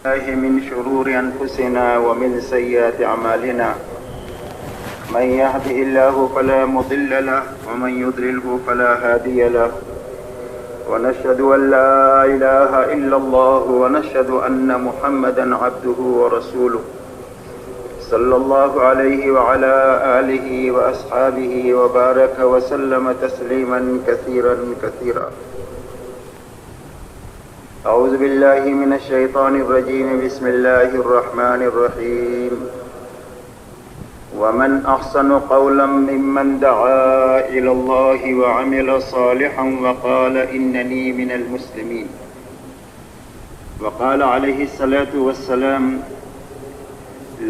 الله من شرور أنفسنا ومن سيئات أعمالنا من يهده الله فلا مضل له ومن يضلله فلا هادي له ونشهد أن لا إله إلا الله ونشهد أن محمدا عبده ورسوله صلى الله عليه وعلى آله وأصحابه وبارك وسلم تسليما كثيرا كثيرا. أعوذ بالله من الشيطان الرجيم. بسم الله الرحمن الرحيم. ومن أحسن قولا ممن دعا إلى الله وعمل صالحا وقال إنني من المسلمين. وقال عليه الصلاة والسلام: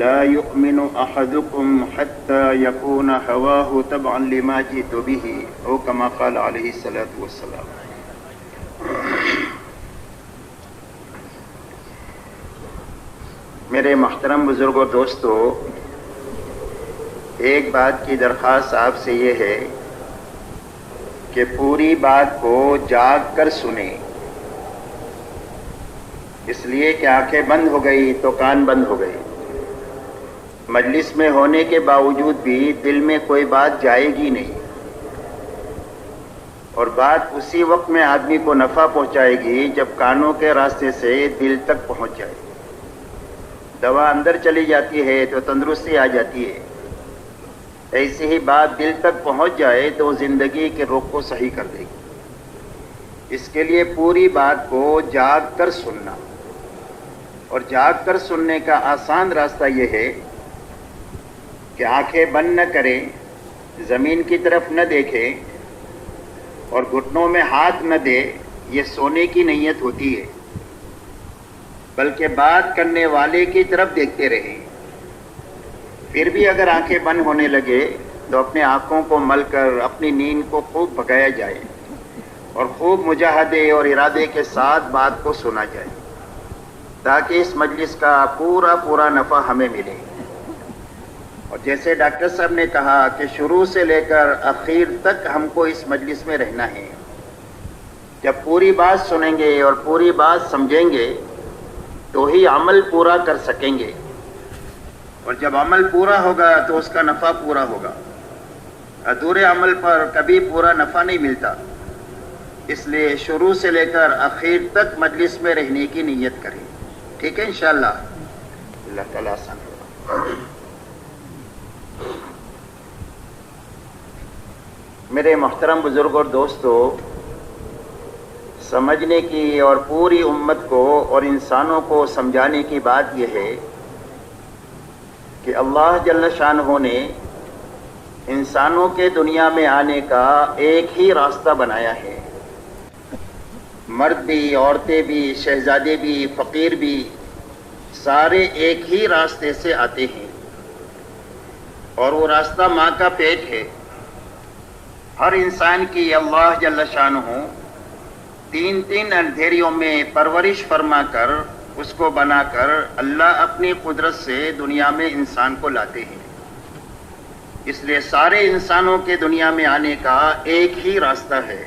لا يؤمن أحدكم حتى يكون هواه تبعا لما جئت به، أو كما قال عليه الصلاة والسلام. میرے محترم بزرگ اور دوستو، ایک بات کی درخواست آپ سے یہ ہے کہ پوری بات کو جاگ کر سنیں، اس لیے کہ آنکھیں بند ہو گئی تو کان بند ہو گئے. مجلس میں ہونے کے باوجود بھی دل میں کوئی بات جائے گی نہیں، اور بات اسی وقت میں آدمی کو نفع پہنچائے گی جب کانوں کے راستے سے دل تک پہنچ جائے. دوا اندر چلی جاتی ہے تو تندرستی آ جاتی ہے، ایسی ہی بات دل تک پہنچ جائے تو زندگی کے رخ کو صحیح کر دے گی. اس کے لیے پوری بات کو جاگ کر سننا، اور جاگ کر سننے کا آسان راستہ یہ ہے کہ آنکھیں بند نہ کریں، زمین کی طرف نہ دیکھیں اور گھٹنوں میں ہاتھ نہ دے. یہ سونے کی نیت ہوتی ہے، بلکہ بات کرنے والے کی طرف دیکھتے رہیں. پھر بھی اگر آنکھیں بند ہونے لگے تو اپنے آنکھوں کو مل کر اپنی نیند کو خوب بھگایا جائے اور خوب مجاہدے اور ارادے کے ساتھ بات کو سنا جائے، تاکہ اس مجلس کا پورا نفع ہمیں ملے. اور جیسے ڈاکٹر صاحب نے کہا کہ شروع سے لے کر اخیر تک ہم کو اس مجلس میں رہنا ہے. جب پوری بات سنیں گے اور پوری بات سمجھیں گے تو ہی عمل پورا کر سکیں گے، اور جب عمل پورا ہوگا تو اس کا نفع پورا ہوگا. ادھورے عمل پر کبھی پورا نفع نہیں ملتا. اس لیے شروع سے لے کر اخیر تک مجلس میں رہنے کی نیت کریں. ٹھیک ہے انشاءاللہ. اللہ تعالیٰ آسان ہوگا. میرے محترم بزرگ اور دوستو، سمجھنے کی اور پوری امت کو اور انسانوں کو سمجھانے کی بات یہ ہے کہ اللہ جل شانہ نے انسانوں کے دنیا میں آنے کا ایک ہی راستہ بنایا ہے. مرد بھی، عورتیں بھی، شہزادے بھی، فقیر بھی، سارے ایک ہی راستے سے آتے ہیں، اور وہ راستہ ماں کا پیٹ ہے. ہر انسان کی اللہ جل شانہ تین اندھیریوں میں پرورش فرما کر، اس کو بنا کر اللہ اپنی قدرت سے دنیا میں انسان کو لاتے ہیں. اس لیے سارے انسانوں کے دنیا میں آنے کا ایک ہی راستہ ہے.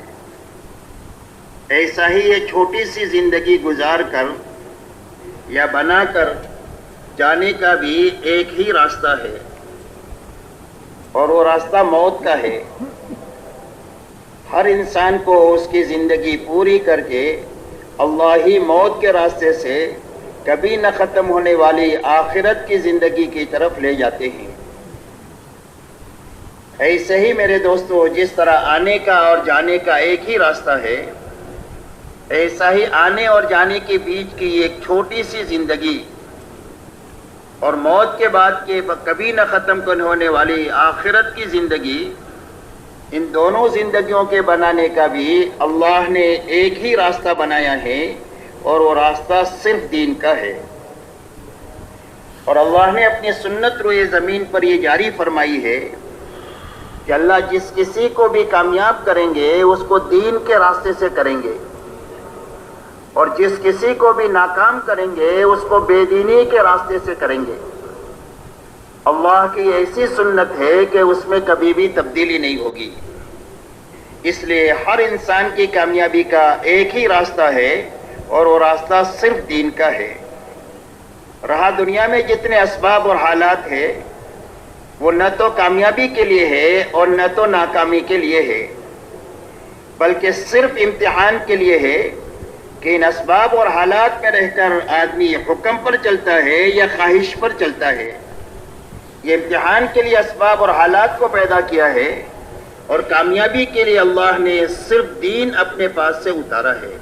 ایسا ہی یہ چھوٹی سی زندگی گزار کر یا بنا کر جانے کا بھی ایک ہی راستہ ہے، اور وہ راستہ موت کا ہے. ہر انسان کو اس کی زندگی پوری کر کے اللہ ہی موت کے راستے سے کبھی نہ ختم ہونے والی آخرت کی زندگی کی طرف لے جاتے ہیں. ایسے ہی میرے دوستو، جس طرح آنے کا اور جانے کا ایک ہی راستہ ہے، ایسا ہی آنے اور جانے کے بیچ کی ایک چھوٹی سی زندگی اور موت کے بعد کے کبھی نہ ختم ہونے والی آخرت کی زندگی، ان دونوں زندگیوں کے بنانے کا بھی اللہ نے ایک ہی راستہ بنایا ہے، اور وہ راستہ صرف دین کا ہے. اور اللہ نے اپنی سنت روئے زمین پر یہ جاری فرمائی ہے کہ اللہ جس کسی کو بھی کامیاب کریں گے اس کو دین کے راستے سے کریں گے، اور جس کسی کو بھی ناکام کریں گے اس کو بے دینی کے راستے سے کریں گے. اللہ کی ایسی سنت ہے کہ اس میں کبھی بھی تبدیلی نہیں ہوگی. اس لیے ہر انسان کی کامیابی کا ایک ہی راستہ ہے، اور وہ راستہ صرف دین کا ہے. رہا دنیا میں جتنے اسباب اور حالات ہیں وہ نہ تو کامیابی کے لیے ہے اور نہ تو ناکامی کے لیے ہے، بلکہ صرف امتحان کے لیے ہے کہ ان اسباب اور حالات میں رہ کر آدمی حکم پر چلتا ہے یا خواہش پر چلتا ہے۔ یہ امتحان کے لیے اسباب اور حالات کو پیدا کیا ہے، اور کامیابی کے لیے اللہ نے صرف دین اپنے پاس سے اتارا ہے۔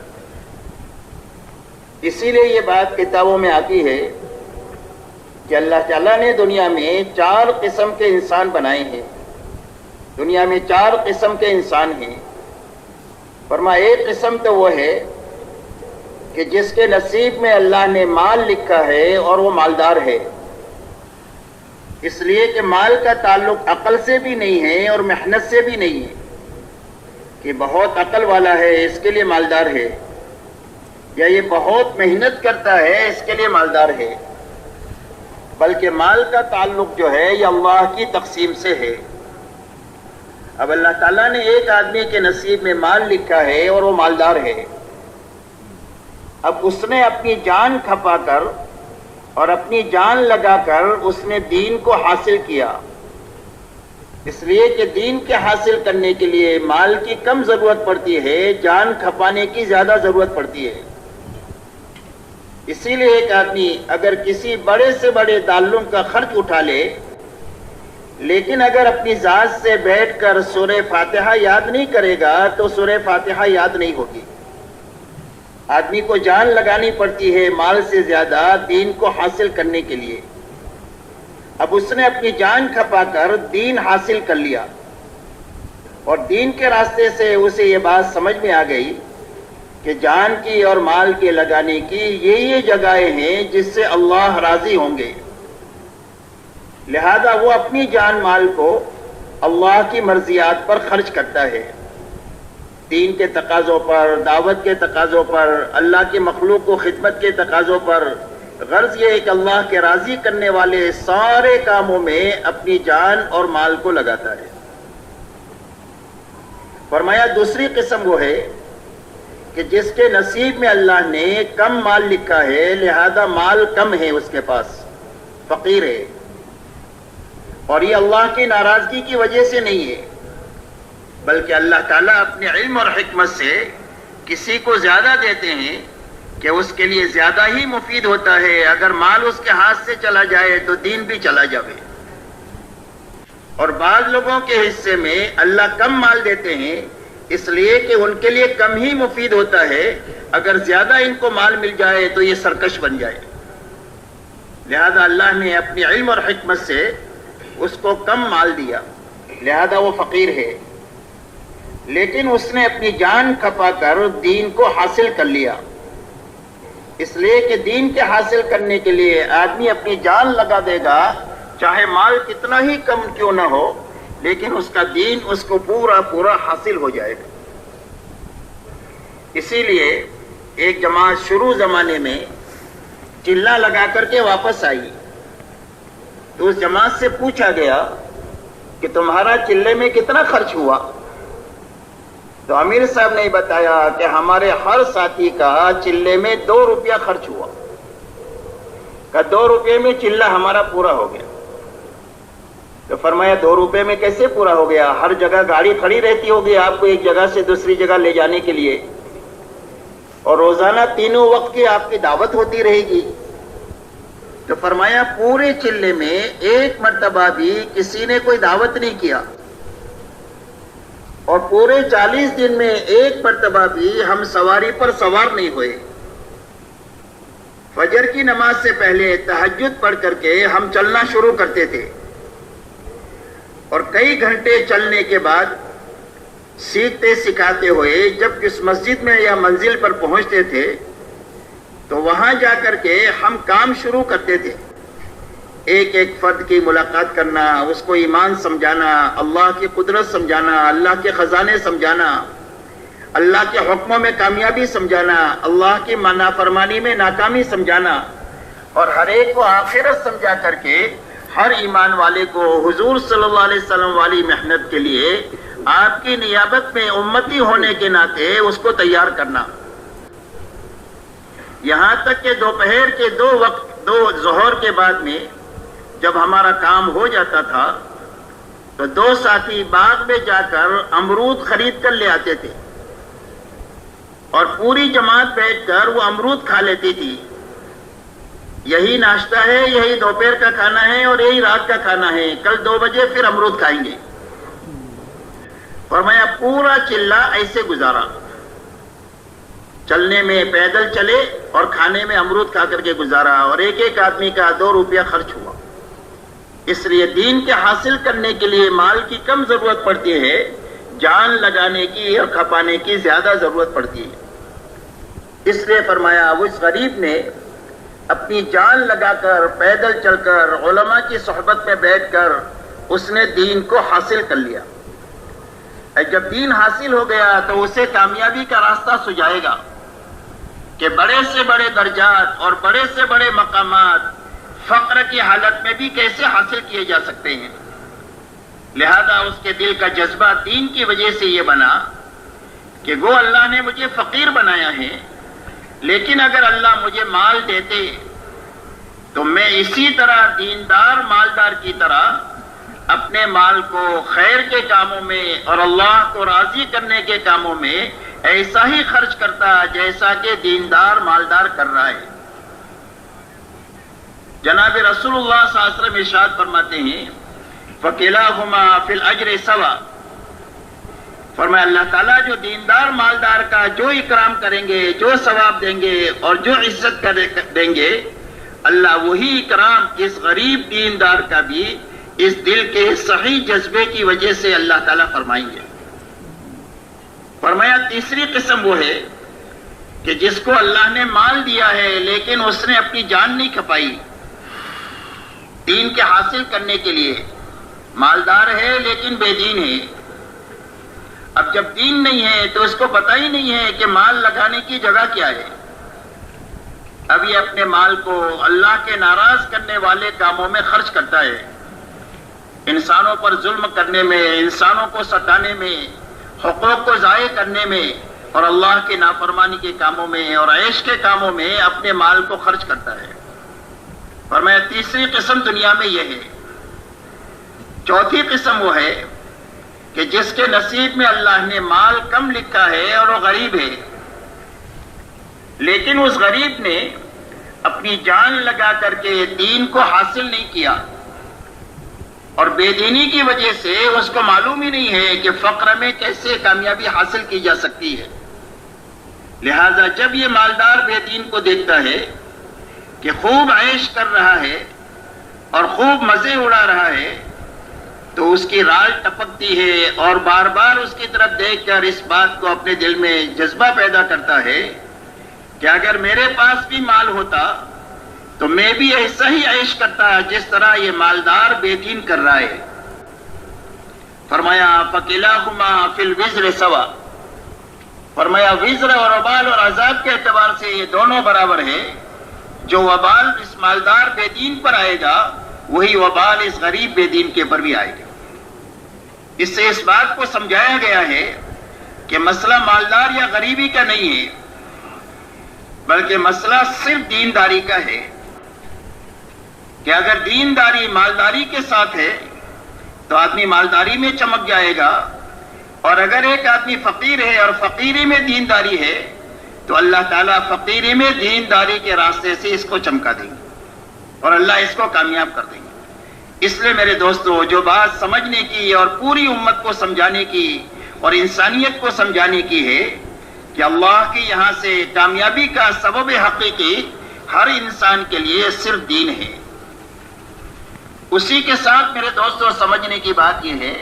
اسی لیے یہ بات کتابوں میں آتی ہے کہ اللہ تعالیٰ نے دنیا میں 4 قسم کے انسان بنائے ہیں۔ دنیا میں 4 قسم کے انسان ہیں۔ فرمایا ایک قسم تو وہ ہے کہ جس کے نصیب میں اللہ نے مال لکھا ہے اور وہ مالدار ہے، اس لیے کہ مال کا تعلق عقل سے بھی نہیں ہے اور محنت سے بھی نہیں ہے کہ بہت عقل والا ہے اس کے لیے مالدار ہے، یا یہ بہت محنت کرتا ہے اس کے لیے مالدار ہے، بلکہ مال کا تعلق جو ہے یہ اللہ کی تقسیم سے ہے۔ اب اللہ تعالیٰ نے ایک آدمی کے نصیب میں مال لکھا ہے اور وہ مالدار ہے، اب اس نے اپنی جان کھپا کر اور اپنی جان لگا کر اس نے دین کو حاصل کیا، اس لیے کہ دین کے حاصل کرنے کے لیے مال کی کم ضرورت پڑتی ہے، جان کھپانے کی زیادہ ضرورت پڑتی ہے۔ اسی لیے ایک آدمی اگر کسی بڑے سے بڑے تعلم کا خرچ اٹھا لے، لیکن اگر اپنی ذات سے بیٹھ کر سورہ فاتحہ یاد نہیں کرے گا تو سورہ فاتحہ یاد نہیں ہوگی۔ آدمی کو جان لگانی پڑتی ہے مال سے زیادہ دین کو حاصل کرنے کے لیے۔ اب اس نے اپنی جان کھپا کر دین حاصل کر لیا، اور دین کے راستے سے اسے یہ بات سمجھ میں آ گئی کہ جان کی اور مال کے لگانے کی یہ جگہیں ہیں جس سے اللہ راضی ہوں گے، لہذا وہ اپنی جان مال کو اللہ کی مرضیات پر خرچ کرتا ہے، دین کے تقاضوں پر، دعوت کے تقاضوں پر، اللہ کی مخلوق کو خدمت کے تقاضوں پر۔ غرض یہ ہے کہ اللہ کے راضی کرنے والے سارے کاموں میں اپنی جان اور مال کو لگاتا ہے۔ فرمایا دوسری قسم وہ ہے کہ جس کے نصیب میں اللہ نے کم مال لکھا ہے، لہذا مال کم ہے اس کے پاس، فقیر ہے، اور یہ اللہ کی ناراضگی کی وجہ سے نہیں ہے، بلکہ اللہ تعالیٰ اپنے علم اور حکمت سے کسی کو زیادہ دیتے ہیں کہ اس کے لیے زیادہ ہی مفید ہوتا ہے۔ اگر مال اس کے ہاتھ سے چلا جائے تو دین بھی چلا جائے، اور بعض لوگوں کے حصے میں اللہ کم مال دیتے ہیں اس لیے کہ ان کے لیے کم ہی مفید ہوتا ہے، اگر زیادہ ان کو مال مل جائے تو یہ سرکش بن جائے، لہذا اللہ نے اپنی علم اور حکمت سے اس کو کم مال دیا، لہذا وہ فقیر ہے، لیکن اس نے اپنی جان کھپا کر دین کو حاصل کر لیا، اس لیے کہ دین کے حاصل کرنے کے لیے آدمی اپنی جان لگا دے گا، چاہے مال کتنا ہی کم کیوں نہ ہو، لیکن اس کا دین اس کو پورا پورا حاصل ہو جائے گا۔ اسی لیے ایک جماعت شروع زمانے میں چلہ لگا کر کے واپس آئی، تو اس جماعت سے پوچھا گیا کہ تمہارا چلے میں کتنا خرچ ہوا؟ تو امیر صاحب نے بتایا کہ ہمارے ہر ساتھی کا چلے میں 2 روپیہ خرچ ہوا، کہ 2 روپے میں چلہ ہمارا پورا ہو گیا۔ تو فرمایا 2 روپے میں کیسے پورا ہو گیا؟ ہر جگہ گاڑی کھڑی رہتی ہوگی آپ کو ایک جگہ سے دوسری جگہ لے جانے کے لیے، اور روزانہ 3 وقت کی آپ کی دعوت ہوتی رہے گی۔ تو فرمایا پورے چلے میں ایک مرتبہ بھی کسی نے کوئی دعوت نہیں کیا، اور پورے 40 دن میں ایک مرتبہ بھی ہم سواری پر سوار نہیں ہوئے۔ فجر کی نماز سے پہلے تہجد پڑھ کر کے ہم چلنا شروع کرتے تھے، اور کئی گھنٹے چلنے کے بعد سیکھتے سکھاتے ہوئے جب کس مسجد میں یا منزل پر پہنچتے تھے تو وہاں جا کر کے ہم کام شروع کرتے تھے، ایک ایک فرد کی ملاقات کرنا، اس کو ایمان سمجھانا، اللہ کی قدرت سمجھانا، اللہ کے خزانے سمجھانا، اللہ کے حکموں میں کامیابی سمجھانا، اللہ کی نافرمانی میں ناکامی سمجھانا، اور ہر ایک کو آخرت سمجھا کر کے ہر ایمان والے کو حضور صلی اللہ علیہ وسلم والی محنت کے لیے آپ کی نیابت میں امتی ہونے کے ناطے اس کو تیار کرنا، یہاں تک کہ دوپہر کے ظہر کے بعد میں جب ہمارا کام ہو جاتا تھا تو 2 ساتھی باغ میں جا کر امرود خرید کر لے آتے تھے اور پوری جماعت بیٹھ کر وہ امرود کھا لیتی تھی. یہی ناشتہ ہے, یہی دوپہر کا کھانا ہے اور یہی رات کا کھانا ہے, کل 2 بجے پھر امرود کھائیں گے. فرمایا پورا چلہ ایسے گزارا, چلنے میں پیدل چلے اور کھانے میں امرود کھا کر کے گزارا, اور ایک ایک آدمی کا 2 روپیہ خرچ ہوا. اس لیے دین کے حاصل کرنے کے لیے مال کی کم ضرورت پڑتی ہے, جان لگانے کی اور کھپانے کی زیادہ ضرورت پڑتی ہے. اس لیے فرمایا وہ اس غریب نے اپنی جان لگا کر پیدل چل کر علماء کی صحبت میں بیٹھ کر اس نے دین کو حاصل کر لیا. جب دین حاصل ہو گیا تو اسے کامیابی کا راستہ سجائے گا کہ بڑے سے بڑے درجات اور بڑے سے بڑے مقامات فقر کی حالت میں بھی کیسے حاصل کیے جا سکتے ہیں. لہذا اس کے دل کا جذبہ دین کی وجہ سے یہ بنا کہ گو اللہ نے مجھے فقیر بنایا ہے, لیکن اگر اللہ مجھے مال دیتے تو میں اسی طرح دیندار مالدار کی طرح اپنے مال کو خیر کے کاموں میں اور اللہ کو راضی کرنے کے کاموں میں ایسا ہی خرچ کرتا جیسا کہ دیندار مالدار کر رہا ہے. جناب رسول اللہ صلی اللہ علیہ وسلم ارشاد فرماتے ہیں فَكِلَاهُمَا فِي الْأَجْرِ سَوَاءٌ. فرمایا اللہ تعالیٰ جو دیندار مالدار کا جو اکرام کریں گے, جو ثواب دیں گے اور جو عزت دیں گے, اللہ وہی اکرام اس غریب دیندار کا بھی اس دل کے صحیح جذبے کی وجہ سے اللہ تعالیٰ فرمائیں گے. فرمایا تیسری قسم وہ ہے کہ جس کو اللہ نے مال دیا ہے لیکن اس نے اپنی جان نہیں کھپائی دین کے حاصل کرنے کے لیے. مالدار ہے لیکن بے دین ہے. اب جب دین نہیں ہے تو اس کو پتہ ہی نہیں ہے کہ مال لگانے کی جگہ کیا ہے. اب یہ اپنے مال کو اللہ کے ناراض کرنے والے کاموں میں خرچ کرتا ہے, انسانوں پر ظلم کرنے میں, انسانوں کو ستانے میں, حقوق کو ضائع کرنے میں اور اللہ کے نافرمانی کے کاموں میں اور عیش کے کاموں میں اپنے مال کو خرچ کرتا ہے. فرمایا تیسری قسم دنیا میں یہ ہے. چوتھی قسم وہ ہے کہ جس کے نصیب میں اللہ نے مال کم لکھا ہے اور وہ غریب ہے, لیکن اس غریب نے اپنی جان لگا کر کے دین کو حاصل نہیں کیا اور بے دینی کی وجہ سے اس کو معلوم ہی نہیں ہے کہ فقر میں کیسے کامیابی حاصل کی جا سکتی ہے. لہذا جب یہ مالدار بے دین کو دیکھتا ہے کہ خوب عیش کر رہا ہے اور خوب مزے اڑا رہا ہے تو اس کی رال ٹپکتی ہے اور بار بار اس کی طرف دیکھ کر اس بات کو اپنے دل میں جذبہ پیدا کرتا ہے کہ اگر میرے پاس بھی مال ہوتا تو میں بھی ایسا ہی عیش کرتا جس طرح یہ مالدار بے دین کر رہا ہے. فرمایا فَكِلَاهُمَا فِي الْوِزْرِ سَوَاءٌ. فرمایا وزر اور وبال اور عذاب کے اعتبار سے یہ دونوں برابر ہیں. جو وبال اس مالدار بے دین پر آئے گا وہی وبال اس غریب بے دین کے پر بھی آئے گا. اس سے اس بات کو سمجھایا گیا ہے کہ مسئلہ مالدار یا غریبی کا نہیں ہے, بلکہ مسئلہ صرف دینداری کا ہے کہ اگر دینداری مالداری کے ساتھ ہے تو آدمی مالداری میں چمک جائے گا, اور اگر ایک آدمی فقیر ہے اور فقیری میں دینداری ہے تو اللہ تعالیٰ فقیری میں دینداری کے راستے سے اس کو چمکا دیں گے اور اللہ اس کو کامیاب کر دیں گے. اس لیے میرے دوستو جو بات سمجھنے کی اور پوری امت کو سمجھانے کی اور انسانیت کو سمجھانے کی ہے کہ اللہ کے یہاں سے کامیابی کا سبب حقیقی ہر انسان کے لیے صرف دین ہے. اسی کے ساتھ میرے دوستو سمجھنے کی بات یہ ہے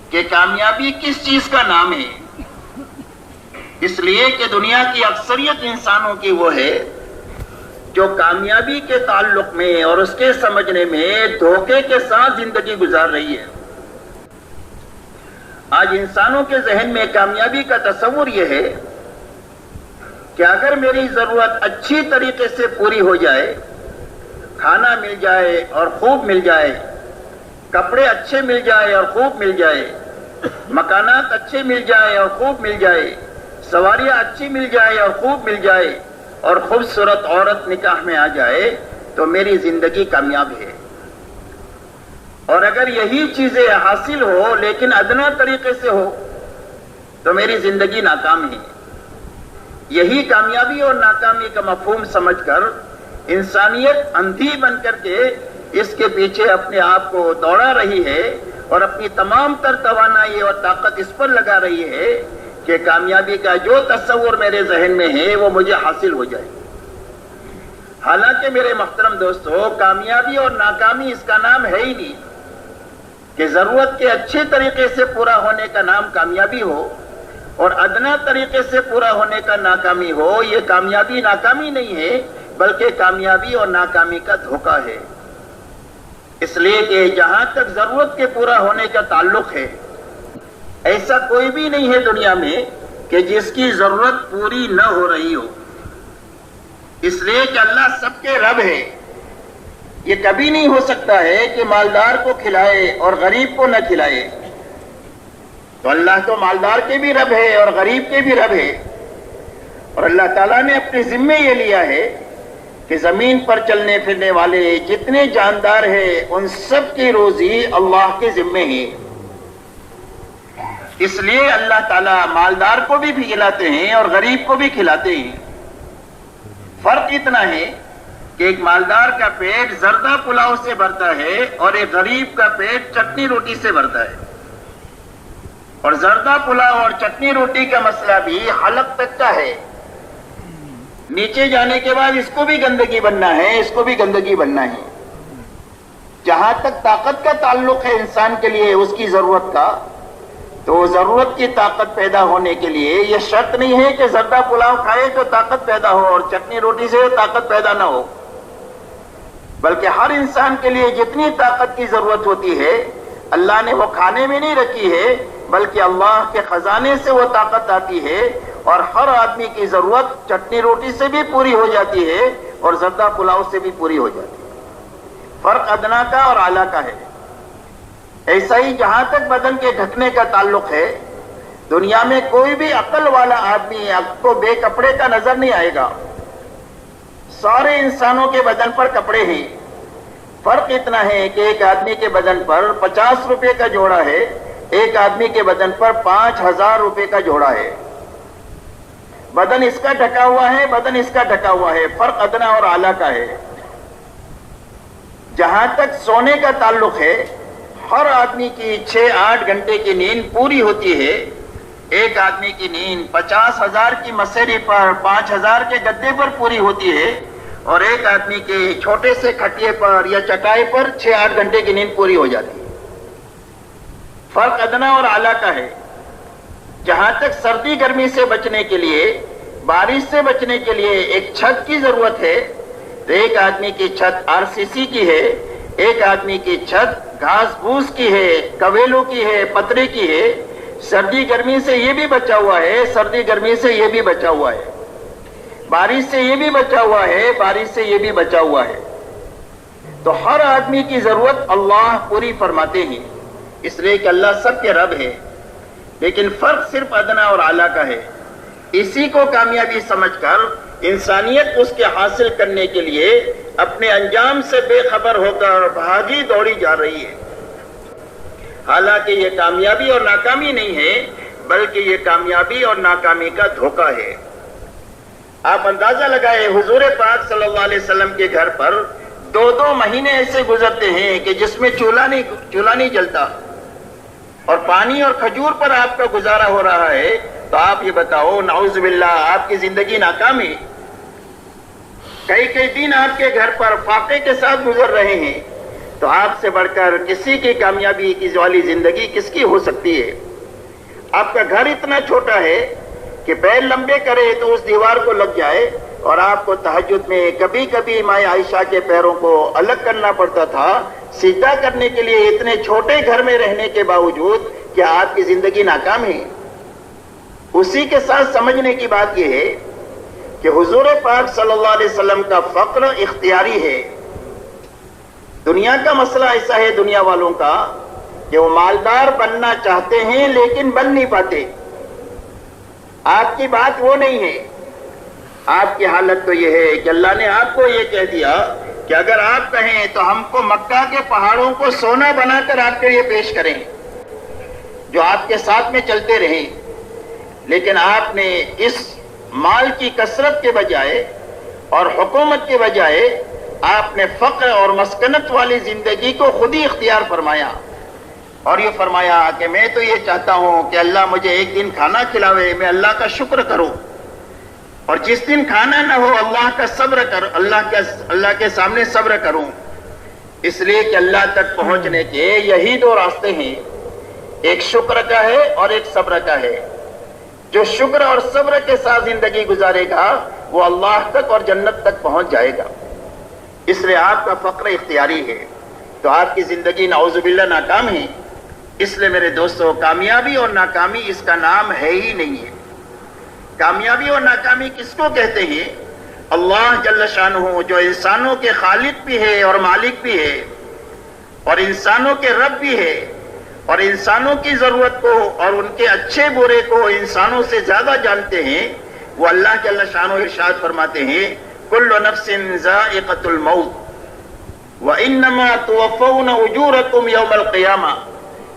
کہ کامیابی کس چیز کا نام ہے. اس لیے کہ دنیا کی اکثریت انسانوں کی وہ ہے جو کامیابی کے تعلق میں اور اس کے سمجھنے میں دھوکے کے ساتھ زندگی گزار رہی ہے. آج انسانوں کے ذہن میں کامیابی کا تصور یہ ہے کہ اگر میری ضرورت اچھی طریقے سے پوری ہو جائے, کھانا مل جائے اور خوب مل جائے, کپڑے اچھے مل جائے اور خوب مل جائے, مکانات اچھے مل جائے اور خوب مل جائے, سواریاں اچھی مل جائے اور خوب مل جائے, اور خوبصورت عورت نکاح میں آ جائے, تو میری زندگی کامیاب ہے. اور اگر یہی چیزیں حاصل ہو لیکن ادنا طریقے سے ہو تو میری زندگی ناکام ہے. یہی کامیابی اور ناکامی کا مفہوم سمجھ کر انسانیت اندھی بن کر کے اس کے پیچھے اپنے آپ کو دوڑا رہی ہے اور اپنی تمام تر توانائی اور طاقت اس پر لگا رہی ہے کہ کامیابی کا جو تصور میرے ذہن میں ہے وہ مجھے حاصل ہو جائے. حالانکہ میرے محترم دوستو، کامیابی اور ناکامی اس کا نام ہے ہی نہیں کہ ضرورت کے اچھے طریقے سے پورا ہونے کا نام کامیابی ہو اور ادنا طریقے سے پورا ہونے کا ناکامی ہو. یہ کامیابی ناکامی نہیں ہے بلکہ کامیابی اور ناکامی کا دھوکہ ہے. اس لیے کہ جہاں تک ضرورت کے پورا ہونے کا تعلق ہے، ایسا کوئی بھی نہیں ہے دنیا میں کہ جس کی ضرورت پوری نہ ہو رہی ہو. اس لیے کہ اللہ سب کے رب ہے. یہ کبھی نہیں ہو سکتا ہے کہ مالدار کو کھلائے اور غریب کو نہ کھلائے. تو اللہ تو مالدار کے بھی رب ہے اور غریب کے بھی رب ہے. اور اللہ تعالیٰ نے اپنے ذمے یہ لیا ہے کہ زمین پر چلنے پھرنے والے جتنے جاندار ہیں ان سب کی روزی اللہ کے ذمے ہے. اس لیے اللہ تعالیٰ مالدار کو بھی کھلاتے ہیں اور غریب کو بھی کھلاتے ہیں. فرق اتنا ہے کہ ایک مالدار کا پیٹ زردہ پلاؤ سے بھرتا ہے اور ایک غریب کا پیٹ چٹنی روٹی سے بھرتا ہے. اور زردہ پلاؤ اور چٹنی روٹی کا مسئلہ بھی حلق تک کا ہے. نیچے جانے کے بعد اس کو بھی گندگی بننا ہے، اس کو بھی گندگی بننا ہے. جہاں تک طاقت کا تعلق ہے انسان کے لیے اس کی ضرورت کا، تو ضرورت کی طاقت پیدا ہونے کے لیے یہ شرط نہیں ہے کہ زردہ پلاؤ کھائے تو طاقت پیدا ہو اور چٹنی روٹی سے طاقت پیدا نہ ہو، بلکہ ہر انسان کے لیے جتنی طاقت کی ضرورت ہوتی ہے اللہ نے وہ کھانے میں نہیں رکھی ہے بلکہ اللہ کے خزانے سے وہ طاقت آتی ہے. اور ہر آدمی کی ضرورت چٹنی روٹی سے بھی پوری ہو جاتی ہے اور زردہ پلاؤ سے بھی پوری ہو جاتی ہے. فرق ادنا کا اور اعلیٰ کا ہے. ایسا ہی جہاں تک بدن کے ڈھکنے کا تعلق ہے، دنیا میں کوئی بھی عقل والا آدمی آپ کو بے کپڑے کا نظر نہیں آئے گا. سارے انسانوں کے بدن پر کپڑے ہیں. فرق اتنا ہے کہ ایک آدمی کے بدن پر 50 روپے کا جوڑا ہے، ایک آدمی کے بدن پر 5000 روپے کا جوڑا ہے. بدن اس کا ڈھکا ہوا ہے، بدن اس کا ڈھکا ہوا ہے. فرق ادنا اور اعلیٰ کا ہے. جہاں تک سونے کا تعلق ہے، ہر آدمی کی 6-8 گھنٹے کی نیند پوری ہوتی ہے. ایک آدمی کی نیند 50,000 کی مسیری پر 5,000 کے گدے پر پوری ہوتی ہے اور ایک آدمی کے چھوٹے سے کھٹیے پر یا چٹائی پر 6-8 گھنٹے کی نیند پوری ہو جاتی ہے. فرق ادنا اور اعلیٰ کا ہے. جہاں تک سردی گرمی سے بچنے کے لیے، بارش سے بچنے کے لیے ایک چھت کی ضرورت ہے، تو ایک آدمی کی چھت RCC کی ہے، ایک آدمی کی چھت گھاس پھوس کی ہے، کویلوں کی ہے، پترے کی ہے. سردی گرمی سے یہ بھی بچا ہوا ہے، سردی گرمی سے یہ بھی بچا ہوا ہے. بارش سے یہ بھی بچا ہوا ہے، بارش سے یہ بھی بچا ہوا ہے. تو ہر آدمی کی ضرورت اللہ پوری فرماتے ہیں. اس لیے کہ اللہ سب کے رب ہے. لیکن فرق صرف ادنا اور اعلیٰ کا ہے. اسی کو کامیابی سمجھ کر انسانیت اس کے حاصل کرنے کے لیے اپنے انجام سے بے خبر ہو کر بھاگی دوڑی جا رہی ہے. حالانکہ یہ کامیابی اور ناکامی نہیں ہے بلکہ یہ کامیابی اور ناکامی کا دھوکہ ہے. آپ اندازہ لگائے، حضور پاک صلی اللہ علیہ وسلم کے گھر پر 2 مہینے ایسے گزرتے ہیں کہ جس میں چولہا نہیں جلتا اور پانی اور کھجور پر آپ کا گزارا ہو رہا ہے. تو آپ یہ بتاؤ، نعوذ باللہ، آپ کی زندگی ناکام ہے. کئی دن آپ کے گھر پر فاقے کے ساتھ گزر رہے ہیں. تو آپ سے بڑھ کر کسی کی کامیابی کی والی زندگی کس کی ہو سکتی ہے؟ آپ کا گھر اتنا چھوٹا ہے کہ پیر لمبے کرے تو اس دیوار کو لگ جائے، اور آپ کو تہجد میں کبھی کبھی ماں عائشہ کے پیروں کو الگ کرنا پڑتا تھا سجدہ کرنے کے لیے. اتنے چھوٹے گھر میں رہنے کے باوجود کیا آپ کی زندگی ناکام ہے؟ اسی کے ساتھ سمجھنے کی بات یہ ہے کہ حضور پاک صلی اللہ علیہ وسلم کا فقر اختیاری ہے. دنیا کا مسئلہ ایسا ہے دنیا والوں کا کہ وہ مالدار بننا چاہتے ہیں لیکن بن نہیں پاتے. آپ کی بات وہ نہیں ہے. آپ کی حالت تو یہ ہے کہ اللہ نے آپ کو یہ کہہ دیا کہ اگر آپ کہیں تو ہم کو مکہ کے پہاڑوں کو سونا بنا کر آپ کے لیے پیش کریں جو آپ کے ساتھ میں چلتے رہیں، لیکن آپ نے اس مال کی کثرت کے بجائے اور حکومت کے بجائے آپ نے فقر اور مسکنت والی زندگی کو خود ہی اختیار فرمایا، اور یہ فرمایا کہ میں تو یہ چاہتا ہوں کہ اللہ مجھے ایک دن کھانا کھلاوے، میں اللہ کا شکر کروں، اور جس دن کھانا نہ ہو اللہ کا صبر کر اللہ کے سامنے صبر کروں، اس لیے کہ اللہ تک پہنچنے کے یہی دو راستے ہیں، ایک شکر کا ہے اور ایک صبر کا ہے۔ جو شکر اور صبر کے ساتھ زندگی گزارے گا وہ اللہ تک اور جنت تک پہنچ جائے گا۔ اس لیے آپ کا فقر اختیاری ہے، تو آپ کی زندگی نعوذ باللہ ناکام ہے۔ اس لیے میرے دوستو، کامیابی اور ناکامی اس کا نام ہے ہی نہیں ہے۔ کامیابی اور ناکامی کس کو کہتے ہیں؟ اللہ جل شانہ جو انسانوں کے خالق بھی ہے اور مالک بھی ہے، اور انسانوں کے رب بھی ہے، اور انسانوں کی ضرورت کو اور ان کے اچھے برے کو انسانوں سے زیادہ جانتے ہیں، وہ اللہ جل شانہ ارشاد فرماتے ہیں کل نفس ذائقۃ الموت وانما توفون اجورکم یوم القیامہ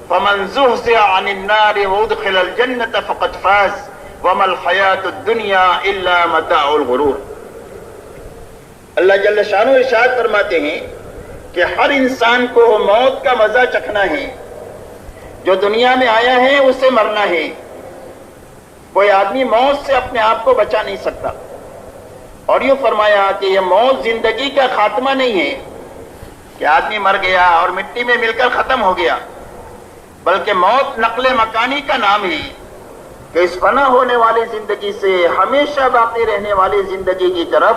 فمن زحزح عن النار وادخل الجنۃ فقد فاز وما الحیاۃ الدنیا الا متاع الغرور۔ اللہ جل شانہ ارشاد فرماتے ہیں کہ ہر انسان کو موت کا مزہ چکھنا ہے، جو دنیا میں آیا ہے اسے مرنا ہے، کوئی آدمی موت سے اپنے آپ کو بچا نہیں سکتا۔ اور یہ فرمایا کہ یہ موت زندگی کا خاتمہ نہیں ہے کہ آدمی مر گیا اور مٹی میں مل کر ختم ہو گیا، بلکہ موت نقل مکانی کا نام ہے کہ اس فنا ہونے والی زندگی سے ہمیشہ باقی رہنے والی زندگی کی طرف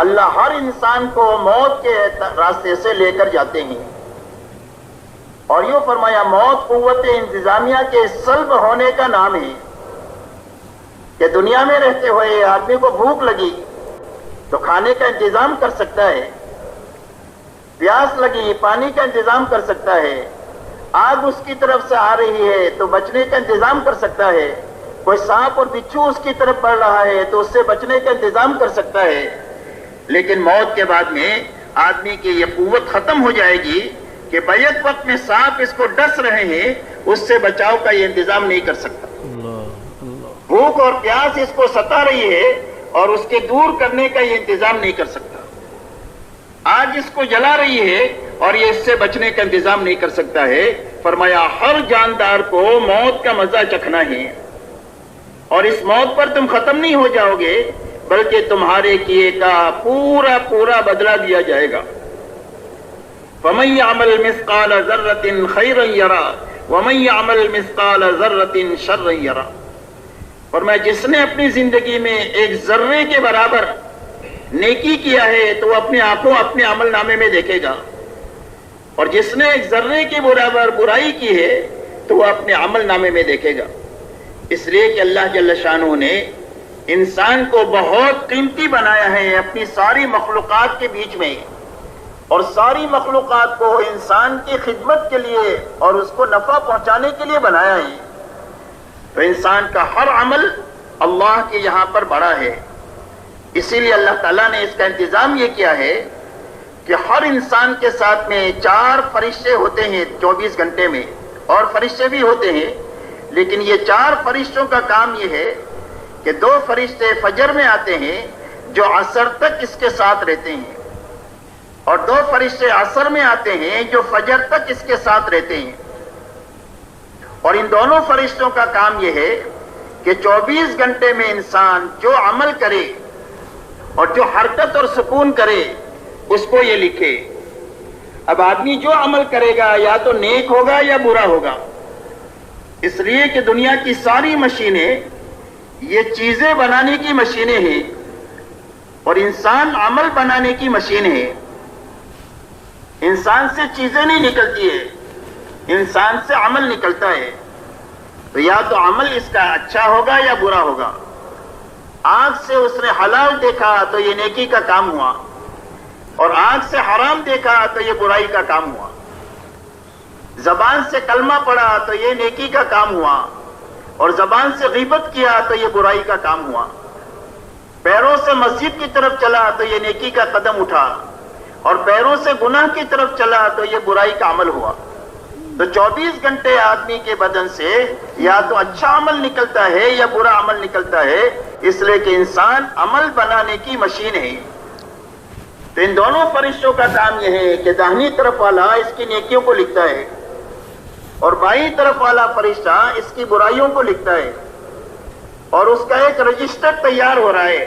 اللہ ہر انسان کو موت کے راستے سے لے کر جاتے ہیں۔ اور یہ فرمایا موت قوت انتظامیہ کے سلب ہونے کا نام ہے کہ دنیا میں رہتے ہوئے آدمی کو بھوک لگی تو کھانے کا انتظام کر سکتا ہے، پیاس لگی پانی کا انتظام کر سکتا ہے، آگ اس کی طرف سے آ رہی ہے تو بچنے کا انتظام کر سکتا ہے، کوئی سانپ اور بچھو اس کی طرف بڑھ رہا ہے تو اس سے بچنے کا انتظام کر سکتا ہے۔ لیکن موت کے بعد میں آدمی کی یہ قوت ختم ہو جائے گی کہ بیک وقت میں سانپ اس کو ڈس رہے ہیں، اس سے بچاؤ کا یہ انتظام نہیں کر سکتا۔ بھوک اور پیاس اس کو ستا رہی ہے اور اس کے دور کرنے کا یہ انتظام نہیں کر سکتا۔ آگ اس کو جلا رہی ہے اور یہ اس سے بچنے کا انتظام نہیں کر سکتا ہے۔ فرمایا ہر جاندار کو موت کا مزہ چکھنا ہے، اور اس موت پر تم ختم نہیں ہو جاؤ گے بلکہ تمہارے کیے کا پورا پورا بدلہ دیا جائے گا۔ فَمَن يَعْمَلْ مِثْقَالَ ذَرَّةٍ خَيْرًا يَرَهُ وَمَن يَعْمَلْ مِثْقَالَ ذَرَّةٍ شَرًّا يَرَهُ۔ فرمایا جس نے اپنی زندگی میں ایک ذرے کے برابر نیکی کیا ہے تو وہ اپنے آنکھوں اپنے عمل نامے میں دیکھے گا، اور جس نے ایک ذرے کے برابر برائی کی ہے تو وہ اپنے عمل نامے میں دیکھے گا۔ اس لیے کہ اللہ جل شانہ نے انسان کو بہت قیمتی بنایا ہے اپنی ساری مخلوقات کے بیچ میں، اور ساری مخلوقات کو انسان کی خدمت کے لیے اور اس کو نفع پہنچانے کے لیے بنایا ہے، تو انسان کا ہر عمل اللہ کے یہاں پر بڑا ہے۔ اسی لیے اللہ تعالیٰ نے اس کا انتظام یہ کیا ہے کہ ہر انسان کے ساتھ میں 4 فرشتے ہوتے ہیں 24 گھنٹے میں، اور فرشتے بھی ہوتے ہیں، لیکن یہ 4 فرشتوں کا کام یہ ہے کہ 2 فرشتے فجر میں آتے ہیں جو عصر تک اس کے ساتھ رہتے ہیں، اور 2 فرشتے عصر میں آتے ہیں جو فجر تک اس کے ساتھ رہتے ہیں۔ اور ان دونوں فرشتوں کا کام یہ ہے کہ 24 گھنٹے میں انسان جو عمل کرے اور جو حرکت اور سکون کرے اس کو یہ لکھے۔ اب آدمی جو عمل کرے گا یا تو نیک ہوگا یا برا ہوگا، اس لیے کہ دنیا کی ساری مشینیں یہ چیزیں بنانے کی مشینیں ہیں، اور انسان عمل بنانے کی مشین ہے۔ انسان سے چیزیں نہیں نکلتی ہے، انسان سے عمل نکلتا ہے، تو یا تو عمل اس کا اچھا ہوگا یا برا ہوگا۔ آنکھ سے اس نے حلال دیکھا تو یہ نیکی کا کام ہوا، اور آنکھ سے حرام دیکھا تو یہ برائی کا کام ہوا۔ زبان سے کلمہ پڑھا تو یہ نیکی کا کام ہوا، اور زبان سے غیبت کیا تو یہ برائی کا کام ہوا۔ پیروں سے مسجد کی طرف چلا تو یہ نیکی کا قدم اٹھا، اور پیروں سے گناہ کی طرف چلا تو یہ برائی کا عمل ہوا. تو 24 گھنٹے آدمی کے بدن سے یا تو اچھا عمل نکلتا ہے یا برا عمل نکلتا ہے، اس لیے کہ انسان عمل بنانے کی مشین ہے. تو ان دونوں فرشتوں کا کام یہ ہے کہ داہنی طرف والا اس کی نیکیوں کو لکھتا ہے اور بائیں طرف والا فرشتہ اس کی برائیوں کو لکھتا ہے، اور اس کا ایک رجسٹر تیار ہو رہا ہے.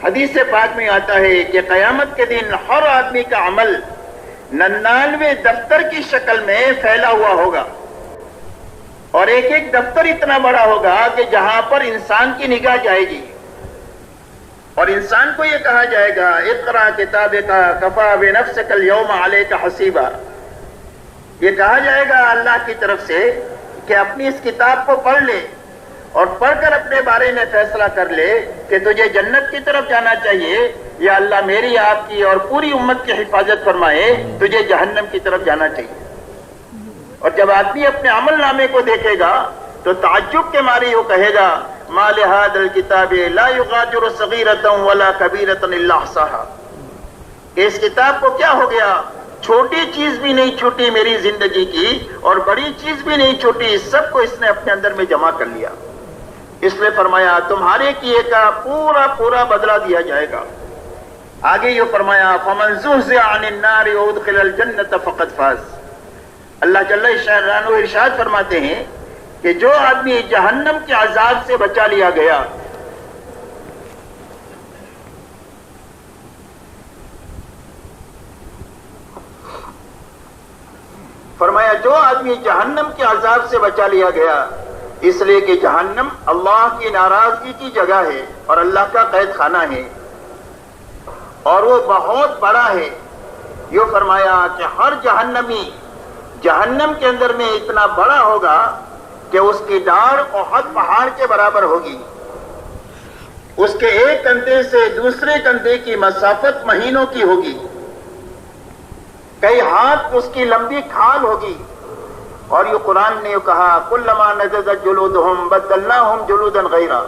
حدیث پاک میں آتا ہے کہ قیامت کے دن ہر آدمی کا عمل 99 دفتر کی شکل میں پھیلا ہوا ہوگا، اور ایک ایک دفتر اتنا بڑا ہوگا کہ جہاں پر انسان کی نگاہ جائے گی، اور انسان کو یہ کہا جائے گا اقرا کتابک کفا بنفسک اليوم علیک حسیبا. یہ کہا جائے گا اللہ کی طرف سے کہ اپنی اس کتاب کو پڑھ لے اور پڑھ کر اپنے بارے میں فیصلہ کر لے کہ تجھے جنت کی طرف جانا چاہیے یا اللہ میری آپ کی اور پوری امت کی حفاظت فرمائے تجھے جہنم کی طرف جانا چاہیے. اور جب آدمی اپنے عمل نامے کو دیکھے گا تو تعجب کے مارے وہ کہے گا ما لهذا الكتاب لا يغادر صغيرة ولا كبيرة الا احصاها. اس کتاب کو کیا ہو گیا؟ چھوٹی چیز بھی نہیں چھوٹی میری زندگی کی اور بڑی چیز بھی نہیں چھوٹی، سب کو اس نے اپنے اندر میں جمع کر لیا. اس لیے فرمایا تمہارے کیے کا پورا پورا بدلہ دیا جائے گا. آگے یہ فرمایا فمن زحزح عن النار وادخل الجنة فقد فاز. اللہ جل شانہ ارشاد فرماتے ہیں کہ جو آدمی جہنم کے عذاب سے بچا لیا گیا، فرمایا جو آدمی جہنم کے عذاب سے بچا لیا گیا، اس لیے کہ جہنم اللہ کی ناراضگی کی جگہ ہے اور اللہ کا قید خانہ ہے اور وہ بہت بڑا ہے. یہ فرمایا کہ ہر جہنمی جہنم کے اندر میں اتنا بڑا ہوگا کہ اس کی ڈاڑھ احد پہاڑ کے برابر ہوگی. اس کے ایک کندھے سے دوسرے کندھے کی مسافت مہینوں کی ہوگی، کئی ہاتھ اس کی لمبی کھال ہوگی. اور یہ قرآن نے کہا کلما نضجت جلودہم بدلناہم جلودا غیرا.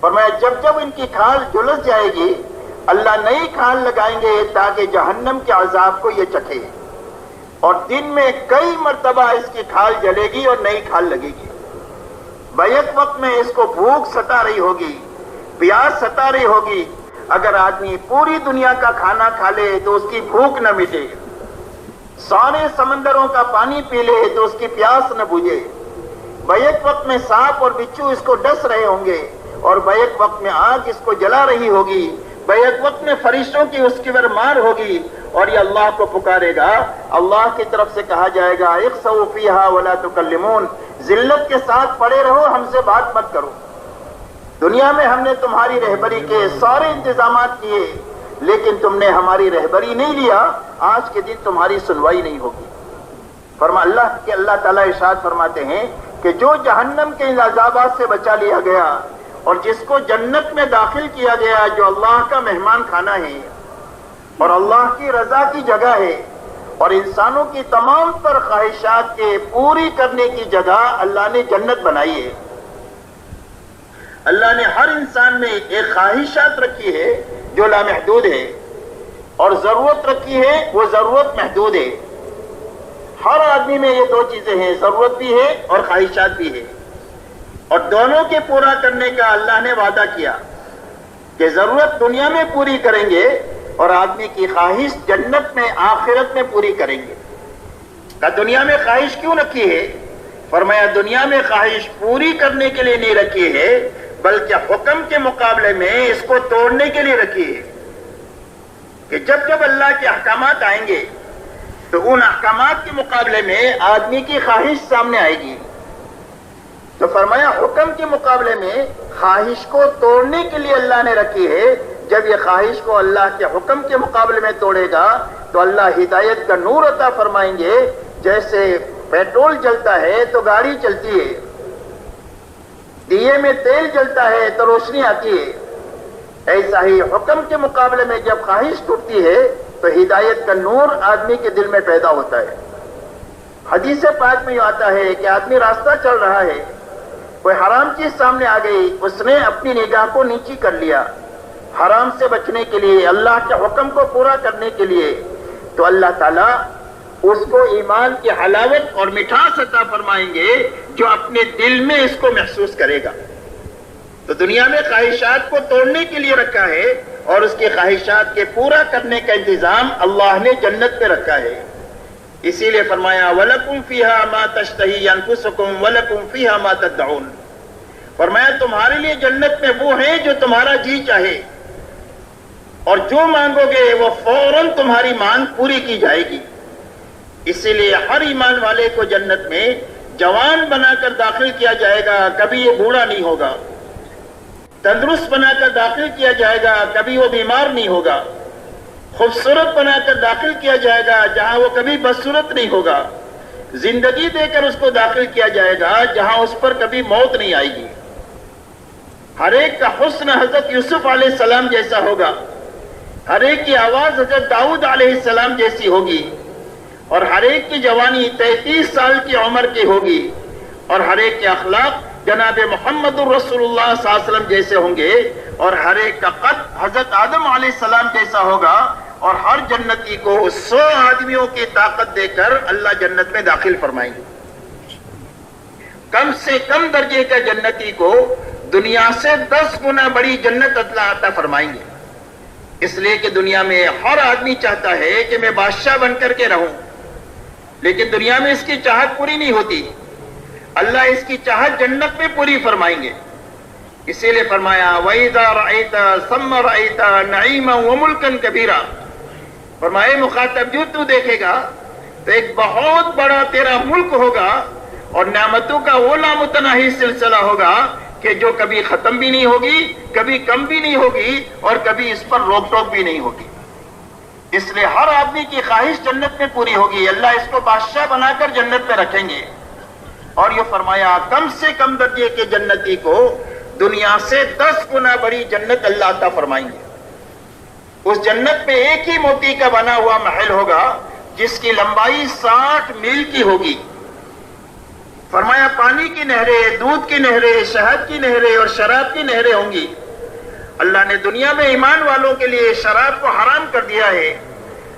فرمایا جب جب ان کی کھال جلس جائے گی اللہ نئی کھال لگائیں گے تاکہ جہنم کے عذاب کو یہ چکھے، اور دن میں کئی مرتبہ اس کی کھال جلے گی اور نئی کھال لگے گی. بیک وقت میں اس کو بھوک ستا رہی ہوگی، پیاس ستا رہی ہوگی. اگر آدمی پوری دنیا کا کھانا کھا لے تو اس کی بھوک نہ مٹے، سارے سمندروں کا پانی پی لے تو اس کی پیاس نہ بجھے. بیک وقت میں سانپ اور بچھو اس کو ڈس رہے ہوں گے اور بیک وقت میں آگ اس کو جلا رہی ہوگی، بیک وقت میں فرشتوں کی اس کی مار ہوگی اور یہ اللہ کو پکارے گا. اللہ کی طرف سے کہا جائے گا اخسؤوا فیہا ولا تکلمون، ذلت کے ساتھ پڑے رہو، ہم سے بات مت کرو. دنیا میں ہم نے تمہاری رہبری کے سارے انتظامات کیے لیکن تم نے ہماری رہبری نہیں لیا، آج کے دن تمہاری سنوائی نہیں ہوگی. اللہ تعالیٰ ارشاد فرماتے ہیں کہ جو جہنم کے ان عذابات سے بچا لیا گیا اور جس کو جنت میں داخل کیا گیا جو اللہ کا مہمان خانہ ہے اور اللہ کی رضا کی جگہ ہے اور انسانوں کی تمام تر خواہشات کے پوری کرنے کی جگہ اللہ نے جنت بنائی ہے. اللہ نے ہر انسان میں ایک خواہشات رکھی ہے جو لامحدود ہے اور ضرورت رکھی ہے وہ ضرورت محدود ہے. ہر آدمی میں یہ دو چیزیں ہیں، ضرورت بھی ہے اور خواہشات بھی ہے، اور دونوں کے پورا کرنے کا اللہ نے وعدہ کیا کہ ضرورت دنیا میں پوری کریں گے اور آدمی کی خواہش جنت میں آخرت میں پوری کریں گے. کہ دنیا میں خواہش کیوں رکھی ہے؟ فرمایا دنیا میں خواہش پوری کرنے کے لیے نہیں رکھی ہے بلکہ حکم کے مقابلے میں اس کو توڑنے کے لیے رکھی ہے کہ جب جب اللہ کے احکامات آئیں گے تو ان احکامات کے مقابلے میں آدمی کی خواہش سامنے آئے گی. تو فرمایا حکم کے مقابلے میں خواہش کو توڑنے کے لیے اللہ نے رکھی ہے. جب یہ خواہش کو اللہ کے حکم کے مقابلے میں توڑے گا تو اللہ ہدایت کا نور عطا فرمائیں گے. جیسے پیٹرول جلتا ہے تو گاڑی چلتی ہے، دیے میں تیل جلتا ہے تو روشنی آتی ہے، ایسا ہی حکم کے مقابلے میں جب خواہش ٹوٹتی ہے تو ہدایت کا نور آدمی کے دل میں پیدا ہوتا ہے. حدیث پاک میں یہ آتا ہے کہ آدمی راستہ چل رہا ہے، کوئی حرام چیز سامنے آ گئی، اس نے اپنی نگاہ کو نیچی کر لیا، حرام سے بچنے کے لیے، اللہ کے حکم کو پورا کرنے کے لیے، تو اللہ تعالیٰ اس کو ایمان کی حلاوت اور مٹھاس عطا فرمائیں گے جو اپنے دل میں اس کو محسوس کرے گا۔ تو دنیا میں خواہشات کو توڑنے کے لیے رکھا ہے اور اس کی خواہشات کے پورا کرنے کا انتظام اللہ نے جنت میں رکھا ہے۔ اسی لیے فرمایا وَلَكُمْ فِيهَا مَا تَشْتَهِي أَنفُسُكُمْ وَلَكُمْ فِيهَا مَا تَدَّعُونَ، فرمایا تمہارے لیے جنت میں وہ ہیں جو تمہارا جی چاہے، اور جو مانگو گے وہ فوراً تمہاری مانگ پوری کی جائے گی۔ اسی لیے ہر ایمان والے کو جنت میں جوان بنا کر داخل کیا جائے گا، کبھی یہ بوڑھا نہیں ہوگا، تندرست بنا کر داخل کیا جائے گا، کبھی وہ بیمار نہیں ہوگا، خوبصورت بنا کر داخل کیا جائے گا جہاں وہ کبھی بدصورت نہیں ہوگا، زندگی دے کر اس کو داخل کیا جائے گا جہاں اس پر کبھی موت نہیں آئے گی۔ ہر ایک کا حسن حضرت یوسف علیہ السلام جیسا ہوگا، ہر ایک کی آواز حضرت داؤد علیہ السلام جیسی ہوگی، اور ہر ایک کی جوانی 33 سال کی عمر کی ہوگی، اور ہر ایک کے اخلاق جناب محمد الرسول اللہ صلی اللہ علیہ وسلم جیسے ہوں گے، اور ہر ایک کا قد حضرت آدم علیہ السلام جیسا ہوگا، اور ہر جنتی کو 100 آدمیوں کی طاقت دے کر اللہ جنت میں داخل فرمائیں گے۔ کم سے کم درجے کا جنتی کو دنیا سے 10 گنا بڑی جنت عطا فرمائیں گے، اس لیے کہ دنیا میں ہر آدمی چاہتا ہے کہ میں بادشاہ بن کر کے رہوں، لیکن دنیا میں اس کی چاہت پوری نہیں ہوتی۔ اللہ اس کی چاہت جنت میں پوری فرمائیں گے، اسی لیے فرمایا وَإِذَا رَأَيْتَ ثَمَّ رَأَيْتَ نَعِيمًا وَمُلْكًا كَبِيرًا، فرمائے مخاطب جو تو دیکھے گا تو ایک بہت بڑا تیرا ملک ہوگا، اور نعمتوں کا وہ لامتناہی سلسلہ ہوگا کہ جو کبھی ختم بھی نہیں ہوگی، کبھی کم بھی نہیں ہوگی، اور کبھی اس پر روک ٹوک بھی نہیں ہوگی۔ اس لیے ہر آدمی کی خواہش جنت میں پوری ہوگی، اللہ اس کو بادشاہ بنا کر جنت میں رکھیں گے۔ اور یہ فرمایا کم سے کم درجے کے جنتی کو دنیا سے 10 گنا بڑی جنت اللہ عطا فرمائیں گے۔ اس جنت میں ایک ہی موتی کا بنا ہوا محل ہوگا جس کی لمبائی 60 میل کی ہوگی۔ فرمایا پانی کی نہریں، دودھ کی نہریں، شہد کی نہریں اور شراب کی نہریں ہوں گی۔ اللہ نے دنیا میں ایمان والوں کے لیے شراب کو حرام کر دیا ہے،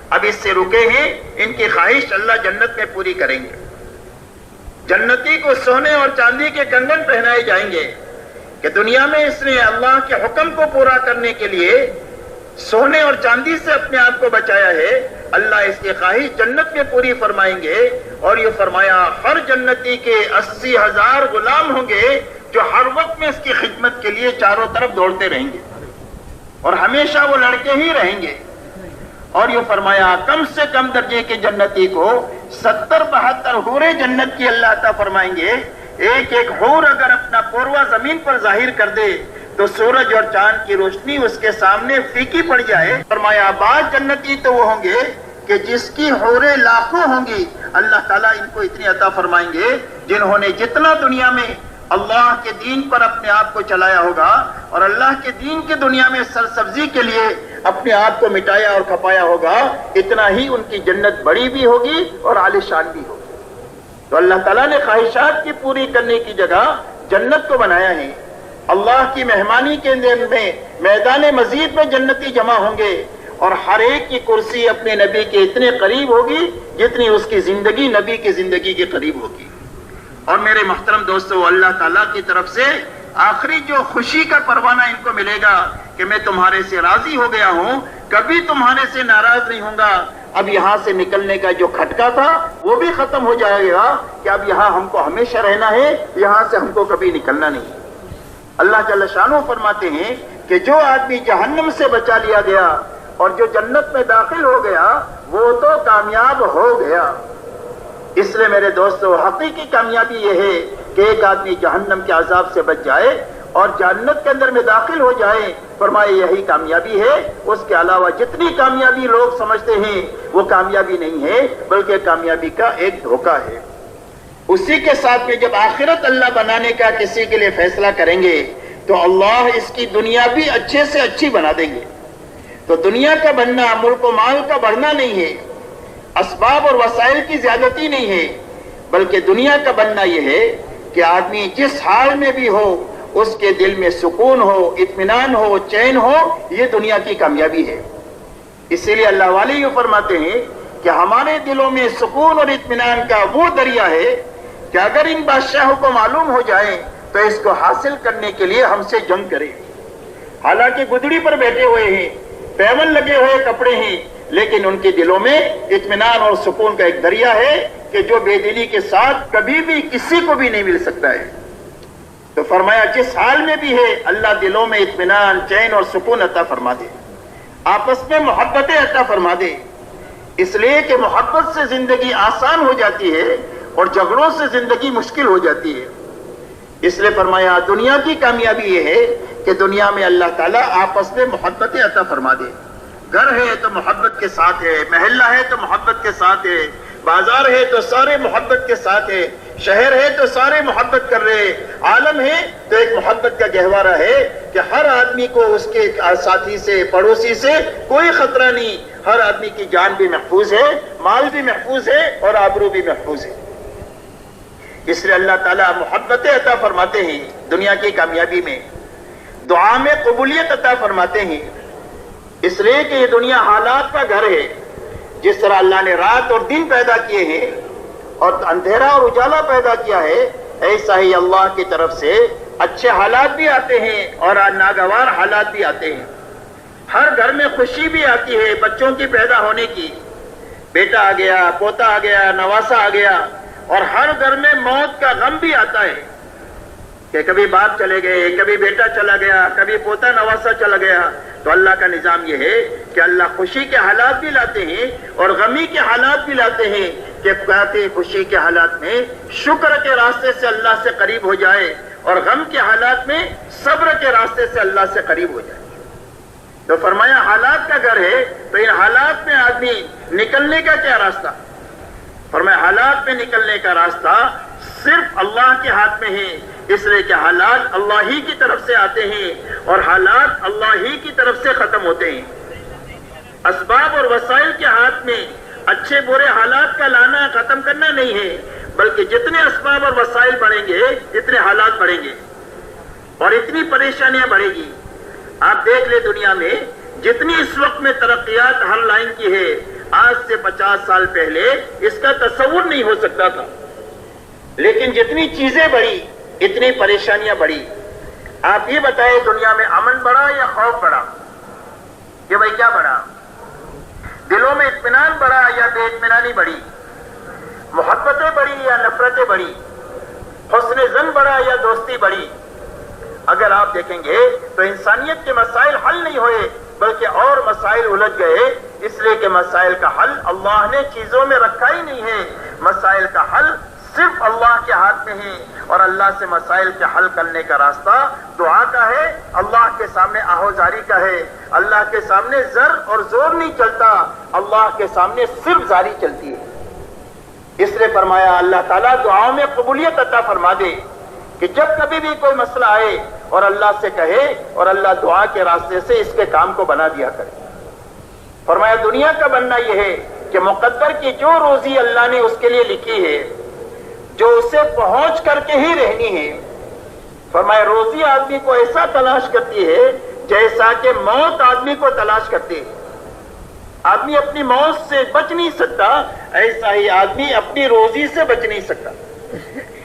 اب اس سے رکے ہیں، ان کی خواہش اللہ جنت میں پوری کریں گے۔ جنتی کو سونے اور چاندی کے کنگن پہنائے جائیں گے کہ دنیا میں اس نے اللہ کے حکم کو پورا کرنے کے لیے سونے اور چاندی سے اپنے آپ کو بچایا ہے، اللہ اس کی خواہش جنت میں پوری فرمائیں گے۔ اور یہ فرمایا ہر جنتی کے 80,000 غلام ہوں گے جو ہر وقت میں اس کی خدمت کے لیے چاروں طرف دوڑتے رہیں گے، اور ہمیشہ وہ لڑکے ہی رہیں گے۔ اور یہ فرمایا کم سے کم درجے کے جنتی کو 70-72 حوریں جنت کی اللہ عطا فرمائیں گے۔ ایک ایک حور اگر اپنا پوروا زمین پر ظاہر کر دے تو سورج اور چاند کی روشنی اس کے سامنے پھیکی پڑ جائے۔ فرمایا بعض جنتی تو وہ ہوں گے کہ جس کی حوریں لاکھوں ہوں گی، اللہ تعالیٰ ان کو اتنی عطا فرمائیں گے جنہوں نے جتنا دنیا میں اللہ کے دین پر اپنے آپ کو چلایا ہوگا اور اللہ کے دین کی دنیا میں سرسبزی کے لیے اپنے آپ کو مٹایا اور کھپایا ہوگا، اتنا ہی ان کی جنت بڑی بھی ہوگی اور عالیشان بھی ہوگی۔ تو اللہ تعالیٰ نے خواہشات کی پوری کرنے کی جگہ جنت کو بنایا ہے۔ اللہ کی مہمانی کے اندر میں میدان مزید میں جنتی جمع ہوں گے، اور ہر ایک کی کرسی اپنے نبی کے اتنے قریب ہوگی جتنی اس کی زندگی نبی کی زندگی کے قریب ہوگی۔ اور میرے محترم دوستو، اللہ تعالیٰ کی طرف سے آخری جو خوشی کا پروانہ ان کو ملے گا کہ میں تمہارے سے راضی ہو گیا ہوں، کبھی تمہارے سے ناراض نہیں ہوں گا۔ اب یہاں سے نکلنے کا جو کھٹکا تھا وہ بھی ختم ہو جائے گا کہ اب یہاں ہم کو ہمیشہ رہنا ہے، یہاں سے ہم کو کبھی نکلنا نہیں۔ اللہ جل شانہ فرماتے ہیں کہ جو آدمی جہنم سے بچا لیا گیا اور جو جنت میں داخل ہو گیا وہ تو کامیاب ہو گیا۔ اس لیے میرے دوستو، حقیقی کامیابی یہ ہے کہ ایک آدمی جہنم کے عذاب سے بچ جائے اور جنت کے اندر میں داخل ہو جائے۔ فرمائے یہی کامیابی ہے، اس کے علاوہ جتنی کامیابی لوگ سمجھتے ہیں وہ کامیابی نہیں ہے، بلکہ کامیابی کا ایک دھوکہ ہے۔ اسی کے ساتھ میں جب آخرت اللہ بنانے کا کسی کے لیے فیصلہ کریں گے تو اللہ اس کی دنیا بھی اچھے سے اچھی بنا دیں گے۔ تو دنیا کا بننا ملک و مال کا بڑھنا نہیں ہے، اسباب اور وسائل کی زیادتی نہیں ہے، بلکہ دنیا کا بننا یہ ہے کہ آدمی جس حال میں بھی ہو اس کے دل میں سکون ہو، اطمینان ہو، چین ہو، یہ دنیا کی کامیابی ہے۔ اسی لیے اللہ والے یہ فرماتے ہیں کہ ہمارے دلوں میں سکون اور اطمینان کا وہ دریا ہے کہ اگر ان بادشاہوں کو معلوم ہو جائے تو اس کو حاصل کرنے کے لیے ہم سے جنگ کرے۔ حالانکہ گدڑی پر بیٹھے ہوئے ہیں، پیون لگے ہوئے کپڑے ہیں، لیکن ان کے دلوں میں اطمینان اور سکون کا ایک دریا ہے کہ جو بے دلی کے ساتھ کبھی بھی کسی کو بھی نہیں مل سکتا ہے۔ تو فرمایا جس حال میں بھی ہے اللہ دلوں میں اطمینان، چین اور سکون عطا فرما دے، آپس میں محبتیں عطا فرما دے، اس لیے کہ محبت سے زندگی آسان ہو جاتی ہے اور جھگڑوں سے زندگی مشکل ہو جاتی ہے۔ اس لیے فرمایا دنیا کی کامیابی یہ ہے کہ دنیا میں اللہ تعالیٰ آپس میں محبتیں عطا فرما دے۔ گھر ہے تو محبت کے ساتھ ہے، محلہ ہے تو محبت کے ساتھ ہے، بازار ہے تو سارے محبت کے ساتھ ہے، شہر ہے تو سارے محبت کر رہے، عالم ہے تو ایک محبت کا گہوارہ ہے کہ ہر آدمی کو اس کے ساتھی سے، پڑوسی سے کوئی خطرہ نہیں، ہر آدمی کی جان بھی محفوظ ہے، مال بھی محفوظ ہے اور آبرو بھی محفوظ ہے۔ اس لیے اللہ تعالیٰ محبتیں عطا فرماتے ہیں دنیا کی کامیابی میں، دعا میں قبولیت عطا فرماتے ہیں، اس لیے کہ یہ دنیا حالات کا گھر ہے۔ جس طرح اللہ نے رات اور دن پیدا کیے ہیں اور اندھیرا اور اجالا پیدا کیا ہے، ایسا ہی اللہ کی طرف سے اچھے حالات بھی آتے ہیں اور ناگوار حالات بھی آتے ہیں۔ ہر گھر میں خوشی بھی آتی ہے بچوں کی پیدا ہونے کی، بیٹا آ گیا، پوتا آ گیا، نواسا آ گیا، اور ہر گھر میں موت کا غم بھی آتا ہے کہ کبھی باپ چلے گئے، کبھی بیٹا چلا گیا، کبھی پوتا نواسا چلا گیا۔ تو اللہ کا نظام یہ ہے کہ اللہ خوشی کے حالات بھی لاتے ہیں اور غمی کے حالات بھی لاتے ہیں کہ کہتے خوشی کے حالات میں شکر کے راستے سے اللہ سے قریب ہو جائے اور غم کے حالات میں صبر کے راستے سے اللہ سے قریب ہو جائے۔ تو فرمایا حالات کا گھر ہے، تو ان حالات میں آدمی نکلنے کا کیا راستہ؟ فرمایا حالات میں نکلنے کا راستہ صرف اللہ کے ہاتھ میں ہے، اس لیے کہ حالات اللہ ہی کی طرف سے آتے ہیں اور حالات اللہ ہی کی طرف سے ختم ہوتے ہیں۔ اسباب اور وسائل کے ہاتھ میں اچھے برے حالات کا لانا ختم کرنا نہیں ہے، بلکہ جتنے اسباب اور وسائل بڑھیں گے اتنے حالات بڑھیں گے اور اتنی پریشانیاں بڑھیں گی۔ آپ دیکھ لیں دنیا میں جتنی اس وقت میں ترقیات ہر لائن کی ہے، آج سے 50 سال پہلے اس کا تصور نہیں ہو سکتا تھا، لیکن جتنی چیزیں بڑھی اتنی پریشانیاں بڑھی۔ آپ یہ بتائیں دنیا میں امن بڑھا یا خوف بڑھا؟ کہ بھائی کیا بڑھا؟ دلوں میں اطمینان بڑھا یا بے اطمینانی بڑھی؟ محبتیں بڑھی یا نفرتیں بڑھی؟ حسن ظن بڑھا یا دوستی بڑھی؟ اگر آپ دیکھیں گے تو انسانیت کے مسائل حل نہیں ہوئے بلکہ اور مسائل الجھ گئے، اس لیے کہ مسائل کا حل اللہ نے چیزوں میں رکھا ہی نہیں ہے۔ مسائل کا حل صرف اللہ کے ہاتھ میں ہے اور اللہ سے مسائل کے حل کرنے کا راستہ دعا کا ہے، اللہ کے سامنے آہوزاری کا ہے۔ اللہ کے سامنے زر اور زور نہیں چلتا، اللہ کے سامنے صرف زاری چلتی ہے۔ اس لیے فرمایا اللہ تعالیٰ دعاؤں میں قبولیت عطا فرما دے کہ جب کبھی بھی کوئی مسئلہ آئے اور اللہ سے کہے اور اللہ دعا کے راستے سے اس کے کام کو بنا دیا کرے۔ فرمایا دنیا کا بننا یہ ہے کہ مقدر کی جو روزی اللہ نے اس کے لیے لکھی ہے، جو اسے پہنچ کر کے ہی رہنی ہے۔ فرمایا روزی آدمی کو ایسا تلاش کرتی ہے جیسا کہ موت آدمی کو تلاش کرتی ہے۔ آدمی اپنی موت سے بچ نہیں سکتا، ایسا ہی آدمی اپنی روزی سے بچ نہیں سکتا۔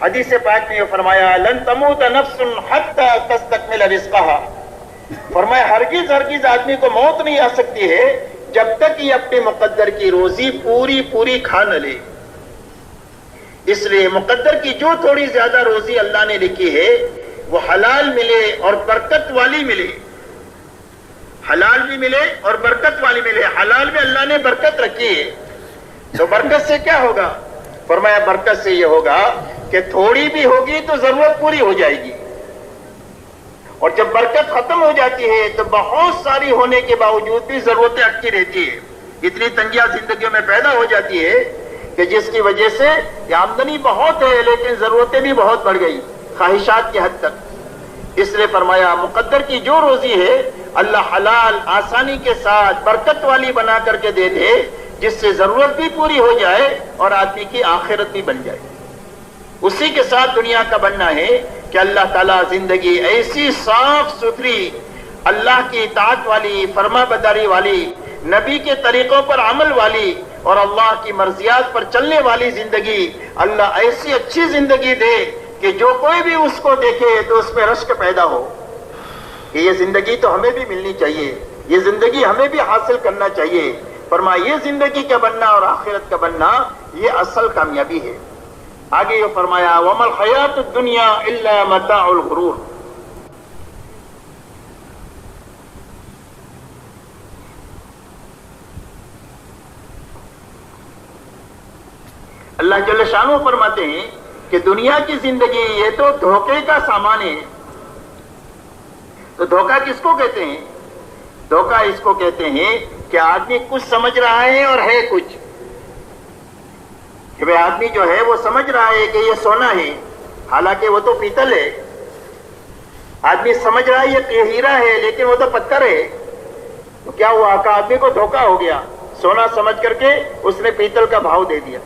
حدیث پاک میں یہ فرمایا لن تموت نفس حتی تستکمل رزقها، فرمایا ہرگز ہرگز آدمی کو موت نہیں آ سکتی ہے جب تک یہ اپنے مقدر کی روزی پوری پوری کھا نہ لے۔ اس لیے مقدر کی جو تھوڑی زیادہ روزی اللہ نے لکھی ہے وہ حلال ملے اور برکت والی ملے، حلال بھی ملے اور برکت والی ملے۔ حلال میں اللہ نے برکت رکھی ہے، تو برکت سے کیا ہوگا؟ فرمایا برکت سے یہ ہوگا کہ تھوڑی بھی ہوگی تو ضرورت پوری ہو جائے گی، اور جب برکت ختم ہو جاتی ہے تو بہت ساری ہونے کے باوجود بھی ضرورتیں اٹکی رہتی ہے۔ اتنی تنگیاں زندگیوں میں پیدا ہو جاتی ہے کہ جس کی وجہ سے آمدنی بہت ہے لیکن ضرورتیں بھی بہت بڑھ گئی، خواہشات کی حد تک۔ اس لیے فرمایا مقدر کی جو روزی ہے اللہ حلال آسانی کے ساتھ برکت والی بنا کر کے دے دے، جس سے ضرورت بھی پوری ہو جائے اور آدمی کی آخرت بھی بن جائے۔ اسی کے ساتھ دنیا کا بننا ہے کہ اللہ تعالیٰ زندگی ایسی صاف ستھری، اللہ کی اطاعت والی، فرما برداری والی، نبی کے طریقوں پر عمل والی اور اللہ کی مرضیات پر چلنے والی زندگی، اللہ ایسی اچھی زندگی دے کہ جو کوئی بھی اس کو دیکھے تو اس میں رشک پیدا ہو کہ یہ زندگی تو ہمیں بھی ملنی چاہیے، یہ زندگی ہمیں بھی حاصل کرنا چاہیے۔ فرمایا یہ زندگی کا بننا اور آخرت کا بننا یہ اصل کامیابی ہے۔ آگے یہ فرمایا وَمَا الْحَيَاةُ الدُّنْيَا إِلَّا مَتَاعُ الْغُرُورِ۔ اللہ جل شانہ فرماتے ہیں کہ دنیا کی زندگی یہ تو دھوکے کا سامان ہے۔ تو دھوکہ کس کو کہتے ہیں؟ دھوکہ اس کو کہتے ہیں کہ آدمی کچھ سمجھ رہا ہے اور ہے کچھ، کہ بھئی آدمی جو ہے وہ سمجھ رہا ہے کہ یہ سونا ہے حالانکہ وہ تو پیتل ہے، آدمی سمجھ رہا ہے یہ ہیرا ہے لیکن وہ تو پتھر ہے۔ تو کیا ہوا کہ آدمی کو دھوکہ ہو گیا، سونا سمجھ کر کے اس نے پیتل کا بھاؤ دے دیا۔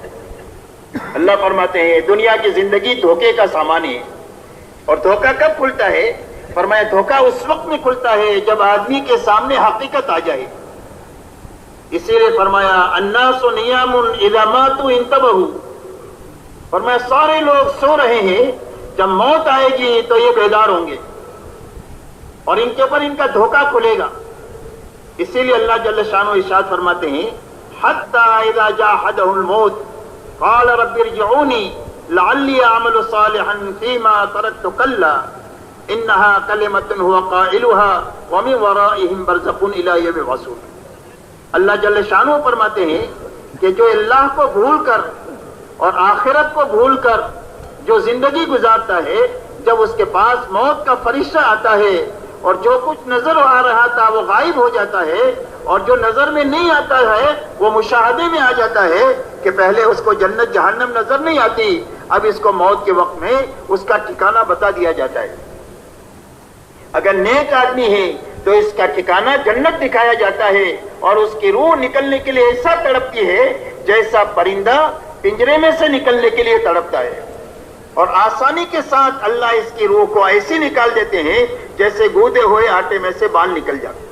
اللہ فرماتے ہیں دنیا کی زندگی دھوکے کا سامان ہے۔ اور دھوکہ کب کھلتا ہے؟ فرمایا دھوکہ اس وقت میں کھلتا ہے جب آدمی کے سامنے حقیقت آ جائے۔ اسی لیے فرمایا الناس نیام اذا ماتوا انتبہوا، فرمایا سارے لوگ سو رہے ہیں، جب موت آئے گی تو یہ بیدار ہوں گے اور ان کے اوپر ان کا دھوکہ کھلے گا۔ اسی لیے اللہ جل شانہ ارشاد فرماتے ہیں حتی اذا جاء احدهم الموت قال رب ارجعوني لعلی اعمل صالحا فيما تركت كلا انها کلمۃ هو قائلها ومن ورائهم برزخ الى یوم یبعثون۔ اللہ جل شانہ فرماتے ہیں کہ جو اللہ کو بھول کر اور آخرت کو بھول کر جو زندگی گزارتا ہے، جب اس کے پاس موت کا فرشتہ آتا ہے اور جو کچھ نظر آ رہا تھا وہ غائب ہو جاتا ہے اور جو نظر میں نہیں آتا ہے وہ مشاہدے میں آ جاتا ہے کہ پہلے اس کو جنت جہنم نظر نہیں آتی، اب اس کو موت کے وقت میں اس کا ٹھکانہ بتا دیا جاتا ہے۔ اگر نیک آدمی ہے تو اس کا ٹھکانہ جنت دکھایا جاتا ہے اور اس کی روح نکلنے کے لیے ایسا تڑپتی ہے جیسا پرندہ پنجرے میں سے نکلنے کے لیے تڑپتا ہے، اور آسانی کے ساتھ اللہ اس کی روح کو ایسی نکال دیتے ہیں جیسے گودے ہوئے آٹے میں سے بال نکل جاتے۔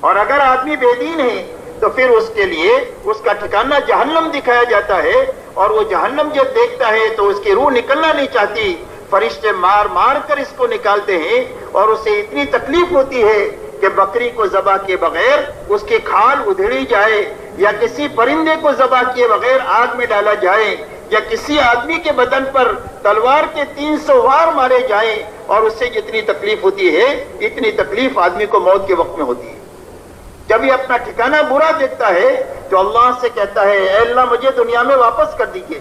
اور اگر آدمی بے دین ہے تو پھر اس کے لیے اس کا ٹھکانہ جہنم دکھایا جاتا ہے، اور وہ جہنم جب دیکھتا ہے تو اس کی روح نکلنا نہیں چاہتی، فرشتے مار مار کر اس کو نکالتے ہیں اور اسے اتنی تکلیف ہوتی ہے کہ بکری کو ذبح کیے بغیر اس کی کھال ادھیڑی جائے، یا کسی پرندے کو ذبح کیے بغیر آگ میں ڈالا جائے، یا کسی آدمی کے بدن پر تلوار کے 300 وار مارے جائیں، اور اس سے جتنی تکلیف ہوتی ہے اتنی تکلیف آدمی کو موت کے وقت میں ہوتی ہے۔ جب یہ اپنا ٹھکانہ برا دیکھتا ہے تو اللہ سے کہتا ہے اے اللہ مجھے دنیا میں واپس کر دیجیے۔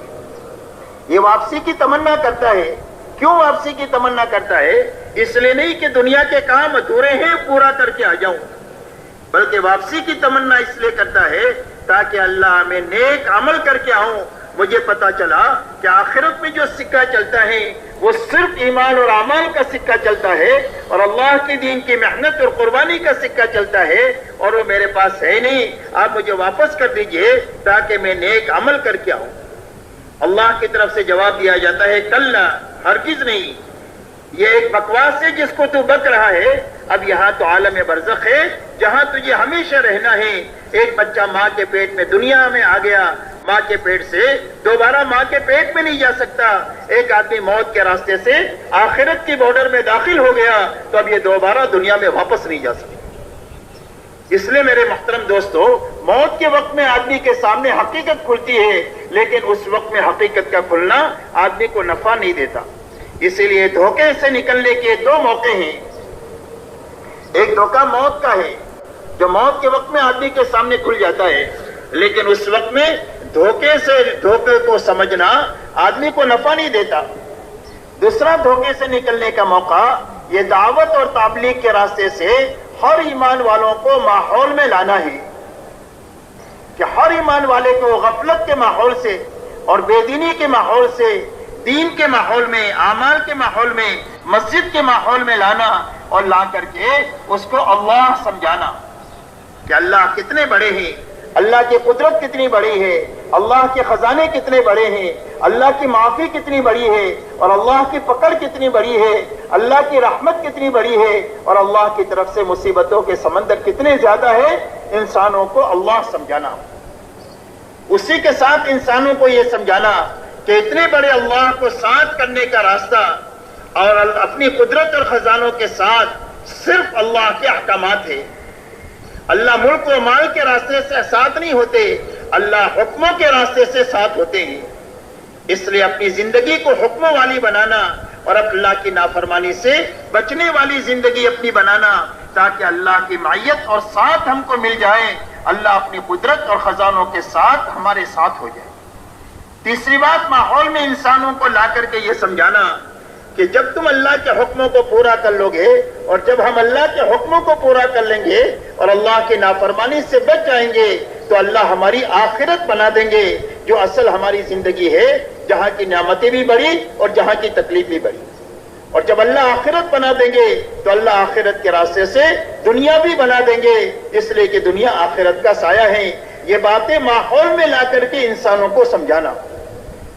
یہ واپسی کی تمنا کرتا ہے۔ کیوں واپسی کی تمنا کرتا ہے؟ اس لیے نہیں کہ دنیا کے کام ادھورے ہیں پورا کر کے آ جاؤں، بلکہ واپسی کی تمنا اس لیے کرتا ہے تاکہ اللہ میں نیک عمل کر کے آؤں۔ مجھے پتا چلا کہ آخرت میں جو سکہ چلتا ہے وہ صرف ایمان اور اعمال کا سکہ چلتا ہے، اور اللہ کے دین کی محنت اور قربانی کا سکہ چلتا ہے، اور وہ میرے پاس ہے نہیں۔ آپ مجھے واپس کر دیجئے تاکہ میں نیک عمل کر کے آؤں۔ اللہ کی طرف سے جواب دیا جاتا ہے کلا، ہرگز نہیں، یہ ایک بکواس ہے جس کو تو بک رہا ہے۔ اب یہاں تو عالم برزخ ہے جہاں تجھے ہمیشہ رہنا ہے۔ ایک بچہ ماں کے پیٹ میں دنیا میں آ گیا، ماں کے پیٹ سے دوبارہ ماں کے پیٹ میں نہیں جا سکتا۔ ایک آدمی موت کے راستے سے آخرت کی بارڈر میں داخل ہو گیا تو اب یہ دوبارہ دنیا میں واپس نہیں جا سکتا۔ اس لیے میرے محترم دوستو، موت کے وقت میں آدمی کے سامنے حقیقت کھلتی ہے، لیکن اس وقت میں حقیقت کا کھلنا آدمی کو نفع نہیں دیتا۔ اسی لیے دھوکے سے نکلنے کے دو موقع ہیں۔ ایک دھوکہ موت کا ہے جو موت کے وقت میں آدمی کے سامنے کھل جاتا ہے، لیکن اس وقت میں دھوکے کو سمجھنا آدمی کو نفع نہیں دیتا۔ دوسرا دھوکے سے نکلنے کا موقع یہ دعوت اور تبلیغ کے راستے سے ہر ایمان والوں کو ماحول میں لانا ہے کہ ہر ایمان والے کو غفلت کے ماحول سے اور بے دینی کے ماحول سے دین کے ماحول میں، اعمال کے ماحول میں، مسجد کے ماحول میں لانا، اور لا کر کے اس کو اللہ سمجھانا کہ اللہ کتنے بڑے ہیں، اللہ کی قدرت کتنی بڑی ہے، اللہ کے خزانے کتنے بڑے ہیں، اللہ کی معافی کتنی بڑی ہے اور اللہ کی پکڑ کتنی بڑی ہے، اللہ کی رحمت کتنی بڑی ہے اور اللہ کی طرف سے مصیبتوں کے سمندر کتنے زیادہ ہے، انسانوں کو اللہ سمجھانا، اسی کے ساتھ انسانوں کو یہ سمجھانا کہ اتنے بڑے اللہ کو ساتھ کرنے کا راستہ اور اپنی قدرت اور خزانوں کے ساتھ صرف اللہ کے احکامات ہیں۔ اللہ ملک و مال کے راستے سے ساتھ نہیں ہوتے، اللہ حکموں کے راستے سے ساتھ ہوتے ہیں۔ اس لیے اپنی زندگی کو حکموں والی بنانا اور اللہ کی نافرمانی سے بچنے والی زندگی اپنی بنانا، تاکہ اللہ کی معیت اور ساتھ ہم کو مل جائے، اللہ اپنی قدرت اور خزانوں کے ساتھ ہمارے ساتھ ہو جائے۔ تیسری بات، ماحول میں انسانوں کو لا کر کے یہ سمجھانا کہ جب تم اللہ کے حکموں کو پورا کر لو گے اور جب ہم اللہ کے حکموں کو پورا کر لیں گے اور اللہ کی نافرمانی سے بچ جائیں گے تو اللہ ہماری آخرت بنا دیں گے، جو اصل ہماری زندگی ہے، جہاں کی نعمتیں بھی بڑھی اور جہاں کی تکلیف بھی بڑھی۔ اور جب اللہ آخرت بنا دیں گے تو اللہ آخرت کے راستے سے دنیا بھی بنا دیں گے، اس لیے کہ دنیا آخرت کا سایہ ہے۔ یہ باتیں ماحول میں لا کر کے انسانوں کو سمجھانا،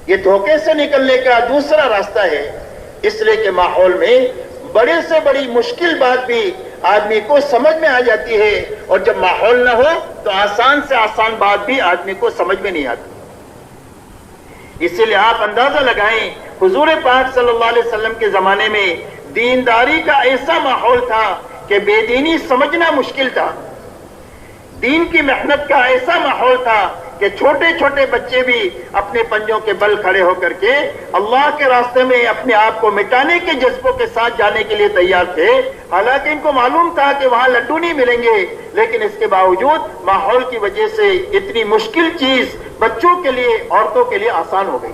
یہ دھوکے سے نکلنے کا دوسرا راستہ ہے۔ اس لیے کہ ماحول میں بڑے سے بڑی مشکل بات بھی آدمی کو سمجھ میں آ جاتی ہے، اور جب ماحول نہ ہو تو آسان سے آسان بات بھی آدمی کو سمجھ میں نہیں آتی۔ اسی لیے آپ اندازہ لگائیں، حضور پاک صلی اللہ علیہ وسلم کے زمانے میں دینداری کا ایسا ماحول تھا کہ بے دینی سمجھنا مشکل تھا، دین کی محنت کا ایسا ماحول تھا کہ چھوٹے چھوٹے بچے بھی اپنے پنجوں کے بل کھڑے ہو کر کے اللہ کے راستے میں اپنے آپ کو مٹانے کے جذبوں کے ساتھ جانے کے لیے تیار تھے، حالانکہ ان کو معلوم تھا کہ وہاں لڈو نہیں ملیں گے، لیکن اس کے باوجود ماحول کی وجہ سے اتنی مشکل چیز بچوں کے لیے، عورتوں کے لیے آسان ہو گئی۔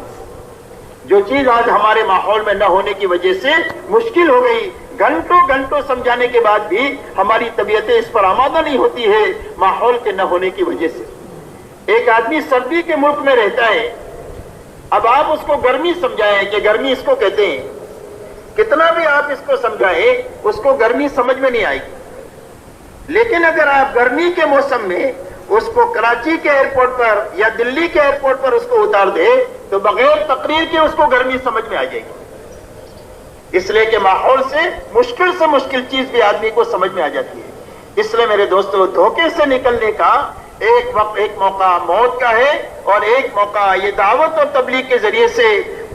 جو چیز آج ہمارے ماحول میں نہ ہونے کی وجہ سے مشکل ہو گئی، گھنٹوں گھنٹوں سمجھانے کے بعد بھی ہماری طبیعتیں اس پر آمادہ نہیں ہوتی ہے ماحول کے نہ ہونے کی وجہ سے۔ ایک آدمی سردی کے ملک میں رہتا ہے، اب آپ اس کو گرمی سمجھائیں کہ گرمی اس کو کہتے ہیں، کتنا بھی آپ اس کو سمجھائیں اس کو گرمی سمجھ میں نہیں آئے گی۔ لیکن اگر آپ گرمی کے موسم میں اس کو کراچی کے ایئرپورٹ پر یا دلی کے ایئرپورٹ پر اس کو اتار دے تو بغیر تقریر کے اس کو گرمی سمجھ میں آ جائے گی، اس لیے کہ ماحول سے مشکل چیز بھی آدمی کو سمجھ میں آ جاتی ہے۔ اس لیے میرے دوستو، دھوکے سے نکلنے کا ایک موقع موت کا ہے، اور ایک موقع یہ دعوت اور تبلیغ کے ذریعے سے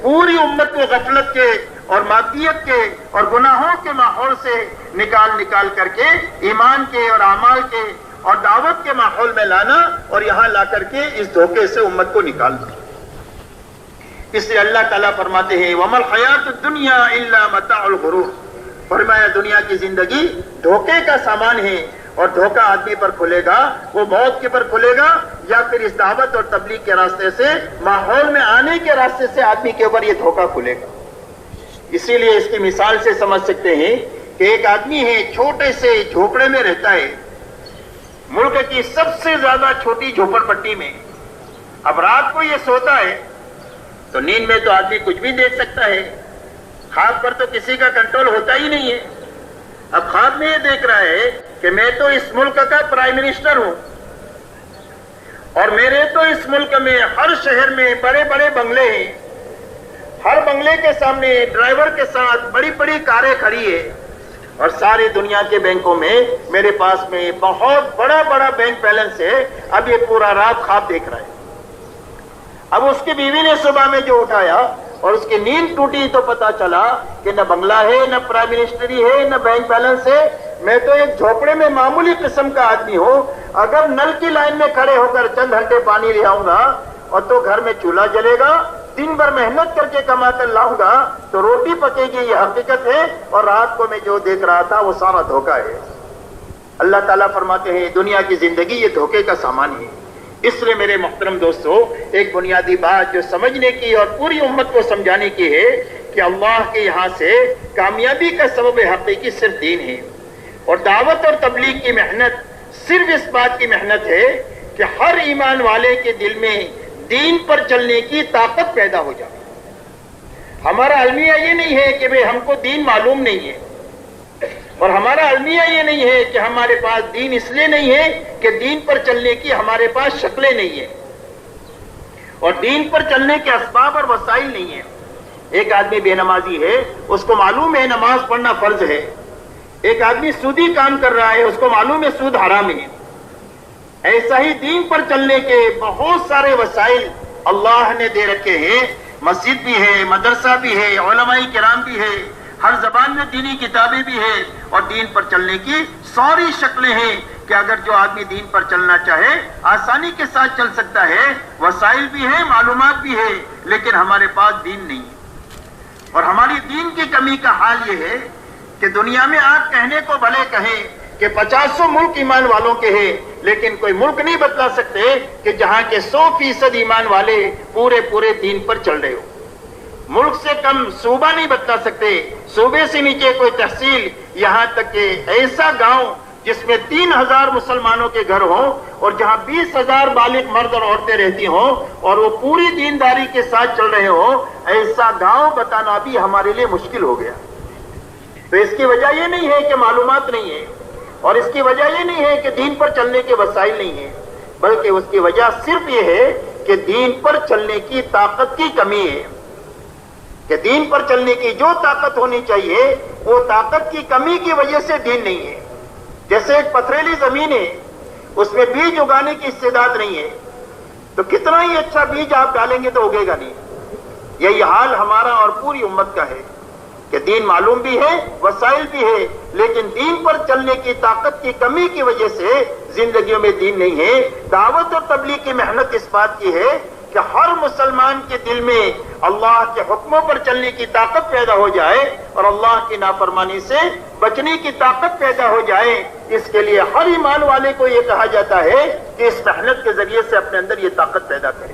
پوری امت کو غفلت کے اور مادیت کے اور گناہوں کے ماحول سے نکال کر کے ایمان کے اور اعمال کے اور دعوت کے ماحول میں لانا، اور یہاں لا کر کے اس دھوکے سے امت کو نکالنا۔ اس لیے اللہ تعالیٰ فرماتے ہیں وَمَا الْحَيَاةُ الدُّنْيَا إِلَّا مَتَاعُ الْغُرُورِ، فرمایا دنیا کی زندگی دھوکے کا سامان ہے، اور دھوکہ آدمی پر کھلے گا، وہ موت کے پر کھلے گا یا پھر اس دعوت اور تبلیغ کے راستے سے، ماحول میں آنے کے راستے سے آدمی کے اوپر یہ دھوکہ کھلے گا۔ اسی لیے اس کی مثال سے سمجھ سکتے ہیں کہ ایک آدمی ہے، چھوٹے سے جھوپڑے میں رہتا ہے، ملک کی سب سے زیادہ چھوٹی جھوپڑ پٹی میں۔ اب رات کو یہ سوتا ہے تو نیند میں تو آدمی کچھ بھی دیکھ سکتا ہے، خواب پر تو کسی کا کنٹرول ہوتا ہی نہیں ہے۔ اب خواب میں یہ دیکھ رہا ہے کہ میں تو اس ملک کا پرائم منسٹر ہوں، اور میرے تو اس ملک میں ہر شہر میں بڑے بڑے بنگلے ہیں، ہر بنگلے کے سامنے ڈرائیور کے ساتھ بڑی بڑی کاریں کھڑی ہیں، اور ساری دنیا کے بینکوں میں میرے پاس میں بہت بڑا بینک بیلنس ہے۔ اب یہ پورا رات خواب دیکھ رہا ہے۔ اب اس کی بیوی نے صبح میں جو اٹھایا اور اس کی نیند ٹوٹی تو پتا چلا کہ نہ بنگلہ ہے، نہ پرائم منسٹری ہے، نہ بینک بیلنس ہے، میں تو ایک جھوپڑے میں معمولی قسم کا آدمی ہوں۔ اگر نل کی لائن میں کھڑے ہو کر چند گھنٹے پانی لے آؤں گا اور تو گھر میں چولہا جلے گا، دن بھر محنت کر کے کما کر لاؤں گا تو روٹی پکے گی، یہ حقیقت ہے، اور رات کو میں جو دیکھ رہا تھا وہ سارا دھوکہ ہے۔ اللہ تعالیٰ فرماتے ہیں دنیا کی زندگی یہ دھوکے کا سامان ہے۔ اس لیے میرے محترم دوستو، ایک بنیادی بات جو سمجھنے کی اور پوری امت کو سمجھانے کی ہے کہ اللہ کے یہاں سے کامیابی کا سبب حقیقی صرف دین ہے، اور دعوت اور تبلیغ کی محنت صرف اس بات کی محنت ہے کہ ہر ایمان والے کے دل میں دین پر چلنے کی طاقت پیدا ہو جائے۔ ہمارا المیہ یہ نہیں ہے کہ ہم کو دین معلوم نہیں ہے، اور ہمارا المیہ یہ نہیں ہے کہ ہمارے پاس دین اس لیے نہیں ہے کہ دین پر چلنے کی ہمارے پاس شکلیں نہیں ہیں۔ اور دین پر چلنے کے اسباب اور وسائل نہیں ہیں۔ ایک آدمی بے نمازی ہے، اس کو معلوم ہے نماز پڑھنا فرض ہے۔ ایک آدمی سودی کام کر رہا ہے، اس کو معلوم ہے سود حرام ہے۔ ایسا ہی دین پر چلنے کے بہت سارے وسائل اللہ نے دے رکھے ہیں۔ مسجد بھی ہے، مدرسہ بھی ہے، علماء کرام بھی ہے، ہر زبان میں دینی کتابیں بھی ہیں، اور دین پر چلنے کی ساری شکلیں ہیں کہ اگر جو آدمی دین پر چلنا چاہے آسانی کے ساتھ چل سکتا ہے۔ وسائل بھی ہیں، معلومات بھی ہے، لیکن ہمارے پاس دین نہیں ہے۔ اور ہماری دین کی کمی کا حال یہ ہے کہ دنیا میں آپ کہنے کو بھلے کہیں کہ 50 ملک ایمان والوں کے ہیں، لیکن کوئی ملک نہیں بتلا سکتے کہ جہاں کے 100% ایمان والے پورے دین پر چل رہے ہو۔ ملک سے کم صوبہ نہیں بتلا سکتے، صوبے سے نیچے کوئی تحصیل، یہاں تک کہ ایسا گاؤں جس میں 3000 مسلمانوں کے گھر ہوں اور جہاں 20,000 بالغ مرد اور عورتیں رہتی ہوں اور وہ پوری دینداری کے ساتھ چل رہے ہوں، ایسا گاؤں بتانا بھی ہمارے لیے مشکل ہو گیا۔ تو اس کی وجہ یہ نہیں ہے کہ معلومات نہیں ہے، اور اس کی وجہ یہ نہیں ہے کہ دین پر چلنے کے وسائل نہیں ہیں، بلکہ اس کی وجہ صرف یہ ہے کہ دین پر چلنے کی طاقت کی کمی ہے، کہ دین پر چلنے کی جو طاقت ہونی چاہیے وہ طاقت کی کمی کی وجہ سے دین نہیں ہے۔ جیسے ایک پتھریلی زمین ہے، اس میں بیج اگانے کی استعداد نہیں ہے، تو کتنا ہی اچھا بیج آپ ڈالیں گے تو اگے گا نہیں۔ یہی حال ہمارا اور پوری امت کا ہے کہ دین معلوم بھی ہے، وسائل بھی ہے، لیکن دین پر چلنے کی طاقت کی کمی کی وجہ سے زندگیوں میں دین نہیں ہے۔ دعوت اور تبلیغ کی محنت اس بات کی ہے کہ ہر مسلمان کے دل میں اللہ کے حکموں پر چلنے کی طاقت پیدا ہو جائے اور اللہ کی نافرمانی سے بچنے کی طاقت پیدا ہو جائے۔ اس کے لیے ہر ایمان والے کو یہ کہا جاتا ہے کہ اس محنت کے ذریعے سے اپنے اندر یہ طاقت پیدا کرے۔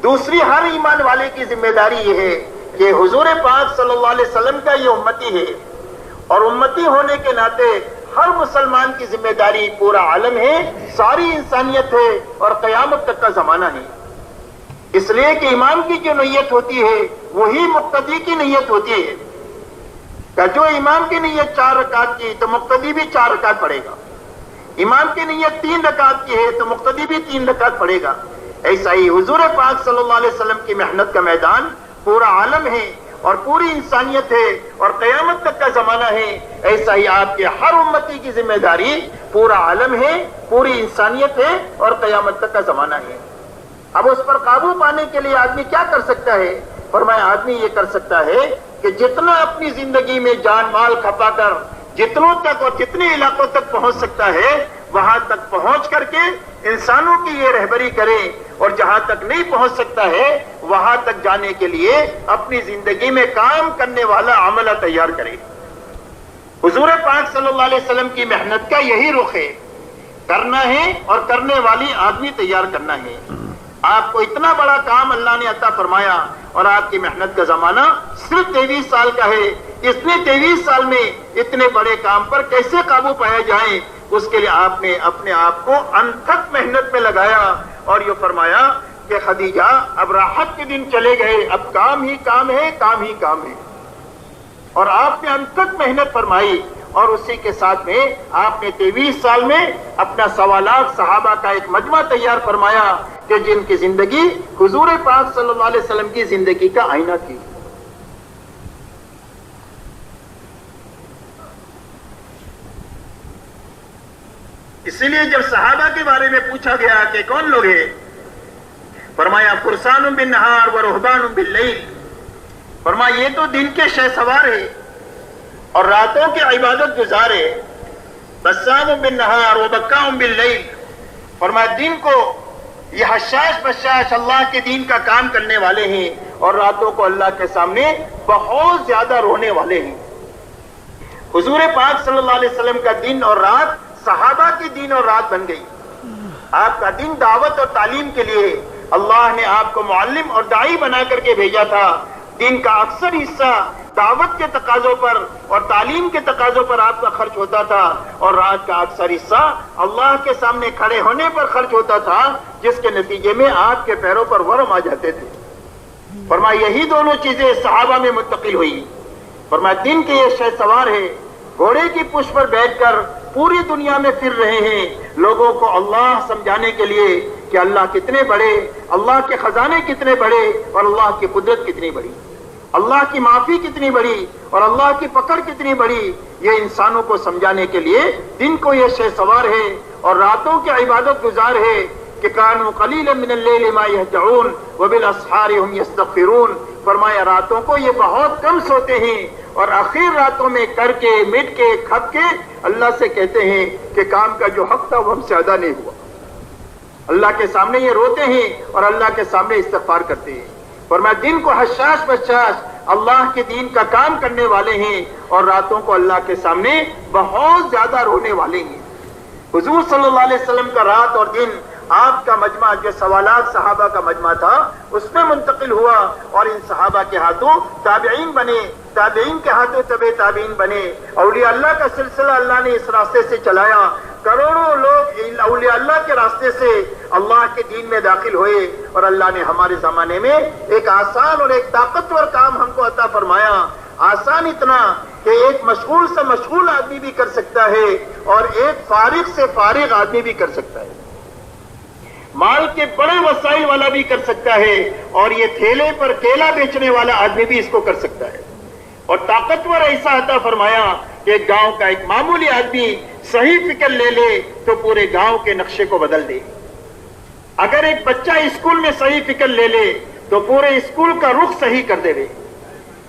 دوسری ہر ایمان والے کی ذمہ داری یہ ہے کہ حضور پاک صلی اللہ علیہ وسلم کا یہ امتی ہے، اور امتی ہونے کے ناطے ہر مسلمان کی ذمہ داری پورا عالم ہے، ساری انسانیت ہے اور قیامت تک کا زمانہ ہے۔ اس لیے کہ امام کی جو نیت ہوتی ہے وہی مقتدی کی نیت ہوتی ہے، کہ جو امام کی نیت 4 رکعت کی تو مقتدی بھی 4 رکعت پڑھے گا، امام کی نیت 3 رکعت کی ہے تو مقتدی بھی 3 رکعت پڑھے گا۔ ایسا ہی حضور پاک صلی اللہ علیہ وسلم کی محنت کا میدان پورا عالم ہے اور پوری انسانیت ہے اور قیامت تک کا زمانہ ہے۔ ایسا ہی آپ کے ہر امتی کی ذمہ داری پورا عالم ہے، پوری انسانیت ہے اور قیامت تک کا زمانہ ہے۔ اب اس پر قابو پانے کے لیے آدمی کیا کر سکتا ہے؟ فرمایا آدمی یہ کر سکتا ہے کہ جتنا اپنی زندگی میں جان مال کھپا کر جتنوں تک اور جتنے علاقوں تک پہنچ سکتا ہے وہاں تک پہنچ کر کے انسانوں کی یہ رہبری کرے، اور جہاں تک نہیں پہنچ سکتا ہے وہاں تک جانے کے لیے اپنی زندگی میں کام کرنے والا عملہ تیار کرے۔ حضور پاک صلی اللہ علیہ وسلم کی محنت کا یہی رخ ہے، کرنا ہے اور کرنے والی آدمی تیار کرنا ہے۔ آپ کو اتنا بڑا کام اللہ نے عطا فرمایا اور آپ کی محنت کا زمانہ صرف 23 سال کا ہے۔ اس نے 23 سال میں اتنے بڑے کام پر کیسے قابو پایا جائے، اس کے لیے آپ نے اپنے آپ کو انتھک محنت میں لگایا اور یہ فرمایا کہ خدیجہ اب راحت کے دن چلے گئے، اب کام ہی کام ہے، کام ہی کام ہے، اور آپ نے انتھک محنت فرمائی، اور اسی کے ساتھ میں آپ نے 23 سال میں اپنا 1.25 لاکھ صحابہ کا ایک مجمع تیار فرمایا کہ جن کی زندگی حضور پاک صلی اللہ علیہ وسلم کی زندگی کا آئینہ تھی۔ اسی لیے جب صحابہ کے بارے میں پوچھا گیا کہ کون لوگ ہیں، فرمایا فرسان بالنہار و رہبان باللیل، فرمایا یہ تو دن کے شہ سوار ہے اور راتوں کے عبادت گزار ہے، بسام بالنہار و بکام باللیل، فرمایا دن کو یہ حشاش بشاش اللہ کے دین کا کام کرنے والے ہیں اور راتوں کو اللہ کے سامنے بہت زیادہ رونے والے ہیں۔ حضور پاک صلی اللہ علیہ وسلم کا دن اور رات صحابہ کی دن اور رات بن گئی۔ آپ کا دن دعوت اور تعلیم کے لیے اللہ نے آپ کو معلم اور داعی بنا کر کے بھیجا تھا۔ دن کا اکثر حصہ دعوت کے تقاضوں پر اور تعلیم کے تقاضوں پر آپ کا خرچ ہوتا تھا، اور رات کا اکثر حصہ اللہ کے سامنے کھڑے ہونے پر خرچ ہوتا تھا، جس کے نتیجے میں آپ کے پیروں پر ورم آ جاتے تھے۔ فرمایا یہی دونوں چیزیں صحابہ میں منتقل ہوئی۔ فرمایا دن کے یہ شہ سوار ہے، گھوڑے کی پشت پر بیٹھ کر پوری دنیا میں پھر رہے ہیں، لوگوں کو اللہ سمجھانے کے لیے کہ اللہ کتنے بڑے، اللہ کے خزانے کتنے بڑے اور اللہ کی قدرت کتنی بڑی، اللہ کی معافی کتنی بڑی اور اللہ کی پکڑ کتنی بڑی. یہ انسانوں کو سمجھانے کے لیے دن کو یہ شہ سوار ہے اور راتوں کے عبادت گزار ہے کہ کانوا قلیلا من اللیل ما یہجعون وبالاسحار هم یستغفرون. فرمایا راتوں کو یہ بہت کم سوتے ہیں اور آخر راتوں میں کر کے مٹ کے کھپ کے اللہ سے کہتے ہیں کہ کام کا جو حق تھا وہ ہم سے ادا نہیں ہوا. اللہ کے سامنے یہ روتے ہیں اور اللہ کے سامنے استغفار کرتے ہیں. فرمایا دن کو حشاش بشاش اللہ کے دین کا کام کرنے والے ہیں اور راتوں کو اللہ کے سامنے بہت زیادہ رونے والے ہیں. حضور صلی اللہ علیہ وسلم کا رات اور دن آپ کا مجمع جو سوالات صحابہ کا مجمع تھا اس میں منتقل ہوا اور ان صحابہ کے ہاتھوں تابعین بنے، تابعین کے ہاتھوں تبع تابعین بنے. اولیاء اللہ کا سلسلہ اللہ نے اس راستے سے چلایا. کروڑوں لوگ اولیاء اللہ کے راستے سے اللہ کے دین میں داخل ہوئے اور اللہ نے ہمارے زمانے میں ایک آسان اور ایک طاقتور کام ہم کو عطا فرمایا. آسان اتنا کہ ایک مشغول سے مشغول آدمی بھی کر سکتا ہے اور ایک فارغ سے فارغ آدمی بھی کر سکتا ہے. مال کے بڑے وسائل والا بھی کر سکتا ہے اور یہ تھیلے پر کیلا بیچنے والا آدمی بھی اس کو کر سکتا ہے. اور طاقتور ایسا عطا فرمایا کہ ایک گاؤں کا ایک معمولی آدمی صحیح فکر لے لے تو پورے گاؤں کے نقشے کو بدل دے. اگر ایک بچہ اسکول میں صحیح فکر لے لے تو پورے اسکول کا رخ صحیح کر دے.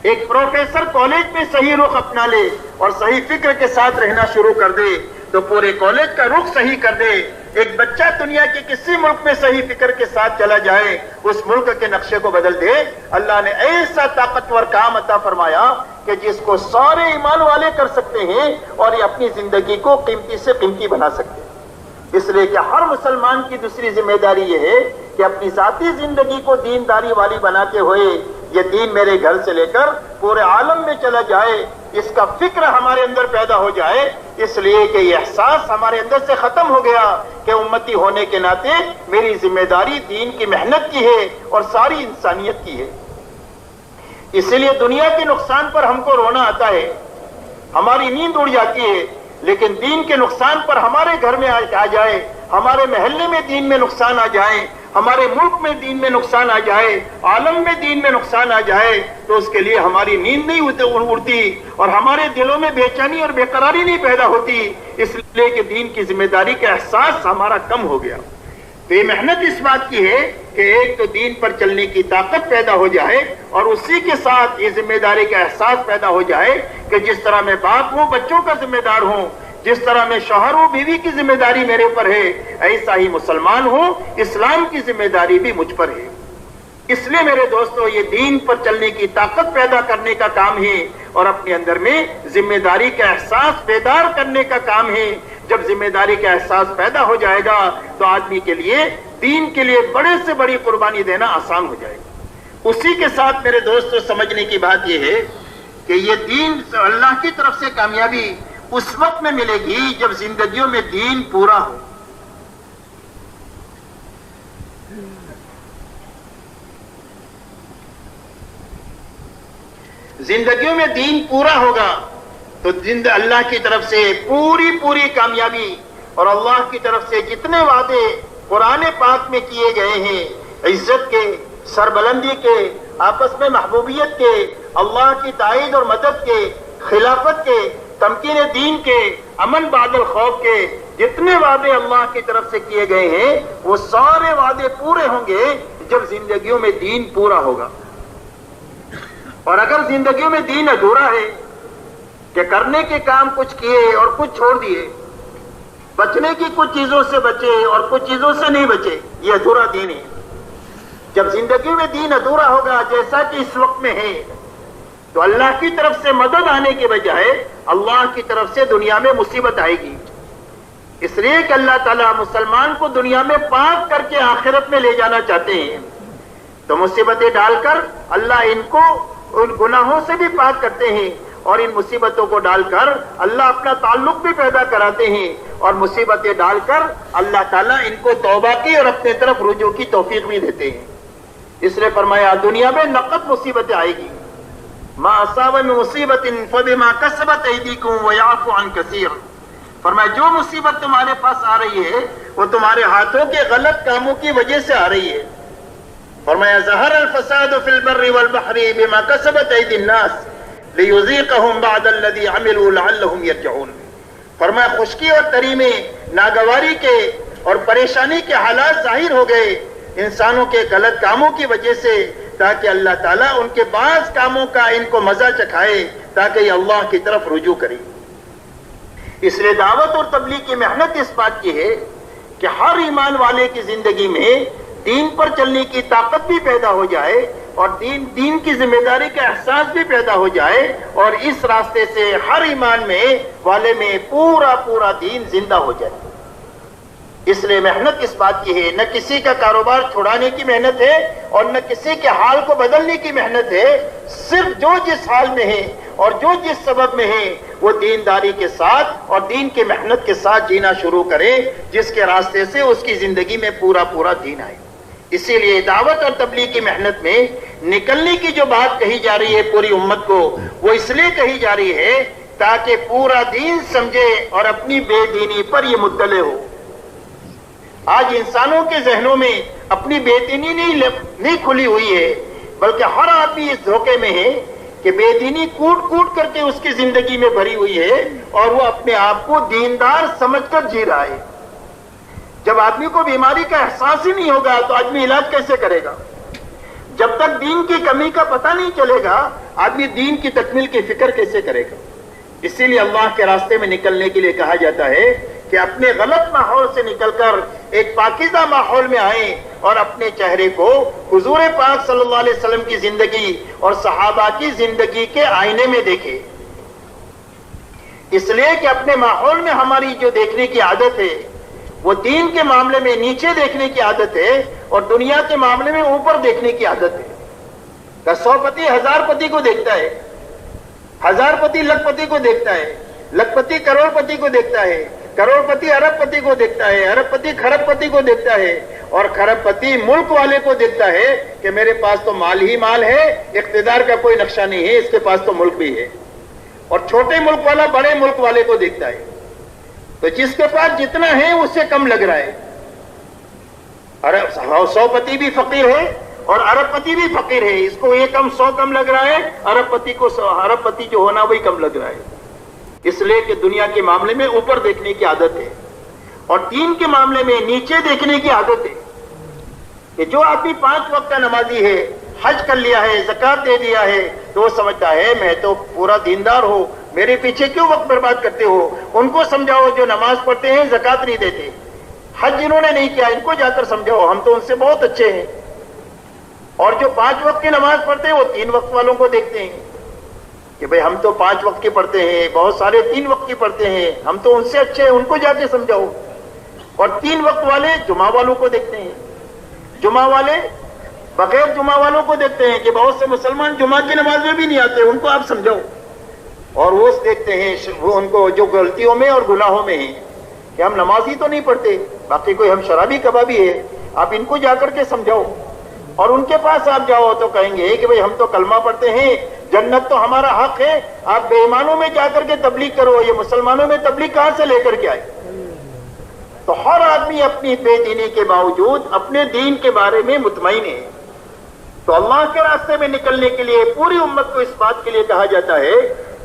ایک پروفیسر کالج میں صحیح رخ اپنا لے اور صحیح فکر کے ساتھ رہنا شروع کر دے تو پورے کالج کا رخ صحیح کر دے. ایک بچہ دنیا کے کسی ملک میں صحیح فکر کے ساتھ چلا جائے اس ملک کے نقشے کو بدل دے. اللہ نے ایسا طاقتور کام عطا فرمایا کہ جس کو سارے ایمان والے کر سکتے ہیں اور یہ اپنی زندگی کو قیمتی سے قیمتی بنا سکتے ہیں. اس لیے کہ ہر مسلمان کی دوسری ذمہ داری یہ ہے کہ اپنی ذاتی زندگی کو دینداری والی بناتے ہوئے یہ دین میرے گھر سے لے کر پورے عالم میں چلا جائے، اس کا فکر ہمارے اندر پیدا ہو جائے. اس لیے کہ یہ احساس ہمارے اندر سے ختم ہو گیا کہ امتی ہونے کے ناطے میری ذمہ داری دین کی محنت کی ہے اور ساری انسانیت کی ہے. اسی لیے دنیا کے نقصان پر ہم کو رونا آتا ہے، ہماری نیند اڑ جاتی ہے، لیکن دین کے نقصان پر ہمارے گھر میں آ جائے، ہمارے محلے میں دین میں نقصان آ جائے، ہمارے ملک میں دین میں نقصان آ جائے، عالم میں دین میں نقصان آ جائے تو اس کے لیے ہماری نیند نہیں اڑتی اور ہمارے دلوں میں بے چینی اور بے قراری نہیں پیدا ہوتی. اس لیے کہ دین کی ذمہ داری کا احساس ہمارا کم ہو گیا. تو یہ محنت اس بات کی ہے کہ ایک تو دین پر چلنے کی طاقت پیدا ہو جائے اور اسی کے ساتھ یہ ذمہ داری کا احساس پیدا ہو جائے کہ جس طرح میں باپ ہوں بچوں کا ذمہ دار ہوں، جس طرح میں شوہر ہوں بیوی کی ذمہ داری میرے اوپر ہے، ایسا ہی مسلمان ہوں اسلام کی ذمہ داری بھی مجھ پر ہے. اس لیے میرے دوستو یہ دین پر چلنے کی طاقت پیدا کرنے کا کام ہے اور اپنے اندر میں ذمہ داری کا احساس بیدار کرنے کا کام ہے. جب ذمہ داری کا احساس پیدا ہو جائے گا تو آدمی کے لیے دین کے لیے بڑے سے بڑی قربانی دینا آسان ہو جائے گا. اسی کے ساتھ میرے دوستو سمجھنے کی بات یہ ہے کہ یہ دین اللہ کی طرف سے کامیابی اس وقت میں ملے گی جب زندگیوں میں دین پورا ہو. زندگیوں میں دین پورا ہوگا تو اللہ کی طرف سے پوری کامیابی اور اللہ کی طرف سے جتنے وعدے قرآن پاک میں کیے گئے ہیں عزت کے، سربلندی کے، آپس میں محبوبیت کے، اللہ کی تائید اور مدد کے، خلافت کے، تمکین دین کے، امن بعد الخوف کے، جتنے وعدے اللہ کی طرف سے کیے گئے ہیں وہ سارے وعدے پورے ہوں گے جب زندگیوں میں دین پورا ہوگا. اور اگر زندگیوں میں دین ادھورا ہے کہ کرنے کے کام کچھ کیے اور کچھ چھوڑ دیے، بچنے کی کچھ چیزوں سے بچے اور کچھ چیزوں سے نہیں بچے، یہ ادھورا دین ہے. جب زندگی میں دین ادھورا ہوگا جیسا کہ اس وقت میں ہے تو اللہ کی طرف سے مدد آنے کے بجائے اللہ کی طرف سے دنیا میں مصیبت آئے گی. اس لیے کہ اللہ تعالیٰ مسلمان کو دنیا میں پاک کر کے آخرت میں لے جانا چاہتے ہیں تو مصیبتیں ڈال کر اللہ ان کو ان گناہوں سے بھی پاک کرتے ہیں اور ان مصیبتوں کو ڈال کر اللہ اپنا تعلق بھی پیدا کراتے ہیں اور مصیبتیں ڈال کر اللہ تعالیٰ ان کو توبہ کی اور اپنے طرف رجوع کی توفیق بھی دیتے ہیں. اس لیے فرمایا دنیا میں نقد مصیبتیں آئے گی. ما اصاب من مصیبت فبما کسبت ایدیکم ویعفو عن کثیر. فرمایا جو مصیبت تمہارے پاس آ رہی ہے وہ تمہارے ہاتھوں کے غلط کاموں کی وجہ سے آ رہی ہے. فرمایا ظہر الفساد فی البر والبحر بما کسبت ایدی الناس لیذیقہم بعد الذی عملوا لعلہم یرجعون. فرمایا خشکی اور تری میں ناگواری کے اور پریشانی کے حالات ظاہر ہو گئے انسانوں کے غلط کاموں کی وجہ سے، تاکہ اللہ تعالیٰ ان کے بعض کاموں کا ان کو مزہ چکھائے تاکہ یہ اللہ کی طرف رجوع کرے. اس لیے دعوت اور تبلیغ کی محنت اس بات کی ہے کہ ہر ایمان والے کی زندگی میں دین پر چلنے کی طاقت بھی پیدا ہو جائے اور دین کی ذمہ داری کا احساس بھی پیدا ہو جائے، اور اس راستے سے ہر ایمان میں والے میں پورا دین زندہ ہو جائے. اس لیے محنت اس بات کی ہے، نہ کسی کا کاروبار چھڑانے کی محنت ہے اور نہ کسی کے حال کو بدلنے کی محنت ہے. صرف جو جس حال میں ہے اور جو جس سبب میں ہے وہ دینداری کے ساتھ اور دین کی محنت کے ساتھ جینا شروع کرے، جس کے راستے سے اس کی زندگی میں پورا دین آئے. اسی لیے دعوت اور تبلیغ کی محنت میں نکلنے کی جو بات کہی جا رہی ہے پوری امت کو، وہ اس لیے کہی جا رہی ہے تاکہ پورا دین سمجھے اور اپنی بے دینی پر یہ مطلع ہو. آج انسانوں کے ذہنوں میں اپنی بے دینی نہیں کھلی ہوئی ہے، بلکہ ہر آدمی اس دھوکے میں ہے کہ بے دینی کوٹ کر کے اس کی زندگی میں بھری ہوئی ہے اور وہ اپنے آپ کو دیندار سمجھ کر جی رہا ہے. جب آدمی کو بیماری کا احساس ہی نہیں ہوگا تو آدمی علاج کیسے کرے گا؟ جب تک دین کی کمی کا پتہ نہیں چلے گا آدمی دین کی تکمیل کی فکر کیسے کرے گا؟ اسی لیے اللہ کے راستے میں نکلنے کے لیے کہا جاتا ہے کہ اپنے غلط ماحول سے نکل کر ایک پاکیزہ ماحول میں آئیں اور اپنے چہرے کو حضور پاک صلی اللہ علیہ وسلم کی زندگی اور صحابہ کی زندگی کے آئینے میں دیکھیں. اس لیے کہ اپنے ماحول میں ہماری جو دیکھنے کی عادت ہے وہ دین کے معاملے میں نیچے دیکھنے کی عادت ہے اور دنیا کے معاملے میں اوپر دیکھنے کی عادت ہے. کہ 100 پتی 1000 پتی کو دیکھتا ہے، 1000 پتی لکھ پتی کو دیکھتا ہے، لکھ پتی کروڑ پتی کو دیکھتا ہے، کروڑ پتی ارب پتی کو دیکھتا ہے، ارب پتی کھرب پتی کو دیکھتا ہے، اور کھرب پتی ملک والے کو دیکھتا ہے کہ میرے پاس تو مال ہی مال ہے، اقتدار کا کوئی نقشہ نہیں ہے، اس کے پاس تو ملک بھی ہے. اور چھوٹے ملک والا بڑے ملک والے کو دیکھتا ہے. تو جس کے پاس جتنا ہے اس سے کم لگ رہا ہے. 100 پتی بھی فقیر ہے اور ارب پتی بھی فقیر ہے، اس کو یہ 100 کم لگ رہا ہے، ارب پتی جو ہونا وہی کم لگ رہا ہے. اس لیے کہ دنیا کے معاملے میں اوپر دیکھنے کی عادت ہے اور دین کے معاملے میں نیچے دیکھنے کی عادت ہے. کہ جو آدمی 5 وقت کا نمازی ہے، حج کر لیا ہے، زکات دے دیا ہے، تو وہ سمجھتا ہے میں تو پورا دیندار ہوں، میرے پیچھے کیوں وقت برباد کرتے ہو؟ ان کو سمجھاؤ جو نماز پڑھتے ہیں زکات نہیں دیتے، حج جنہوں نے نہیں کیا ان کو جا کر سمجھاؤ، ہم تو ان سے بہت اچھے ہیں. اور جو 5 وقت کی نماز پڑھتے ہیں وہ 3 وقت والوں کو دیکھتے ہیں کہ بھئی ہم تو 5 وقت کی پڑھتے ہیں، بہت سارے 3 وقت کی پڑھتے ہیں، ہم تو ان سے اچھے ہیں، ان کو جا کے سمجھاؤ. اور 3 وقت والے جمعہ والوں کو دیکھتے ہیں، جمعہ والے بغیر جمعہ والوں کو دیکھتے ہیں کہ بہت سے مسلمان جمعہ کی نماز میں بھی نہیں آتے، ان کو آپ سمجھاؤ. اور وہ دیکھتے ہیں وہ ان کو جو غلطیوں میں اور گناہوں میں ہیں کہ ہم نماز ہی تو نہیں پڑھتے، باقی کوئی ہم شرابی کبابی ہے، آپ ان کو جا کر کے سمجھاؤ. اور ان کے پاس آپ جاؤ تو کہیں گے کہ بھئی ہم تو کلمہ پڑھتے ہیں، جنت تو ہمارا حق ہے، آپ بے ایمانوں میں جا کر کے تبلیغ کرو، یہ مسلمانوں میں تبلیغ کہاں سے لے کر کے آئے؟ تو ہر آدمی اپنی بے دینی کے باوجود اپنے دین کے بارے میں مطمئن ہے. تو اللہ کے راستے میں نکلنے کے لیے پوری امت کو اس بات کے لیے کہا جاتا ہے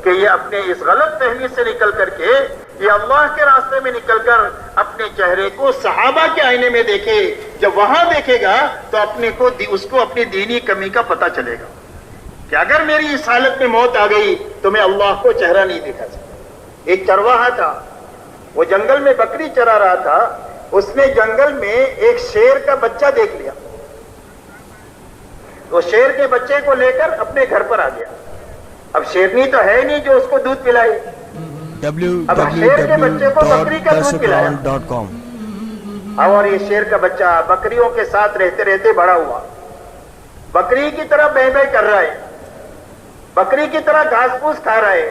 کہ یہ اپنے اس غلط فہمی سے نکل کر کے یہ اللہ کے راستے میں نکل کر اپنے چہرے کو صحابہ کے آئینے میں دیکھے. جب وہاں دیکھے گا تو اس کو اپنی دینی کمی کا پتہ چلے گا کہ اگر میری اس حالت میں موت آ گئی تو میں اللہ کو چہرہ نہیں دیکھا سکتا. ایک چرواہا تھا، وہ جنگل میں بکری چرا رہا تھا، اس نے جنگل میں ایک شیر کا بچہ دیکھ لیا، تو شیر کے بچے کو لے کر اپنے گھر پر آ گیا. اب شیرنی تو ہے نہیں جو اس کو دودھ پلائے، اب شیر کے بچے کو بکری کا دودھ پلایا. اور یہ شیر کا بچہ بکریوں کے ساتھ رہتے رہتے بڑا ہوا، بکری کی طرح بے بے کر رہا ہے، بکری کی طرح گھاس پھوس کھا رہا ہے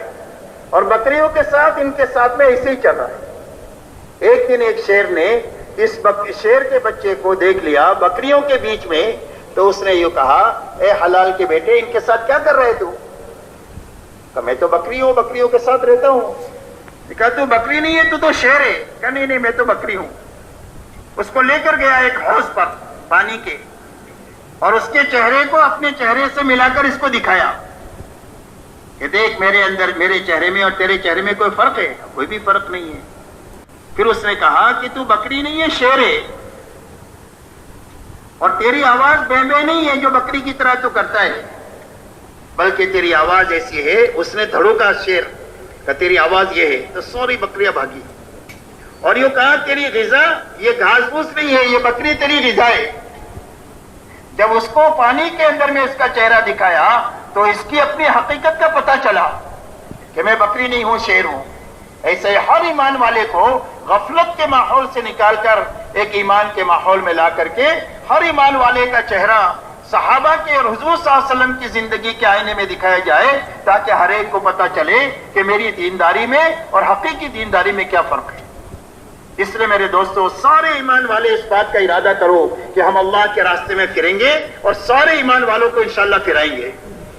اور بکریوں کے ساتھ ان کے ساتھ میں ایسے ہی چل رہا ہے. ایک دن ایک شیر نے اس شیر کے بچے کو دیکھ لیا بکریوں کے بیچ میں، تو اس نے یہ کہا اے حلال کے بیٹے ان کے ساتھ کیا کر رہے تو؟ کہا میں تو بکری ہوں، بکریوں کے ساتھ رہتا ہوں. کہا تو بکری نہیں ہے تو شیر ہے. کہا نہیں میں تو بکری ہوں. اس کو لے کر گیا ایک حوض پر پانی کے، اور اس کے چہرے کو اپنے چہرے سے ملا کر اس کو دکھایا کہ دیکھ میرے اندر، میرے چہرے میں اور تیرے چہرے میں کوئی فرق ہے؟ کوئی بھی فرق نہیں ہے۔ پھر اس نے کہا کہ تو بکری نہیں ہے، شیر ہے، اور تیری آواز بے بے نہیں ہے جو بکری کی طرح تو کرتا ہے، بلکہ تیری آواز ایسی ہے، اس نے دھڑوکا شیر کہ تیری آواز یہ ہے، تو سوری بکریاں بھاگی، اور یہ کہا تیری غذا یہ گھاس پھوس نہیں ہے، یہ بکری تیری غذا ہے۔ جب اس کو پانی کے اندر میں اس کا چہرہ دکھایا تو اس کی اپنی حقیقت کا پتہ چلا کہ میں بکری نہیں ہوں، شیر ہوں۔ ایسے ہر ایمان والے کو غفلت کے ماحول سے نکال کر ایک ایمان کے ماحول میں لا کر کے ہر ایمان والے کا چہرہ صحابہ کے اور حضور صلی اللہ علیہ وسلم کی زندگی کے آئینے میں دکھایا جائے، تاکہ ہر ایک کو پتہ چلے کہ میری دینداری میں اور حقیقی دینداری میں کیا فرق ہے۔ اس لیے میرے دوستو، سارے ایمان والے اس بات کا ارادہ کرو کہ ہم اللہ کے راستے میں پھریں گے، اور سارے ایمان والوں کو انشاءاللہ پھرائیں گے،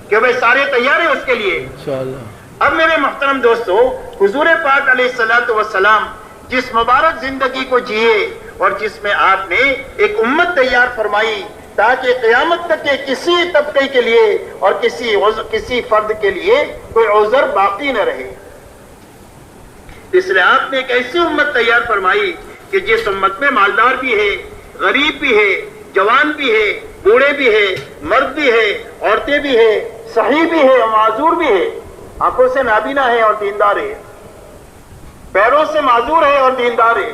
کہ بھئی سارے تیار ہیں اس کے لیے انشاءاللہ۔ اب میرے محترم دوستو، حضور پاک علیہ الصلوۃ والسلام جس مبارک زندگی کو جیے اور جس میں آپ نے ایک امت تیار فرمائی تاکہ قیامت تک کے کسی طبقے کے لیے اور کسی فرد کے لیے کوئی عذر باقی نہ رہے، اس لیے آپ نے ایک ایسی امت تیار فرمائی کہ جس امت میں مالدار بھی ہے، غریب بھی ہے، جوان بھی ہے، بوڑھے بھی ہے، مرد بھی ہے، عورتیں بھی ہے، صحیح بھی ہے، معذور بھی ہے، آنکھوں سے نابینا ہے اور دیندار ہے، پیروں سے معذور ہے اور دیندار ہے۔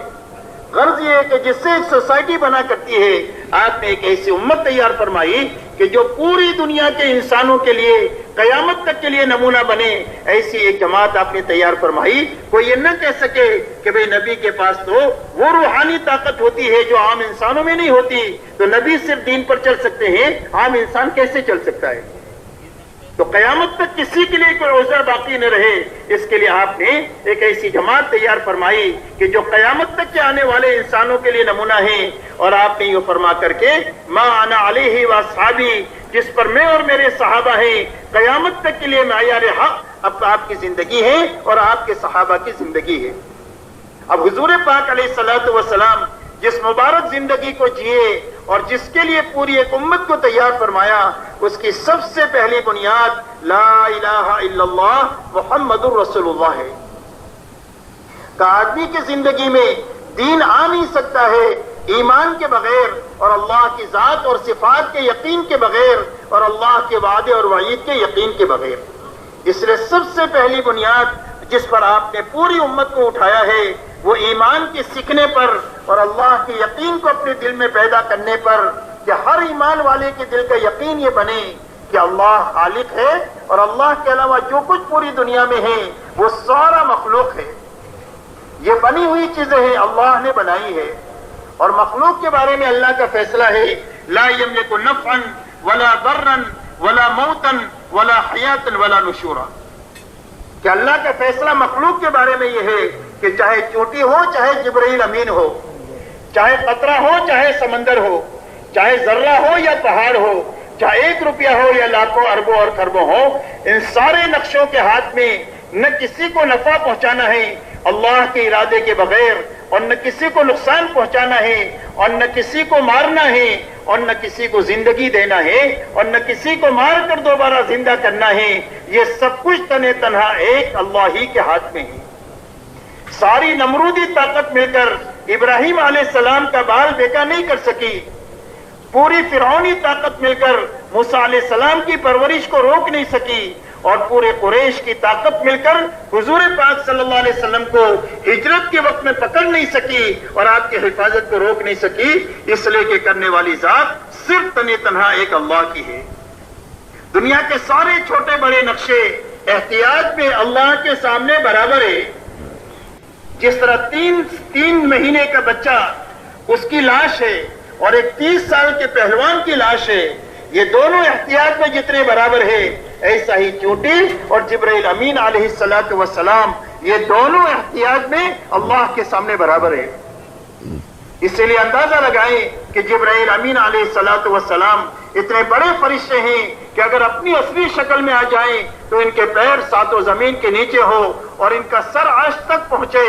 غرض یہ ہے کہ جس سے ایک سوسائٹی بنا کرتی ہے، آپ نے ایک ایسی امت تیار فرمائی کہ جو پوری دنیا کے انسانوں کے لیے قیامت تک کے لیے نمونہ بنے، ایسی ایک جماعت آپ نے تیار فرمائی۔ کوئی یہ نہ کہہ سکے کہ بھئی نبی کے پاس تو وہ روحانی طاقت ہوتی ہے جو عام انسانوں میں نہیں ہوتی، تو نبی صرف دین پر چل سکتے ہیں، عام انسان کیسے چل سکتا ہے؟ تو قیامت تک کسی کے لیے کوئی عذر باقی نہ رہے، اس کے لیے آپ نے ایک ایسی جماعت تیار فرمائی کہ جو قیامت تک کے آنے والے انسانوں کے لیے نمونہ ہیں، اور آپ نے یہ فرما کر کے ما انا علیہ واصحابی، جس پر میں اور میرے صحابہ ہیں، قیامت تک کے لیے معیار حق اب آپ کی زندگی ہے اور آپ کے صحابہ کی زندگی ہے۔ اب حضور پاک علیہ الصلوۃ والسلام جس مبارک زندگی کو جیے اور جس کے لیے پوری ایک امت کو تیار فرمایا، اس کی سب سے پہلی بنیاد لا الہ الا اللہ محمد الرسول اللہ ہے۔ کہ آدمی کی زندگی میں دین آ نہیں سکتا ہے ایمان کے بغیر، اور اللہ کی ذات اور صفات کے یقین کے بغیر، اور اللہ کے وعدے اور وعید کے یقین کے بغیر۔ اس لیے سب سے پہلی بنیاد جس پر آپ نے پوری امت کو اٹھایا ہے، وہ ایمان کے سیکھنے پر اور اللہ کے یقین کو اپنے دل میں پیدا کرنے پر، کہ ہر ایمان والے کے دل کا یقین یہ بنے کہ اللہ خالق ہے، اور اللہ کے علاوہ جو کچھ پوری دنیا میں ہے وہ سارا مخلوق ہے، یہ بنی ہوئی چیزیں ہیں، اللہ نے بنائی ہے۔ اور مخلوق کے بارے میں اللہ کا فیصلہ ہے لا یملک نفعا ولا ضرا ولا موتا ولا حیاتا ولا نشورا، کہ اللہ کا فیصلہ مخلوق کے بارے میں یہ ہے کہ چاہے چوٹی ہو، چاہے جبرائیل امین ہو، چاہے قطرہ ہو، چاہے سمندر ہو، چاہے ذرہ ہو یا پہاڑ ہو، چاہے 1 روپیہ ہو یا لاکھوں اربوں اور خربوں ہو، ان سارے نقشوں کے ہاتھ میں نہ کسی کو نفع پہنچانا ہے اللہ کے ارادے کے بغیر، اور نہ کسی کو نقصان پہنچانا ہے، اور نہ کسی کو مارنا ہے، اور نہ کسی کو زندگی دینا ہے، اور نہ کسی کو مار کر دوبارہ زندہ کرنا ہے۔ یہ سب کچھ تنے تنہا ایک اللہ ہی کے ہاتھ میں ہے۔ ساری نمرودی طاقت مل کر ابراہیم علیہ السلام کا بال بیکا نہیں کر سکی، پوری فرعونی طاقت مل کر موسیٰ علیہ السلام کی پرورش کو روک نہیں سکی، اور پورے قریش کی طاقت مل کر حضور پاک صلی اللہ علیہ وسلم کو ہجرت کے وقت میں پکڑ نہیں سکی اور آپ کی حفاظت کو روک نہیں سکی، اس لیے کہ کرنے والی ذات صرف تنے تنہا ایک اللہ کی ہے۔ دنیا کے سارے چھوٹے بڑے نقشے احتیاط میں اللہ کے سامنے برابر ہے۔ جس طرح تین مہینے کا بچہ اس کی لاش ہے اور ایک 30 سال کے پہلوان کی لاش ہے، یہ دونوں احتیاط میں جتنے برابر ہے، ایسا ہی چونٹی اور جبرائیل امین علیہ الصلوۃ والسلام یہ دونوں احتیاط میں اللہ کے سامنے برابر ہے۔ اسی لیے اندازہ لگائیں کہ جبرائیل امین علیہ الصلوۃ والسلام اتنے بڑے فرشتے ہیں کہ اگر اپنی اصلی شکل میں آ جائیں تو ان کے پیر ساتوں زمین کے نیچے ہو اور ان کا سر عرش تک پہنچے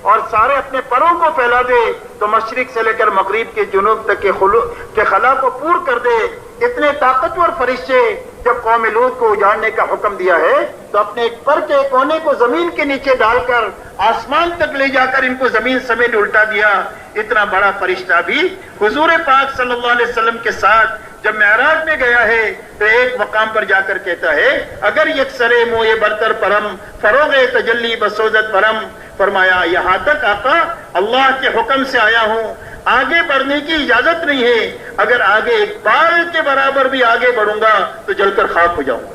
اور سارے اپنے پروں کو پھیلا دے تو مشرق سے لے کر مغرب کے جنوب تک کے خلا کو پور کر دے. اتنے طاقتور فرشتے جب قوم لوط کو اجاڑنے کا حکم دیا ہے تو اپنے ایک پر کے کونے کو زمین کے نیچے ڈال کر آسمان تک لے جا کر ان کو زمین سمیت الٹا دیا. اتنا بڑا فرشتہ بھی حضور پاک صلی اللہ علیہ وسلم کے ساتھ جب معراج میں گیا ہے تو ایک مقام پر جا کر کہتا ہے اگر یکسر موئے برتر پرم فروغ تجلی بسوزت پرم. فرمایا یہاں تک آقا اللہ کے حکم سے آیا ہوں, آگے بڑھنے کی اجازت نہیں ہے, اگر آگے ایک بال کے برابر بھی آگے بڑھوں گا تو جل کر خاک ہو جاؤں گا.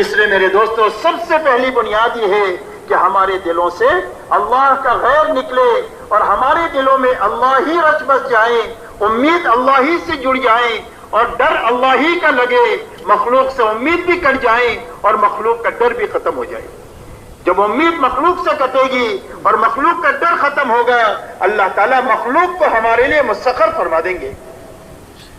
اس لیے میرے دوستو سب سے پہلی بنیاد یہ ہے کہ ہمارے دلوں سے اللہ کا غیر نکلے اور ہمارے دلوں میں اللہ ہی رچ بس جائیں, امید اللہ ہی سے جڑ جائیں اور ڈر اللہ ہی کا لگے. مخلوق سے امید بھی کٹ جائیں اور مخلوق کا ڈر بھی ختم ہو جائے. جب امید مخلوق سے کٹے گی اور مخلوق کا ڈر ختم ہوگا اللہ تعالیٰ مخلوق کو ہمارے لیے مسخر فرما دیں گے.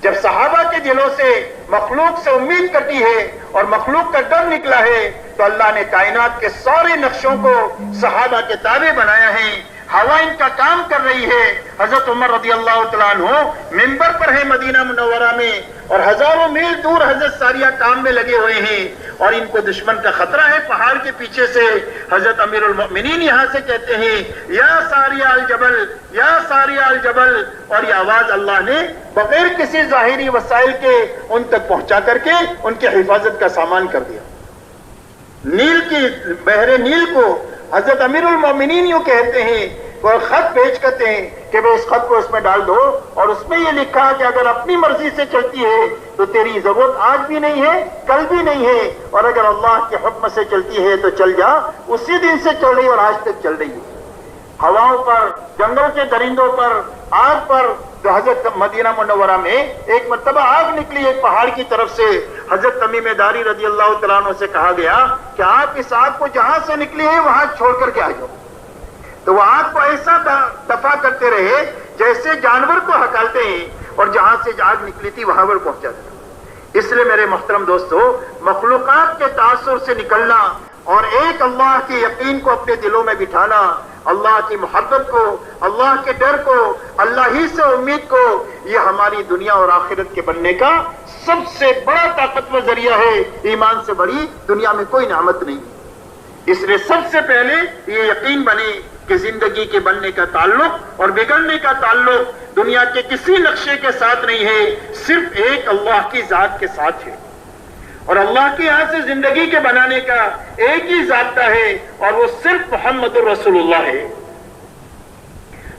جب صحابہ کے دلوں سے مخلوق سے امید کٹی ہے اور مخلوق کا ڈر نکلا ہے تو اللہ نے کائنات کے سارے نقشوں کو صحابہ کے تابع بنایا ہے. ہوا ان کا کام کر رہی ہے. حضرت عمر رضی اللہ تعالیٰ عنہ منبر پر ہے مدینہ منورہ میں اور ہزاروں میل دور حضرت ساریہ کام میں لگے ہوئے ہیں اور ان کو دشمن کا خطرہ ہے پہاڑ کے پیچھے سے. حضرت امیر المؤمنین یہاں سے کہتے ہیں یا ساریہ الجبل یا ساریہ الجبل, اور یہ آواز اللہ نے بغیر کسی ظاہری وسائل کے ان تک پہنچا کر کے ان کی حفاظت کا سامان کر دیا. نیل کی بحر نیل کو حضرت امیر المؤمنین یوں کہتے ہیں, وہ خط بھیج کرتے ہیں کہ بھئی اس خط کو اس میں ڈال دو اور اس میں یہ لکھا کہ اگر اپنی مرضی سے چلتی ہے تو تیری ضرورت آج بھی نہیں ہے کل بھی نہیں ہے, اور اگر اللہ کے حکم سے چلتی ہے تو چل جا. اسی دن سے چل رہی اور آج تک چل رہی ہے. ہواؤں پر, جنگل کے درندوں پر, آگ پر. تو حضرت مدینہ منورہ میں ایک مرتبہ آگ نکلی ایک پہاڑ کی طرف سے. حضرت تمیم داری رضی اللہ تعالیٰ عنہ سے کہا گیا کہ آپ اس آگ کو جہاں سے نکلی ہے وہاں چھوڑ کر کے آ جاؤ. تو وہ آگ کو ایسا دفع کرتے رہے جیسے جانور کو ہکالتے ہیں اور جہاں سے آگ نکلی تھی وہاں پر پہنچ جاتے. اس لیے میرے محترم دوستو مخلوقات کے تاثر سے نکلنا اور ایک اللہ کے یقین کو اپنے دلوں میں بٹھانا, اللہ کی محبت کو, اللہ کے ڈر کو, اللہ ہی سے امید کو, یہ ہماری دنیا اور آخرت کے بننے کا سب سے بڑا طاقتور ذریعہ ہے. ایمان سے بڑی دنیا میں کوئی نعمت نہیں. اس لیے سب سے پہلے یہ یقین بنے کہ زندگی کے بننے کا تعلق اور بگڑنے کا تعلق دنیا کے کسی نقشے کے ساتھ نہیں ہے, صرف ایک اللہ کی ذات کے ساتھ ہے. اور اللہ کے یہاں سے زندگی کے بنانے کا ایک ہی ضابطہ ہے اور وہ صرف محمد الرسول اللہ ہے.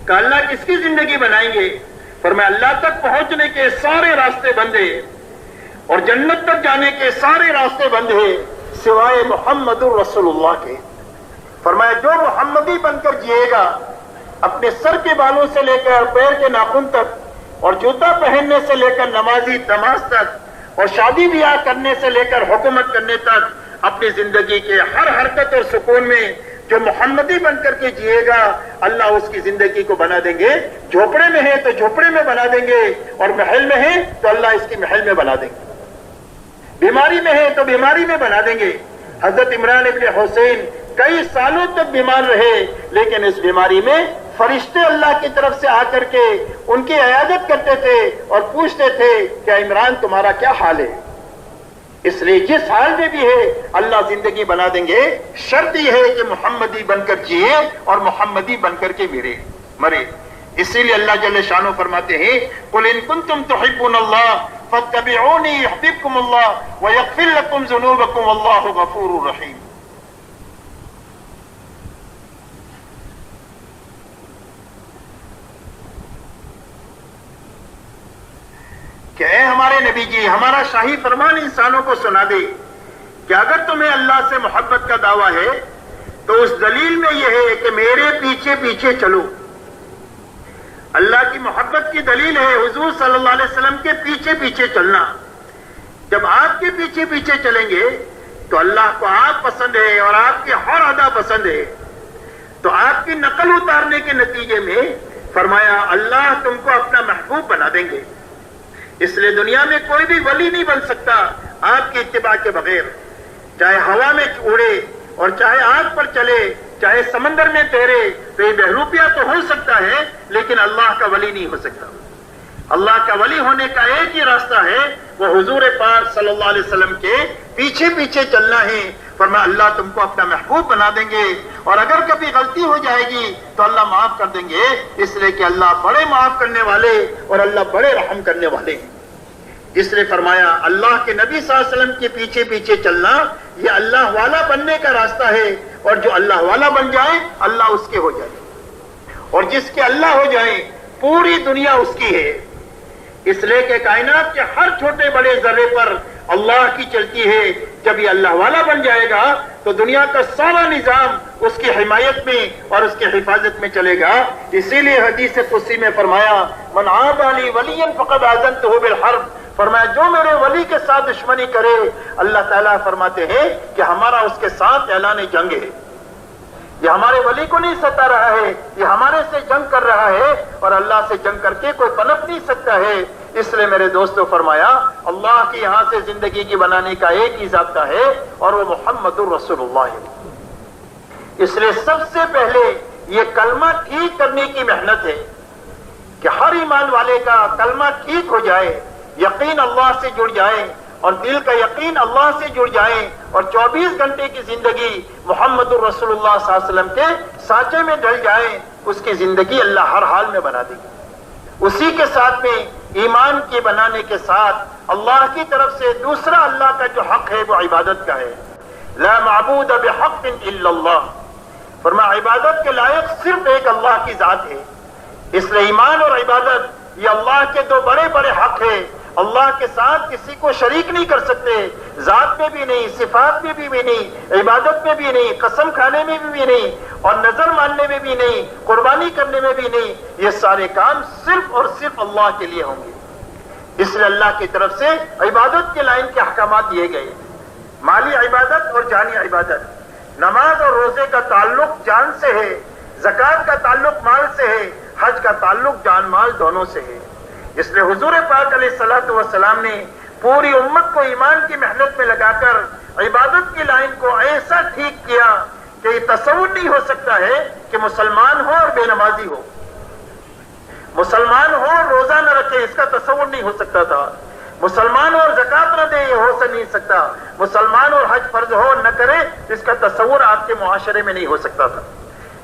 کہ اللہ کس کی زندگی بنائیں گے؟ فرمایا اللہ تک پہنچنے کے سارے راستے بند ہیں اور جنت تک جانے کے سارے راستے بند ہیں سوائے محمد الرسول اللہ کے. فرمایا جو محمدی بن کر جیے گا اپنے سر کے بالوں سے لے کر پیر کے ناخن تک اور جوتا پہننے سے لے کر نمازی نماز تک اور شادی بیاہ کرنے سے لے کر حکومت کرنے تک اپنی زندگی کے ہر حرکت اور سکون میں جو محمدی بن کر کے جیے گا اللہ اس کی زندگی کو بنا دیں گے. جھوپڑے میں ہے تو جھوپڑے میں بنا دیں گے اور محل میں ہے تو اللہ اس کی محل میں بنا دیں گے. بیماری میں ہے تو بیماری میں بنا دیں گے. حضرت عمران ابن حسین کئی سالوں تک بیمار رہے لیکن اس بیماری میں فرشتے اللہ کی طرف سے آ کر کے ان کی عیادت کرتے تھے اور پوچھتے تھے کہ عمران تمہارا کیا حال ہے. اس لیے جس حال میں بھی ہے اللہ زندگی بنا دیں گے. شرط یہ ہے کہ محمدی بن کر جیے اور محمدی بن کر کے مرے. اسی لیے اللہ جل شانہ فرماتے ہیں قل ان کنتم تحبون اللہ فاتبعونی یحببکم اللہ ویغفر لکم ذنوبکم واللہ غفور رحیم. کہ اے ہمارے نبی جی ہمارا شاہی فرمان انسانوں کو سنا دے کہ اگر تمہیں اللہ سے محبت کا دعویٰ ہے تو اس دلیل میں یہ ہے کہ میرے پیچھے پیچھے چلو. اللہ کی محبت کی دلیل ہے حضور صلی اللہ علیہ وسلم کے پیچھے پیچھے چلنا. جب آپ کے پیچھے پیچھے چلیں گے تو اللہ کو آپ پسند ہے اور آپ کی ہر ادا پسند ہے. تو آپ کی نقل اتارنے کے نتیجے میں فرمایا اللہ تم کو اپنا محبوب بنا دیں گے. اس لیے دنیا میں کوئی بھی ولی نہیں بن سکتا آپ کی اتباع کے بغیر. چاہے ہوا میں اڑے اور چاہے آگ پر چلے, چاہے سمندر میں تیرے, تو یہ بہروپیہ تو ہو سکتا ہے لیکن اللہ کا ولی نہیں ہو سکتا. اللہ کا ولی ہونے کا ایک ہی راستہ ہے, وہ حضور پاک صلی اللہ علیہ وسلم کے پیچھے پیچھے چلنا ہے. فرمایا اللہ تم کو اپنا محبوب بنا دیں گے, اور اگر کبھی غلطی ہو جائے گی تو اللہ معاف کر دیں گے, اس لیے کہ اللہ بڑے معاف کرنے والے اور اللہ بڑے رحم کرنے والے ہیں. اس لیے فرمایا اللہ کے نبی صلی اللہ علیہ وسلم کے پیچھے پیچھے چلنا یہ اللہ والا بننے کا راستہ ہے, اور جو اللہ والا بن جائے اللہ اس کے ہو جائے, اور جس کے اللہ ہو جائے پوری دنیا اس کی ہے. اس لیے کہ کائنات کے ہر چھوٹے بڑے ذرے پر اللہ کی چلتی ہے. جب یہ اللہ والا بن جائے گا تو دنیا کا سارا نظام اس کی حمایت میں اور اس کی حفاظت میں چلے گا. اسی لیے حدیث قدسی میں فرمایا من عاد لی ولی فقد آذنتہ بالحرب. فرمایا جو میرے ولی کے ساتھ دشمنی کرے, اللہ تعالیٰ فرماتے ہیں کہ ہمارا اس کے ساتھ اعلان جنگ ہے. یہ ہمارے ولی کو نہیں ستا رہا ہے, یہ ہمارے سے جنگ کر رہا ہے, اور اللہ سے جنگ کر کے کوئی پنپ نہیں سکتا ہے. اس لیے میرے دوستو فرمایا اللہ کی یہاں سے زندگی کی بنانے کا ایک ہی ضابطہ ہے, اور وہ محمد الرسول اللہ ہے. اس لیے سب سے پہلے یہ کلمہ ٹھیک کرنے کی محنت ہے کہ ہر ایمان والے کا کلمہ ٹھیک ہو جائے, یقین اللہ سے جڑ جائے, اور دل کا یقین اللہ سے جڑ جائے, اور 24 گھنٹے کی زندگی محمد الرسول اللہ صلی اللہ علیہ وسلم کے سانچے میں ڈل جائے. اس کی زندگی اللہ ہر حال میں بنا دے گی. اسی کے ساتھ میں ایمان کے بنانے کے ساتھ اللہ کی طرف سے دوسرا اللہ کا جو حق ہے وہ عبادت کا ہے. لا معبود بحق الا اللہ. فرمایا عبادت کے لائق صرف ایک اللہ کی ذات ہے. اس لیے ایمان اور عبادت یہ اللہ کے دو بڑے بڑے حق ہیں. اللہ کے ساتھ کسی کو شریک نہیں کر سکتے, ذات میں بھی نہیں, صفات میں بھی نہیں, عبادت میں بھی نہیں, قسم کھانے میں بھی نہیں, اور نظر ماننے میں بھی نہیں, قربانی کرنے میں بھی نہیں. یہ سارے کام صرف اور صرف اللہ کے لیے ہوں گے. اس لیے اللہ کی طرف سے عبادت کے لائن کے احکامات دیے گئے, مالی عبادت اور جانی عبادت. نماز اور روزے کا تعلق جان سے ہے, زکوٰۃ کا تعلق مال سے ہے, حج کا تعلق جان مال دونوں سے ہے. اس لیے حضور پاک علیہ الصلوۃ والسلام نے پوری امت کو ایمان کی محنت میں لگا کر عبادت کی لائن کو ایسا ٹھیک کیا کہ یہ تصور نہیں ہو سکتا ہے کہ مسلمان ہو اور بے نمازی ہو, مسلمان ہو اور روزہ نہ رکھے, اس کا تصور نہیں ہو سکتا تھا. مسلمان ہو اور زکوٰۃ نہ دے, یہ ہو نہیں سکتا. مسلمان اور حج فرض ہو اور نہ کرے, اس کا تصور آپ کے معاشرے میں نہیں ہو سکتا تھا.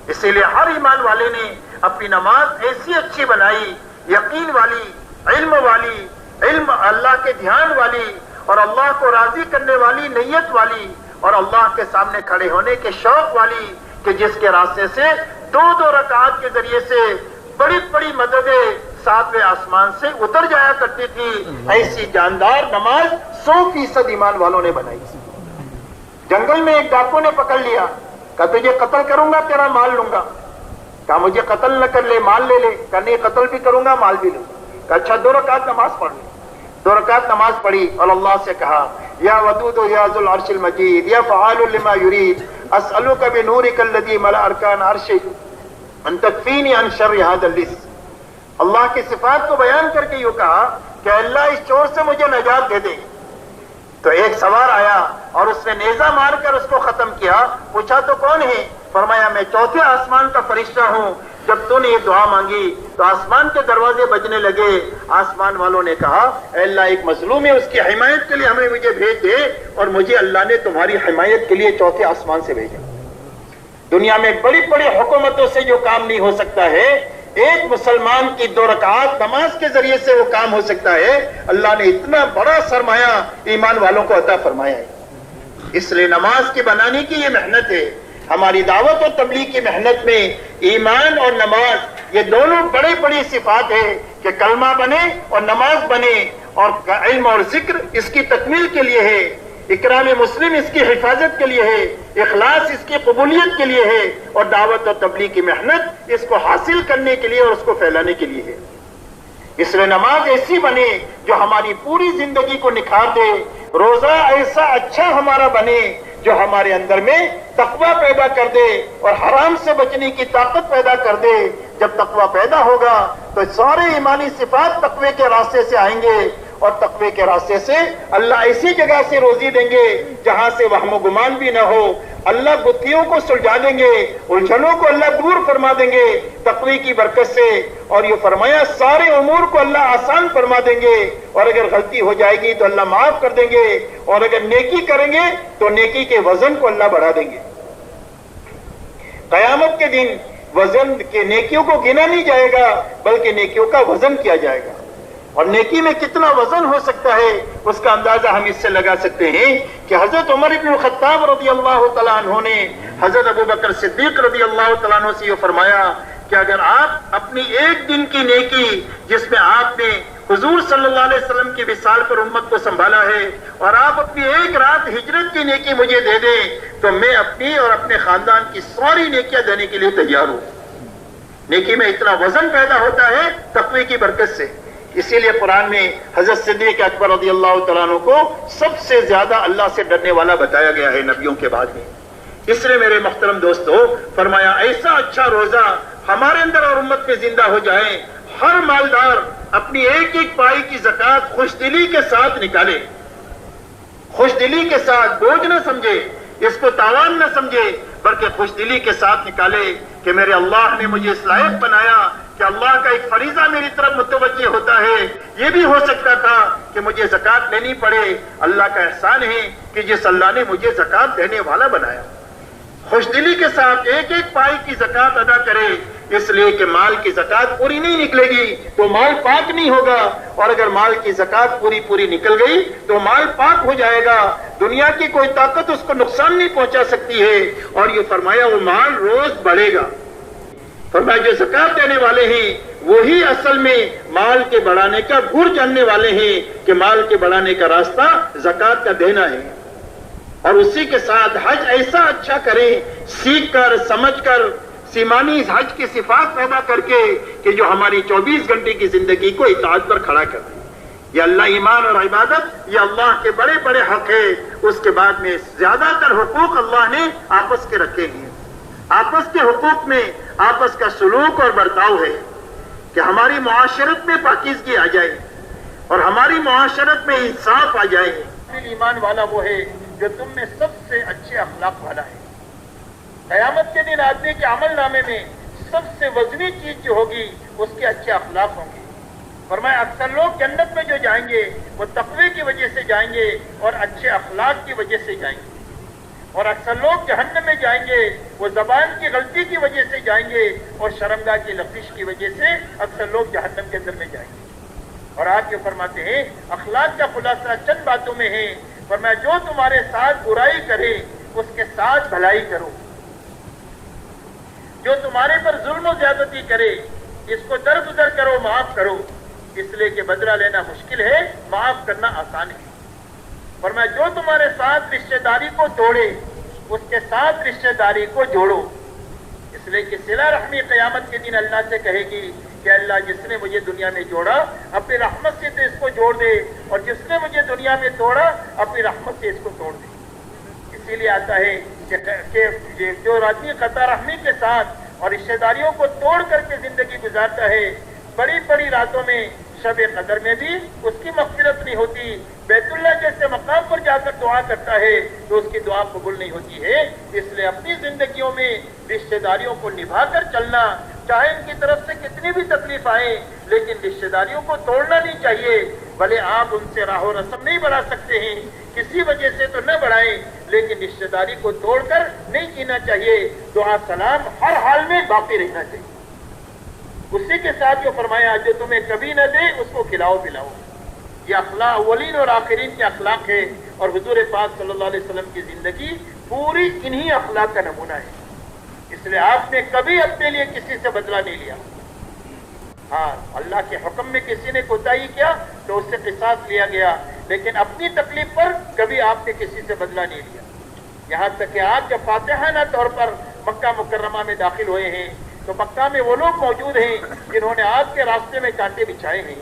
اسی لیے ہر ایمان والے نے اپنی نماز ایسی اچھی بنائی, یقین والی, علم والی, علم اللہ کے دھیان والی, اور اللہ کو راضی کرنے والی نیت والی, اور اللہ کے سامنے کھڑے ہونے کے شوق والی, کہ جس کے راستے سے دو رکعات کے ذریعے سے بڑی بڑی مددیں 7ویں آسمان سے اتر جایا کرتی تھی. ایسی جاندار نماز 100% ایمان والوں نے بنائی. جنگل میں ایک ڈاکو نے پکڑ لیا, کہا تجھے قتل کروں گا, تیرا مال لوں گا. کہا مجھے قتل نہ کر لے, مال لے لے. کہا نہیں, قتل بھی کروں گا, مال بھی لوں گا. کہا اچھا 2 رکعت نماز پڑھ لیں. 2 رکعت نماز پڑھی اور اللہ سے کہا یا ودود یا ذو العرش المجید یا فعال لما یرید اسألک بنورک الذی ملأ ارکان عرشک ان تکفینی عن شر ھذا اللص. اللہ کی صفات کو بیان کر کے یہ کہا کہ اللہ اس چور سے مجھے نجات دے دے. تو ایک سوار آیا اور اس نے نیزہ مار کر اس کو ختم کیا. پوچھا تو کون ہے؟ فرمایا میں 4تھے آسمان کا فرشتہ ہوں. جب تو نے یہ دعا مانگی تو آسمان کے دروازے بجنے لگے. آسمان والوں نے کہا اے اللہ ایک مظلوم ہے, اس کی حمایت کے لیے ہمیں مجھے بھیج دے, اور مجھے اللہ نے تمہاری حمایت کے لیے 4تھے آسمان سے بھیجا. دنیا میں بڑی بڑی حکومتوں سے جو کام نہیں ہو سکتا ہے, ایک مسلمان کی 2 رکعات نماز کے ذریعے سے وہ کام ہو سکتا ہے. اللہ نے اتنا بڑا سرمایہ ایمان والوں کو عطا فرمایا ہے. اس لیے نماز کے بنانے کی یہ محنت ہے. ہماری دعوت اور تبلیغ کی محنت میں ایمان اور نماز یہ دونوں بڑی بڑی صفات ہے کہ کلمہ بنے اور نماز بنے, اور علم اور ذکر اس کی تکمیل کے لیے ہے, اکرام مسلم اس کی حفاظت کے لیے ہے, اخلاص اس کی قبولیت کے لیے ہے, اور دعوت اور تبلیغ کی محنت اس کو حاصل کرنے کے لیے اور اس کو پھیلانے کے لیے ہے. اس لیے نماز ایسی بنے جو ہماری پوری زندگی کو نکھار دے, روزہ ایسا اچھا ہمارا بنے جو ہمارے اندر میں تقوی پیدا کر دے اور حرام سے بچنے کی طاقت پیدا کر دے, جب تقوی پیدا ہوگا تو سارے ایمانی صفات تقوی کے راستے سے آئیں گے، اور تقوی کے راستے سے اللہ ایسی جگہ سے روزی دیں گے جہاں سے وہم و گمان بھی نہ ہو۔ اللہ گتھیوں کو سلجھا دیں گے، الجھنوں کو اللہ دور فرما دیں گے تقوی کی برکت سے، اور یہ فرمایا سارے امور کو اللہ آسان فرما دیں گے، اور اگر غلطی ہو جائے گی تو اللہ معاف کر دیں گے، اور اگر نیکی کریں گے تو نیکی کے وزن کو اللہ بڑھا دیں گے۔ قیامت کے دن وزن کے نیکیوں کو گنا نہیں جائے گا بلکہ نیکیوں کا وزن کیا جائے گا، اور نیکی میں کتنا وزن ہو سکتا ہے اس کا اندازہ ہم اس سے لگا سکتے ہیں کہ حضرت عمر بن الخطاب رضی اللہ تعالیٰ عنہ نے حضرت ابو بکر صدیق رضی اللہ تعالیٰ عنہ سے یہ فرمایا کہ اگر آپ اپنی ایک دن کی نیکی جس میں آپ نے حضور صلی اللہ علیہ وسلم کی وصال پر امت کو سنبھالا ہے، اور آپ اپنی ایک رات ہجرت کی نیکی مجھے دے دیں تو میں اپنی اور اپنے خاندان کی ساری نیکیاں دینے کے لیے تیار ہوں۔ نیکی میں اتنا وزن پیدا ہوتا ہے تقوی کی برکت سے۔ اسی لیے قرآن میں حضرت صدیق اکبر رضی اللہ تعالیٰ عنہ کو سب سے زیادہ اللہ سے ڈرنے والا بتایا گیا ہے نبیوں کے بعد میں۔ اس لیے میرے محترم دوستو فرمایا ایسا اچھا روزہ ہمارے اندر اور امت میں زندہ ہو جائے، ہر مالدار اپنی ایک ایک پائی کی زکوٰۃ خوش دلی کے ساتھ نکالے، خوش دلی کے ساتھ، بوجھ نہ سمجھے، اس کو تاوان نہ سمجھے، بلکہ خوش دلی کے ساتھ نکالے کہ میرے اللہ نے مجھے اس لائق بنایا کہ اللہ کا ایک فریضہ میری طرف متوجہ ہوتا ہے۔ یہ بھی ہو سکتا تھا کہ مجھے زکوٰۃ لینی پڑے، اللہ کا احسان ہے کہ جس اللہ نے مجھے زکوٰۃ دینے والا بنایا۔ خوش دلی کے ساتھ ایک ایک پائی کی زکوٰۃ ادا کرے، اس لیے کہ مال کی زکوٰۃ پوری نہیں نکلے گی تو مال پاک نہیں ہوگا، اور اگر مال کی زکوٰۃ پوری نکل گئی تو مال پاک ہو جائے گا، دنیا کی کوئی طاقت اس کو نقصان نہیں پہنچا سکتی ہے، اور یہ فرمایا وہ مال روز بڑھے گا۔ فرمایا جو زکوٰۃ دینے والے ہیں وہی اصل میں مال کے بڑھانے کا گر جاننے والے ہیں کہ مال کے بڑھانے کا راستہ زکوٰۃ کا دینا ہے، اور اسی کے ساتھ حج ایسا اچھا کریں سیکھ کر سمجھ کر، سیمانی حج کی صفات پیدا کر کے کہ جو ہماری 24 گھنٹے کی زندگی کو اطاعت پر کھڑا کر دے۔ یہ اللہ ایمان اور عبادت یہ اللہ کے بڑے بڑے حق ہے، اس کے بعد میں زیادہ تر حقوق اللہ نے آپس کے رکھے ہیں۔ آپس کے حقوق میں آپس کا سلوک اور برتاؤ ہے کہ ہماری معاشرت میں پاکیزگی آ جائے اور ہماری معاشرت میں انصاف آ جائے۔ ایمان والا وہ ہے جو تم میں سب سے اچھے اخلاق والا ہے۔ قیامت کے دن آدمی کے عمل نامے میں سب سے وزنی چیز جو ہوگی اس کے اچھے اخلاق ہوں گے۔ فرمایا اکثر لوگ جنت میں جو جائیں گے وہ تقوی کی وجہ سے جائیں گے اور اچھے اخلاق کی وجہ سے جائیں گے، اور اکثر لوگ جہنم میں جائیں گے وہ زبان کی غلطی کی وجہ سے جائیں گے اور شرمگاہ کی لغزش کی وجہ سے اکثر لوگ جہنم کے اندر میں جائیں گے۔ اور آپ یہ فرماتے ہیں اخلاق کا خلاصہ چند باتوں میں ہے، فرمایا جو تمہارے ساتھ برائی کرے اس کے ساتھ بھلائی کرو، جو تمہارے پر ظلم و زیادتی کرے اس کو درگزر کرو، معاف کرو، اس لیے کہ بدلہ لینا مشکل ہے، معاف کرنا آسان ہے۔ فرمایا جو تمہارے ساتھ رشتہ داری کو توڑے اس کے ساتھ رشتہ داری کو جوڑو، اس لیے کہ صلہ رحمی قیامت کے دن اللہ سے کہے گی کہ اللہ جس نے مجھے دنیا میں جوڑا اپنی رحمت سے تو اس کو جوڑ دے، اور جس نے مجھے دنیا میں توڑا اپنی رحمت سے اس کو توڑ دے۔ اسی لیے آتا ہے کہ جو آدمی قطع رحمی کے ساتھ اور رشتہ داریوں کو توڑ کر کے زندگی گزارتا ہے، بڑی بڑی راتوں میں شب قدر میں بھی اس کی مغفرت نہیں ہوتی، بیت اللہ جیسے مقام پر جا کر دعا کرتا ہے تو اس کی دعا قبول نہیں ہوتی ہے۔ اس لیے اپنی زندگیوں میں رشتہ داریوں کو نبھا کر چلنا، چاہے ان کی طرف سے کتنی بھی تکلیف آئے لیکن رشتہ داریوں کو توڑنا نہیں چاہیے۔ بھلے آپ ان سے راہ و رسم نہیں بڑھا سکتے ہیں، کسی وجہ سے تو نہ بڑھائیں، لیکن رشتہ داری کو توڑ کر نہیں جینا چاہیے، دعا سلام ہر حال میں باقی رہنا چاہیے۔ اسی کے ساتھ جو فرمایا جو تمہیں کبھی نہ دے اس کو کھلاؤ پلاؤ، یہ اخلاق اولین اور آخرین کے اخلاق ہے، اور حضور پاک صلی اللہ علیہ وسلم کی زندگی پوری انہی اخلاق کا نمونہ ہے۔ اس لیے آپ نے کبھی اپنے لیے کسی سے بدلہ نہیں لیا، ہاں اللہ کے حکم میں کسی نے کوتاہی کیا تو اس سے قصاص لیا گیا، لیکن اپنی تکلیف پر کبھی آپ نے کسی سے بدلہ نہیں لیا۔ یہاں تک کہ آپ جب فاتحانہ طور پر مکہ مکرمہ میں داخل ہوئے ہیں تو مکہ میں وہ لوگ موجود ہیں جنہوں نے آپ کے راستے میں کانٹے بچھائے ہیں،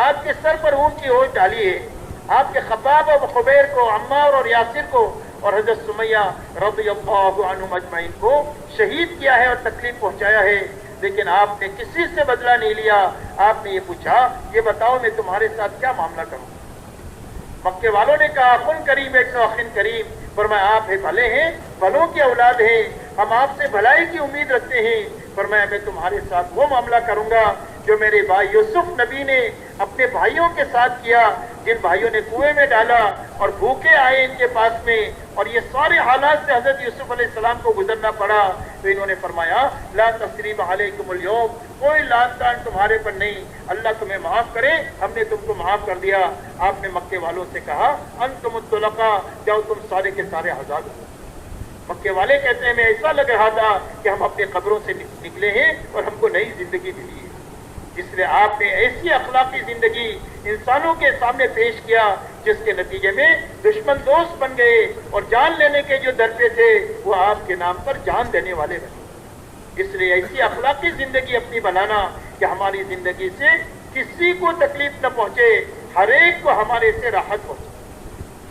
آپ کے سر پر اونچی اوٹ ڈالی ہے، آپ کے خباب اور خبیر کو، عمار اور یاسر کو اور حضرت سمیہ رضی اللہ عنہم اجمعین کو شہید کیا ہے اور تکلیف پہنچایا ہے۔ لیکن آپ نے کسی سے بدلہ نہیں لیا. آپ نے یہ پوچھا یہ بتاؤ میں تمہارے ساتھ کیا معاملہ کروں. مکے والوں نے کہا خن کریم ابن اخن کریم. فرمایا آپ بھلے ہیں, بھلوں کی اولاد ہیں, ہم آپ سے بھلائی کی امید رکھتے ہیں. فرمایا میں تمہارے ساتھ وہ معاملہ کروں گا جو میرے بھائی یوسف نبی نے اپنے بھائیوں کے ساتھ کیا, جن بھائیوں نے کنویں میں ڈالا اور بھوکے آئے ان کے پاس میں, اور یہ سارے حالات سے حضرت یوسف علیہ السلام کو گزرنا پڑا. تو انہوں نے فرمایا لا تثریب علیکم اليوم, کوئی لان تان تمہارے پر نہیں, اللہ تمہیں معاف کرے, ہم نے تم کو معاف کر دیا. آپ نے مکے والوں سے کہا انتم الطلقاء, جاؤ تم سارے کے سارے آزاد ہو. مکے والے کہتے ہیں میں ایسا لگ رہا تھا کہ ہم اپنے قبروں سے نکلے ہیں اور ہم کو نئی زندگی ملی ہے. اس لیے آپ نے ایسی اخلاقی زندگی انسانوں کے سامنے پیش کیا جس کے نتیجے میں دشمن دوست بن گئے, اور جان لینے کے جو در پہ تھے وہ آپ کے نام پر جان دینے والے بنے. اس لیے ایسی اخلاقی زندگی اپنی بنانا کہ ہماری زندگی سے کسی کو تکلیف نہ پہنچے, ہر ایک کو ہمارے سے راحت پہنچے,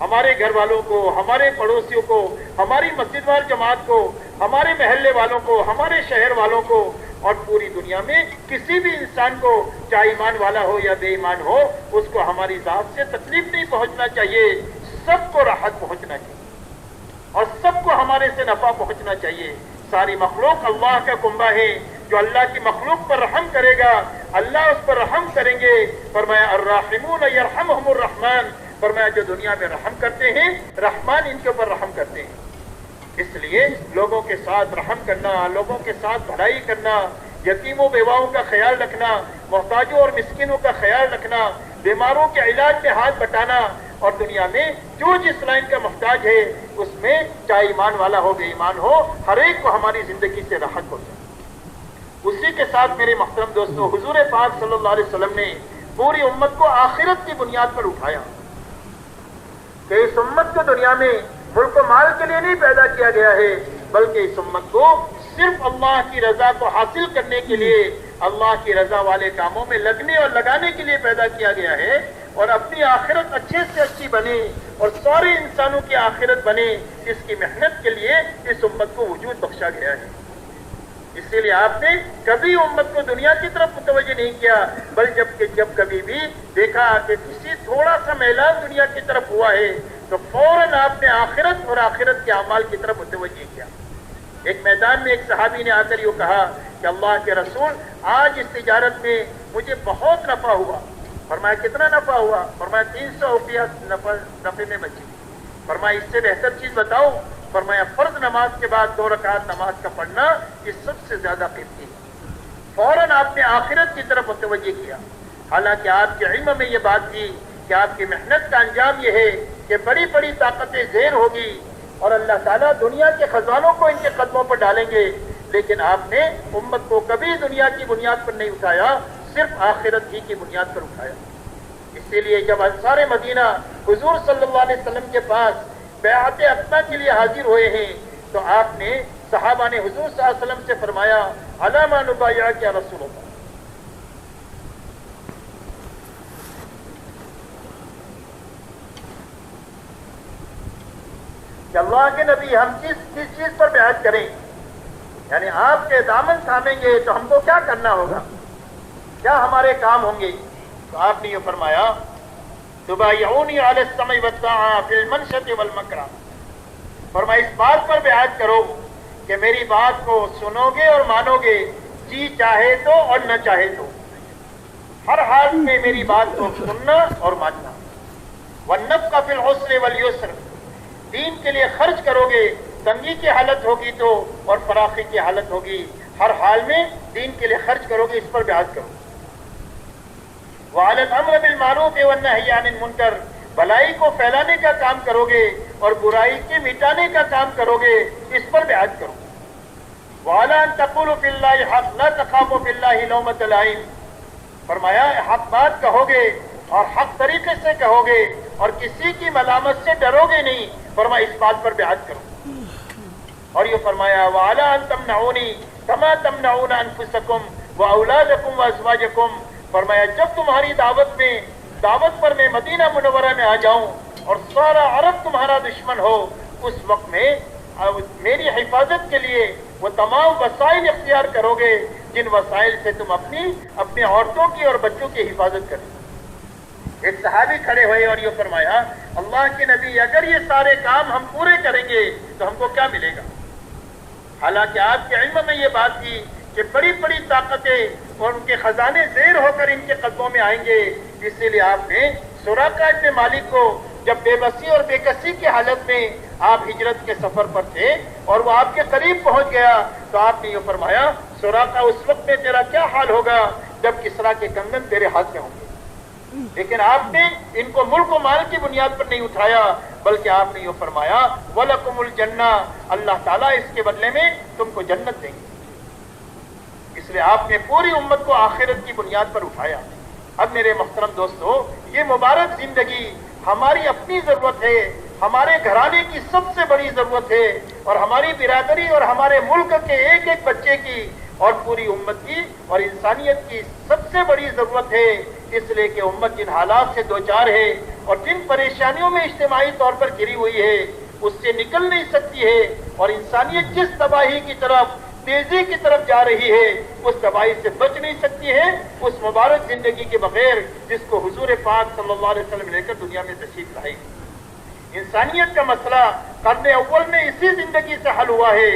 ہمارے گھر والوں کو, ہمارے پڑوسیوں کو, ہماری مسجد وال جماعت کو, ہمارے محلے والوں کو, ہمارے شہر والوں کو, اور پوری دنیا میں کسی بھی انسان کو, چاہے ایمان والا ہو یا بے ایمان ہو, اس کو ہماری ذات سے تکلیف نہیں پہنچنا چاہیے, سب کو راحت پہنچنا چاہیے اور سب کو ہمارے سے نفع پہنچنا چاہیے. ساری مخلوق اللہ کا کنبہ ہے, جو اللہ کی مخلوق پر رحم کرے گا اللہ اس پر رحم کریں گے. فرمایا الراحمون یرحمہم الرحمن, فرمایا جو دنیا میں رحم کرتے ہیں رحمان ان کے اوپر رحم کرتے ہیں. اس لیے لوگوں کے ساتھ رحم کرنا, لوگوں کے ساتھ بھلائی کرنا, یتیموں بیواؤں کا خیال رکھنا, محتاجوں اور مسکینوں کا خیال رکھنا, بیماروں کے علاج میں ہاتھ بٹانا, اور دنیا میں جو جس لائن کا محتاج ہے اس میں چاہے ایمان والا ہو بے ایمان ہو, ہر ایک کو ہماری زندگی سے راحت پہنچے. اسی کے ساتھ میرے محترم دوستو, حضور پاک صلی اللہ علیہ وسلم نے پوری امت کو آخرت کی بنیاد پر اٹھایا کہ اس امت کو دنیا میں ملک و مال کے لیے نہیں پیدا کیا گیا ہے, بلکہ اس امت کو صرف اللہ کی رضا کو حاصل کرنے کے لیے, اللہ کی رضا والے کاموں میں لگنے اور لگانے کے لیے پیدا کیا گیا ہے, اور اپنی آخرت اچھے سے اچھی بنے اور سارے انسانوں کی آخرت بنے, اس کی محنت کے لیے اس امت کو وجود بخشا گیا ہے. اسی لیے آپ نے کبھی امت کو دنیا کی طرف متوجہ نہیں کیا, بلکہ جب کبھی بھی دیکھا کہ کسی تھوڑا سا میلان دنیا کی طرف ہوا ہے تو فوراً آپ نے آخرت اور آخرت کے اعمال کی طرف متوجہ کیا. ایک میدان میں ایک صحابی نے آ کر یہ کہا کہ اللہ کے رسول آج اس تجارت میں مجھے بہت نفع ہوا. فرمایا کتنا نفع ہوا؟ فرمایا 300 روپیہ نفع میں بچی. فرمایا اس سے بہتر چیز بتاؤ؟ فرمایا فرض نماز کے بعد 2 رکعت نماز کا پڑھنا یہ سب سے زیادہ قیمتی ہے. فوراً آپ نے آخرت کی طرف متوجہ کیا, حالانکہ آپ کے علم میں یہ بات تھی کہ آپ کی محنت کا انجام یہ ہے کہ بڑی بڑی طاقتیں زیر ہوگی اور اللہ تعالیٰ دنیا کے خزانوں کو ان کے قدموں پر ڈالیں گے, لیکن آپ نے امت کو کبھی دنیا کی بنیاد پر نہیں اٹھایا, صرف آخرت ہی کی بنیاد پر اٹھایا. اسی لیے جب انصار مدینہ حضور صلی اللہ علیہ وسلم کے پاس بیعت عقبہ کے لیے حاضر ہوئے ہیں تو آپ نے صحابہ نے حضور صلی اللہ علیہ وسلم سے فرمایا علی ما نبایعک یا رسول اللہ, کہ اللہ کے نبی ہم کس چیز پر بیعت کریں, یعنی آپ کے دامن تھامیں گے تو ہم کو کیا کرنا ہوگا, کیا ہمارے کام ہوں گے؟ تو آپ نے یہ فرمایا تبایعونی علی السمع والطاعہ فی المنشط والمکرہ, فرمایا اس بات پر بیعت کرو کہ میری بات کو سنو گے اور مانو گے, جی چاہے تو اور نہ چاہے تو, ہر حال میں میری بات کو سننا اور ماننا. والنفق فی العسر والیسر, دین کے لیے خرچ کرو گے, تنگی کی حالت ہوگی تو اور فراخی کی حالت ہوگی, ہر حال میں دین کے لیے خرچ کرو گے, اس پر بیعت کرو. وعلی الامر بالمعروف والنہی عن المنکر, بھلائی کو پھیلانے کا کام کرو گے اور برائی کے مٹانے کا کام کرو گے, اس پر بیعت کرو. وعلی ان تقولوا فی اللہ حق لا تخافوا فی اللہ لومۃ لائم, فرمایا حق بات کہو گے اور حق طریقے سے کہو گے اور کسی کی ملامت سے ڈرو گے نہیں, فرمایا اس بات پر بیعت کرو. اور یہ فرمایا وعلی ان تمنعونی کما تمنعون انفسکم واولادکم وازواجکم, فرمایا جب تمہاری دعوت پر میں مدینہ منورہ میں آ جاؤں اور سارا عرب تمہارا دشمن ہو, اس وقت میں میری حفاظت کے لیے وہ تمام وسائل اختیار کرو گے جن وسائل سے تم اپنی عورتوں کی اور بچوں کی حفاظت کریں۔ ایک صحابی کھڑے ہوئے اور یہ فرمایا، اللہ کے نبی اگر یہ سارے کام ہم پورے کریں گے تو ہم کو کیا ملے گا؟ حالانکہ آپ کے علم میں یہ بات تھی کہ بڑی بڑی طاقتیں اور ان کے خزانے زیر ہو کر ان کے قدموں میں آئیں گے، اسی لیے آپ نے سراقہ ابن مالک کو جب بے بسی اور بے کسی کی حالت میں آپ ہجرت کے سفر پر تھے اور وہ آپ کے قریب پہنچ گیا تو آپ نے یہ فرمایا، سراقہ اس وقت میں تیرا کیا حال ہوگا جب کسریٰ کے کنگن تیرے ہاتھ میں ہوں گے۔ لیکن آپ نے ان کو ملک و مال کی بنیاد پر نہیں اٹھایا، بلکہ آپ نے یہ فرمایا وَلَكُمُ الْجَنَّةُ، اللہ تعالیٰ اس کے بدلے میں تم کو جنت دیں گے۔ اس لیے آپ نے پوری امت کو آخرت کی بنیاد پر اٹھایا۔ اب میرے محترم دوستو، یہ مبارک زندگی ہماری اپنی ضرورت ہے، ہمارے گھرانے کی سب سے بڑی ضرورت ہے، اور ہماری برادری اور ہمارے ملک کے ایک ایک بچے کی اور پوری امت کی اور انسانیت کی سب سے بڑی ضرورت ہے، اس لیے کہ امت جن حالات سے دوچار ہے اور جن پریشانیوں میں اجتماعی طور پر گھری ہوئی ہے اس سے نکل نہیں سکتی ہے، اور انسانیت جس تباہی کی طرف تیزی کی طرف جا رہی ہے اس تباہی سے بچ نہیں سکتی ہے اس مبارک زندگی کے بغیر جس کو حضور پاک صلی اللہ علیہ وسلم لے کر دنیا میں تشریف لائے۔ انسانیت کا مسئلہ قرن اول میں اسی زندگی سے حل ہوا ہے،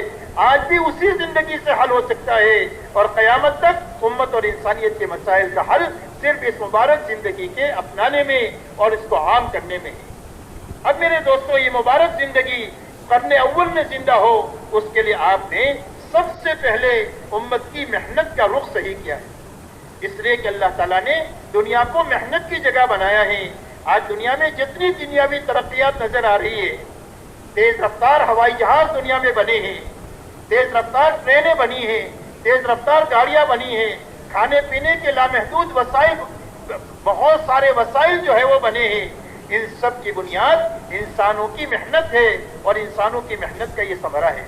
آج بھی اسی زندگی سے حل ہو سکتا ہے، اور قیامت تک امت اور انسانیت کے مسائل کا حل صرف اس مبارک زندگی کے اپنانے میں اور اس کو عام کرنے میں ہے۔ اب میرے دوستو، یہ مبارک زندگی قرن اول میں زندہ ہو اس کے لیے آپ نے سب سے پہلے امت کی محنت کا رخ صحیح کیا ہے، اس لیے کہ اللہ تعالیٰ نے دنیا کو محنت کی جگہ بنایا ہے۔ آج دنیا میں جتنی دنیاوی ترقیات نظر آ رہی ہے، تیز رفتار ہوائی جہاز دنیا میں بنے ہیں، تیز رفتار ٹرینیں بنی ہیں، تیز رفتار گاڑیاں بنی ہیں، کھانے پینے کے لامحدود وسائل، بہت سارے وسائل جو ہے وہ بنے ہیں، ان سب کی بنیاد انسانوں کی محنت ہے، اور انسانوں کی محنت کا یہ ثمرہ ہے۔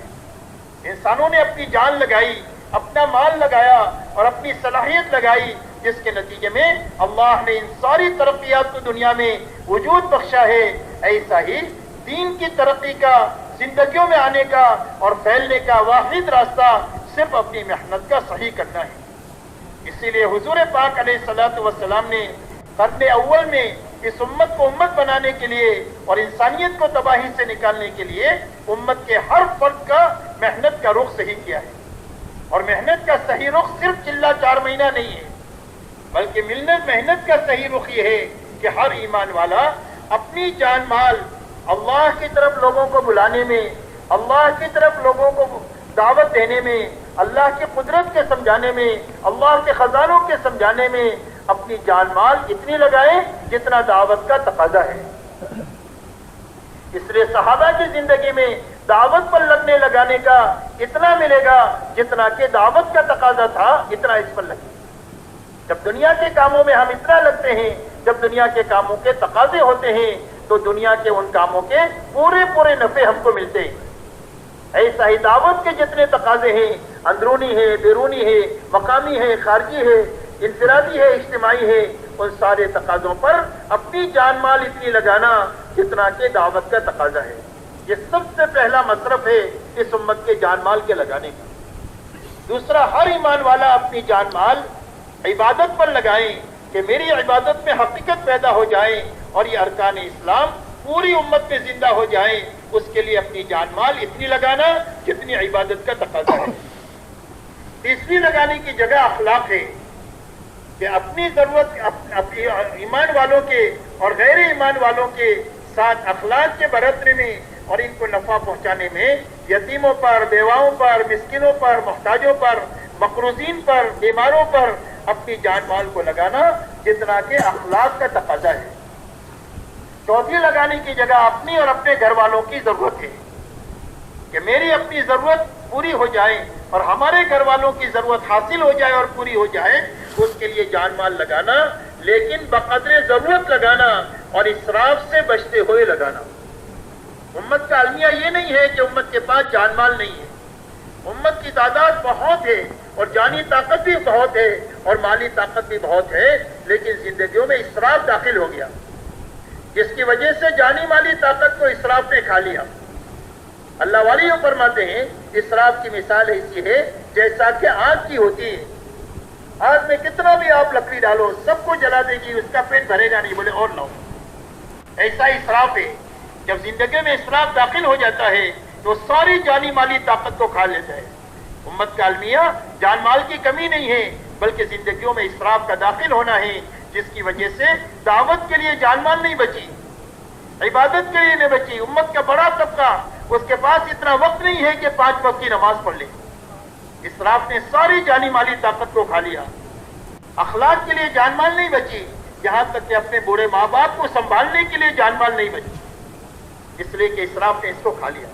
انسانوں نے اپنی جان لگائی، اپنا مال لگایا اور اپنی صلاحیت لگائی، جس کے نتیجے میں اللہ نے ان ساری ترقیات کو دنیا میں وجود بخشا ہے۔ ایسا ہی دین کی ترقی کا، زندگیوں میں آنے کا اور پھیلنے کا واحد راستہ صرف اپنی محنت کا صحیح کرنا ہے۔ اسی لیے حضور پاک علیہ الصلوۃ والسلام نے قرن اول میں اس امت کو امت بنانے کے لیے اور انسانیت کو تباہی سے نکالنے کے لیے امت کے ہر فرد کا محنت کا رخ صحیح کیا ہے، اور محنت کا صحیح رخ صرف چلہ 4 مہینہ نہیں ہے، بلکہ محنت کا صحیح رخ یہ ہے کہ ہر ایمان والا اپنی جان مال اللہ کی طرف لوگوں کو بلانے میں، اللہ کی طرف لوگوں کو دعوت دینے میں، اللہ کی قدرت کے سمجھانے میں، اللہ کے خزانوں کے سمجھانے میں اپنی جان مال اتنی لگائے جتنا دعوت کا تقاضا ہے۔ اس لیے صحابہ کی زندگی میں دعوت پر لگانے کا اتنا ملے گا جتنا کہ دعوت کا تقاضا تھا اتنا اس پر لگے۔ جب دنیا کے کاموں میں ہم اتنا لگتے ہیں، جب دنیا کے کاموں کے تقاضے ہوتے ہیں تو دنیا کے ان کاموں کے پورے نفع ہم کو ملتے ہیں۔ ایسا ہی دعوت کے جتنے تقاضے ہیں، اندرونی ہے، بیرونی ہے، مقامی ہے، خارجی ہے، انفرادی ہے، اجتماعی ہے، ان سارے تقاضوں پر اپنی جان مال اتنی لگانا جتنا کہ دعوت کا تقاضا ہے۔ یہ سب سے پہلا مصرف ہے اس امت کے جان مال کے لگانے کا۔ دوسرا، ہر ایمان والا اپنی جان مال عبادت پر لگائیں کہ میری عبادت میں حقیقت پیدا ہو جائے اور یہ ارکان اسلام پوری امت میں زندہ ہو جائیں، اس کے لیے اپنی جان مال اتنی لگانا جتنی عبادت کا تقاضا ہے۔ تیسری لگانے کی جگہ اخلاق ہے کہ اپنی ضرورت ایمان والوں کے اور غیر ایمان والوں کے ساتھ اخلاق کے برتنے میں اور ان کو نفع پہنچانے میں یتیموں پر، بیواؤں پر، مسکینوں پر، محتاجوں پر، مقروضین پر، بیماروں پر اپنی جان مال کو لگانا جتنا کہ اخلاق کا تقاضا ہے۔ چوتھی لگانے کی جگہ اپنی اور اپنے گھر والوں کی ضرورت ہے کہ میری اپنی ضرورت پوری ہو جائے اور ہمارے گھر والوں کی ضرورت حاصل ہو جائے اور پوری ہو جائے، اس کے لیے جان مال لگانا، لیکن بقدر ضرورت لگانا اور اسراف سے بچتے ہوئے لگانا۔ امت کا المیہ یہ نہیں ہے کہ امت کے پاس جان مال نہیں ہے، امت کی تعداد بہت ہے اور جانی طاقت بھی بہت ہے اور مالی طاقت بھی بہت ہے، لیکن زندگیوں میں اسراف داخل ہو گیا جس کی وجہ سے جانی مالی طاقت کو اسراف نے کھا لیا۔ اللہ والی فرماتے ہیں اسراف کی مثال ایسی ہے جیسا کہ آگ کی ہوتی ہے آگ میں کتنا بھی آپ لکڑی ڈالو سب کو جلا دے گی، اس کا پیٹ بھرے گا نہیں، بولے اور لاؤ۔ ایسا اسراف ہے، جب زندگی میں اسراف داخل ہو جاتا ہے تو ساری جانی مالی طاقت کو کھا لیتا ہے۔ امت کا المیہ جان مال کی کمی نہیں ہے، بلکہ زندگیوں میں اسراف کا داخل ہونا ہے، جس کی وجہ سے دعوت کے لیے جان مال نہیں بچی، عبادت کے لیے نہیں بچی۔ امت کا بڑا طبقہ اس کے پاس اتنا وقت نہیں ہے کہ 5 وقت کی نماز پڑھ لے۔ اسراف نے ساری جانی مالی طاقت کو کھا لیا۔ اخلاق کے لیے جان مال نہیں بچی، یہاں تک کہ اپنے بوڑھے ماں باپ کو سنبھالنے کے لیے جان مال نہیں بچی، اس لیے کہ اسراف نے اس کو کھا لیا۔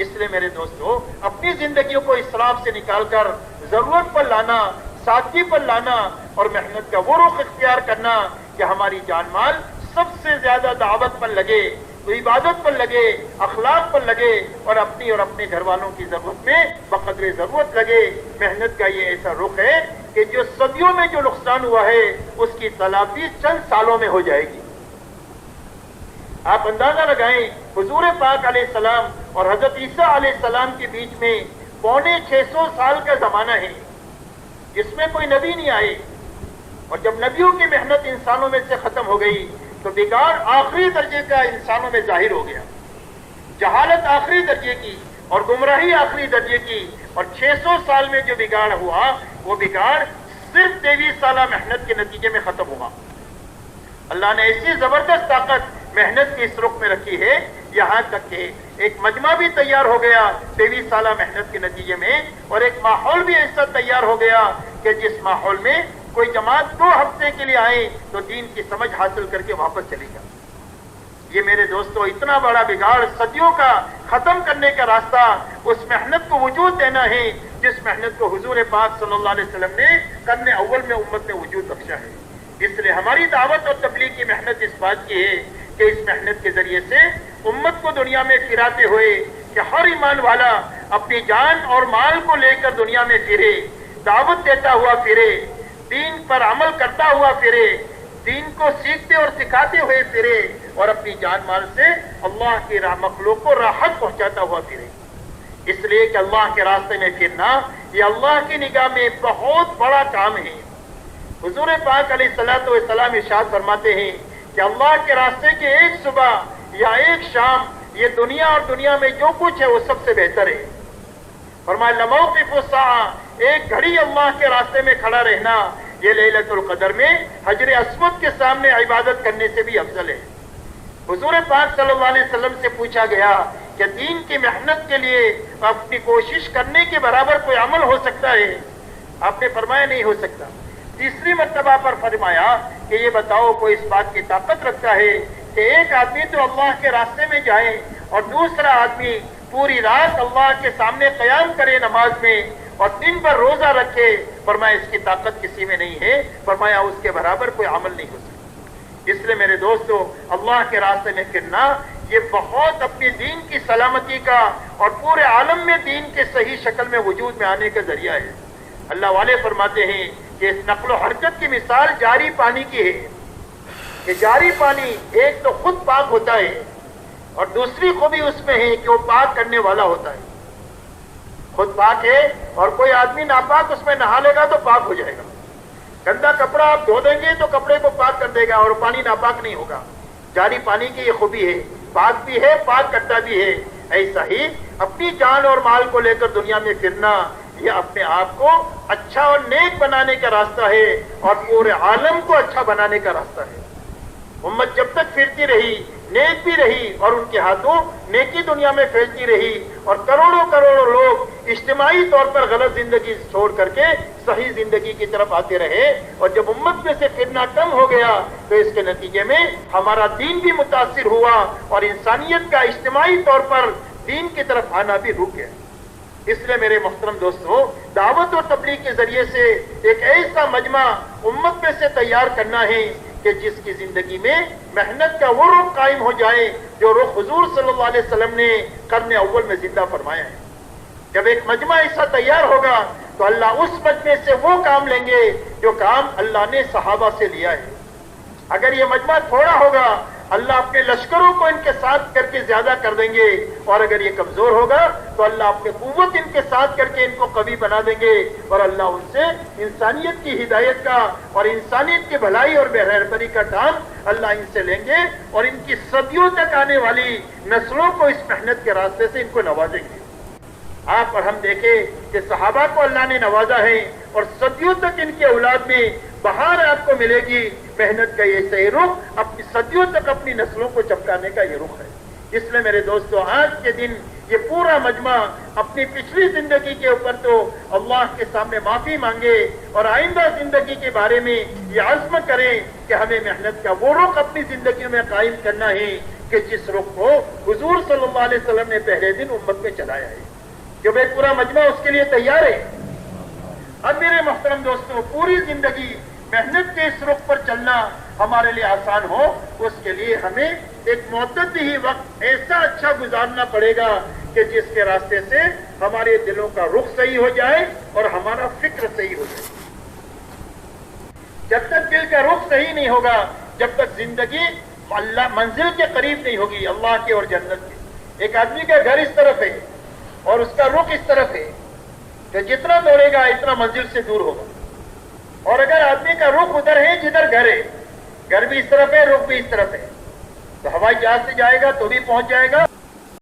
اس لیے میرے دوستو، اپنی زندگیوں کو اسراف سے نکال کر ضرورت پر لانا، سادگی پر لانا اور محنت کا وہ رخ اختیار کرنا کہ ہماری جان مال سب سے زیادہ دعوت پر لگے، عبادت پر لگے، اخلاق پر لگے اور اپنے گھر والوں کی ضرورت میں بقدر ضرورت لگے۔ محنت کا یہ ایسا رخ ہے کہ جو صدیوں میں جو نقصان ہوا ہے اس کی تلافی چند سالوں میں ہو جائے گی۔ آپ اندازہ لگائیں، حضور پاک علیہ السلام اور حضرت عیسیٰ علیہ السلام کے بیچ میں 650 سال کا زمانہ ہے جس میں کوئی نبی نہیں آئے، اور جب نبیوں کی محنت انسانوں میں سے ختم ہو گئی تو بگاڑ آخری درجے کا انسانوں میں ظاہر ہو گیا، جہالت آخری درجے کی اور گمراہی آخری درجے کی، اور 600 سال میں جو بگاڑ ہوا وہ بگاڑ صرف 23 سالہ محنت کے نتیجے میں ختم ہوا۔ اللہ نے ایسی زبردست طاقت محنت کی اس رخ میں رکھی ہے، یہاں تک کہ ایک مجمع بھی تیار ہو گیا 23 سالہ محنت کے نتیجے میں، اور ایک ماحول بھی ایسا تیار ہو گیا کہ جس ماحول میں کوئی جماعت 2 ہفتے کے لیے آئے تو دین کی سمجھ حاصل کر کے واپس چلی جائے۔ یہ میرے دوستو اتنا بڑا بگاڑ صدیوں کا ختم کرنے کا راستہ اس محنت کو وجود دینا ہے جس محنت کو حضور پاک صلی اللہ علیہ وسلم نے قرن اول میں امت میں وجود بخشا ہے۔ اس لیے ہماری دعوت اور تبلیغ کی محنت اس بات کی ہے کہ اس محنت کے ذریعے سے امت کو دنیا میں پھراتے ہوئے کہ ہر ایمان والا اپنی جان اور مال کو لے کر دنیا میں پھرے، دعوت دیتا ہوا پھرے، دین پر عمل کرتا ہوا پھرے، دین کو سیکھتے اور سکھاتے ہوئے پھرے، اور اپنی جان مال سے اللہ کی مخلوق کو راحت پہنچاتا ہوا پھرے۔ اس لیے کہ اللہ کے راستے میں پھرنا یہ اللہ کی نگاہ میں بہت بڑا کام ہے۔ حضور پاک علیہ الصلوۃ والسلام ارشاد فرماتے ہیں کہ اللہ کے راستے کے ایک صبح یا ایک شام یہ دنیا اور دنیا میں جو کچھ ہے وہ سب سے بہتر ہے۔ فرمایا لموقف الساعہ، ایک گھڑی اللہ کے راستے میں کھڑا رہنا یہ لیلۃ القدر میں حجر اسود کے سامنے عبادت کرنے سے بھی افضل ہے۔ حضور پاک صلی اللہ علیہ وسلم سے پوچھا گیا کہ دین کی محنت کے لیے اپنی کوشش کرنے کے برابر کوئی عمل ہو سکتا ہے؟ آپ نے فرمایا نہیں ہو سکتا۔ تیسری مرتبہ پر فرمایا کہ یہ بتاؤ کوئی اس بات کی طاقت رکھتا ہے کہ ایک آدمی تو اللہ کے راستے میں جائے اور دوسرا آدمی پوری رات اللہ کے سامنے قیام کرے نماز میں اور دن بھر روزہ رکھے؟ فرمایا اس کی طاقت کسی میں نہیں ہے، فرمایا اس کے برابر کوئی عمل نہیں ہو سکتا۔ اس لیے میرے دوستو، اللہ کے راستے میں پھرنا یہ بہت اپنی دین کی سلامتی کا اور پورے عالم میں دین کے صحیح شکل میں وجود میں آنے کا ذریعہ ہے۔ اللہ والے فرماتے ہیں کہ اس نقل و حرکت کی مثال جاری پانی کی ہے کہ جاری پانی ایک تو خود پاک ہوتا ہے اور دوسری خوبی اس میں ہے کہ وہ پاک کرنے والا ہوتا ہے۔ خود پاک ہے اور کوئی آدمی ناپاک اس میں نہا لے گا تو پاک ہو جائے گا۔ گندا کپڑا آپ دھو دیں گے تو کپڑے کو پاک کر دے گا اور پانی ناپاک نہیں ہوگا۔ جاری پانی کی یہ خوبی ہے، پاک بھی ہے پاک کرتا بھی ہے۔ ایسا ہی اپنی جان اور مال کو لے کر دنیا میں پھرنا یہ اپنے آپ کو اچھا اور نیک بنانے کا راستہ ہے اور پورے عالم کو اچھا بنانے کا راستہ ہے۔ امت جب تک پھرتی رہی نیک بھی رہی اور ان کے ہاتھوں نیکی دنیا میں پھیلتی رہی اور کروڑوں کروڑوں لوگ اجتماعی طور پر غلط زندگی چھوڑ کر کے صحیح زندگی کی طرف آتے رہے، اور جب امت میں سے پھرنا کم ہو گیا تو اس کے نتیجے میں ہمارا دین بھی متاثر ہوا اور انسانیت کا اجتماعی طور پر دین کی طرف آنا بھی رک گیا۔ اس لیے میرے محترم دوستو، دعوت اور تبلیغ کے ذریعے سے ایک ایسا مجمع امت میں سے تیار کرنا ہے کہ جس کی زندگی میں محنت کا وہ رخ قائم ہو جائے جو رخ حضور صلی اللہ علیہ وسلم نے قرن اول میں زندہ فرمایا ہے۔ جب ایک مجمع ایسا تیار ہوگا تو اللہ اس مجمع سے وہ کام لیں گے جو کام اللہ نے صحابہ سے لیا ہے۔ اگر یہ مجمع تھوڑا ہوگا اللہ اپنے لشکروں کو ان کے ساتھ کر کے زیادہ کر دیں گے، اور اگر یہ کمزور ہوگا تو اللہ اپنے قوت ان کے ساتھ کر کے ان کو قوی بنا دیں گے، اور اللہ ان سے انسانیت کی ہدایت کا اور انسانیت کی بھلائی اور بہتری کا کام اللہ ان سے لیں گے، اور ان کی صدیوں تک آنے والی نسلوں کو اس محنت کے راستے سے ان کو نوازیں گے۔ آپ اور ہم دیکھیں کہ صحابہ کو اللہ نے نوازا ہے، اور صدیوں تک ان کے اولاد میں بہار آپ کو ملے گی محنت کا یہ صحیح رخ، اپنی صدیوں تک اپنی نسلوں کو چمکانے کا یہ رخ ہے۔ اس لیے میرے دوستو، آج کے دن یہ پورا مجمع اپنی پچھلی زندگی کے اوپر تو اللہ کے سامنے معافی مانگے، اور آئندہ زندگی کے بارے میں یہ عزم کریں کہ ہمیں محنت کا وہ رخ اپنی زندگی میں قائم کرنا ہے کہ جس رخ کو حضور صلی اللہ علیہ وسلم نے پہلے دن امت میں چلایا ہے، کہ بھئی پورا مجمع اس کے لیے تیار ہے۔ اب میرے محترم دوستوں، پوری زندگی محنت کے اس رخ پر چلنا ہمارے لیے آسان ہو، اس کے لیے ہمیں ایک معتدل وقت ایسا اچھا گزارنا پڑے گا کہ جس کے راستے سے ہمارے دلوں کا رخ صحیح ہو جائے اور ہمارا فکر صحیح ہو جائے۔ جب تک دل کا رخ صحیح نہیں ہوگا، جب تک زندگی اللہ منزل کے قریب نہیں ہوگی، اللہ کے اور جنت کے۔ ایک آدمی کا گھر اس طرف ہے اور اس کا رخ اس طرف ہے، کہ جتنا دوڑے گا اتنا منزل سے دور ہوگا۔ اور اگر آدمی کا رخ ادھر ہے جدھر گھر ہے، گھر بھی اس طرف ہے، رخ بھی اس طرف ہے، تو ہوائی جہاز سے جائے گا تو بھی پہنچ جائے گا،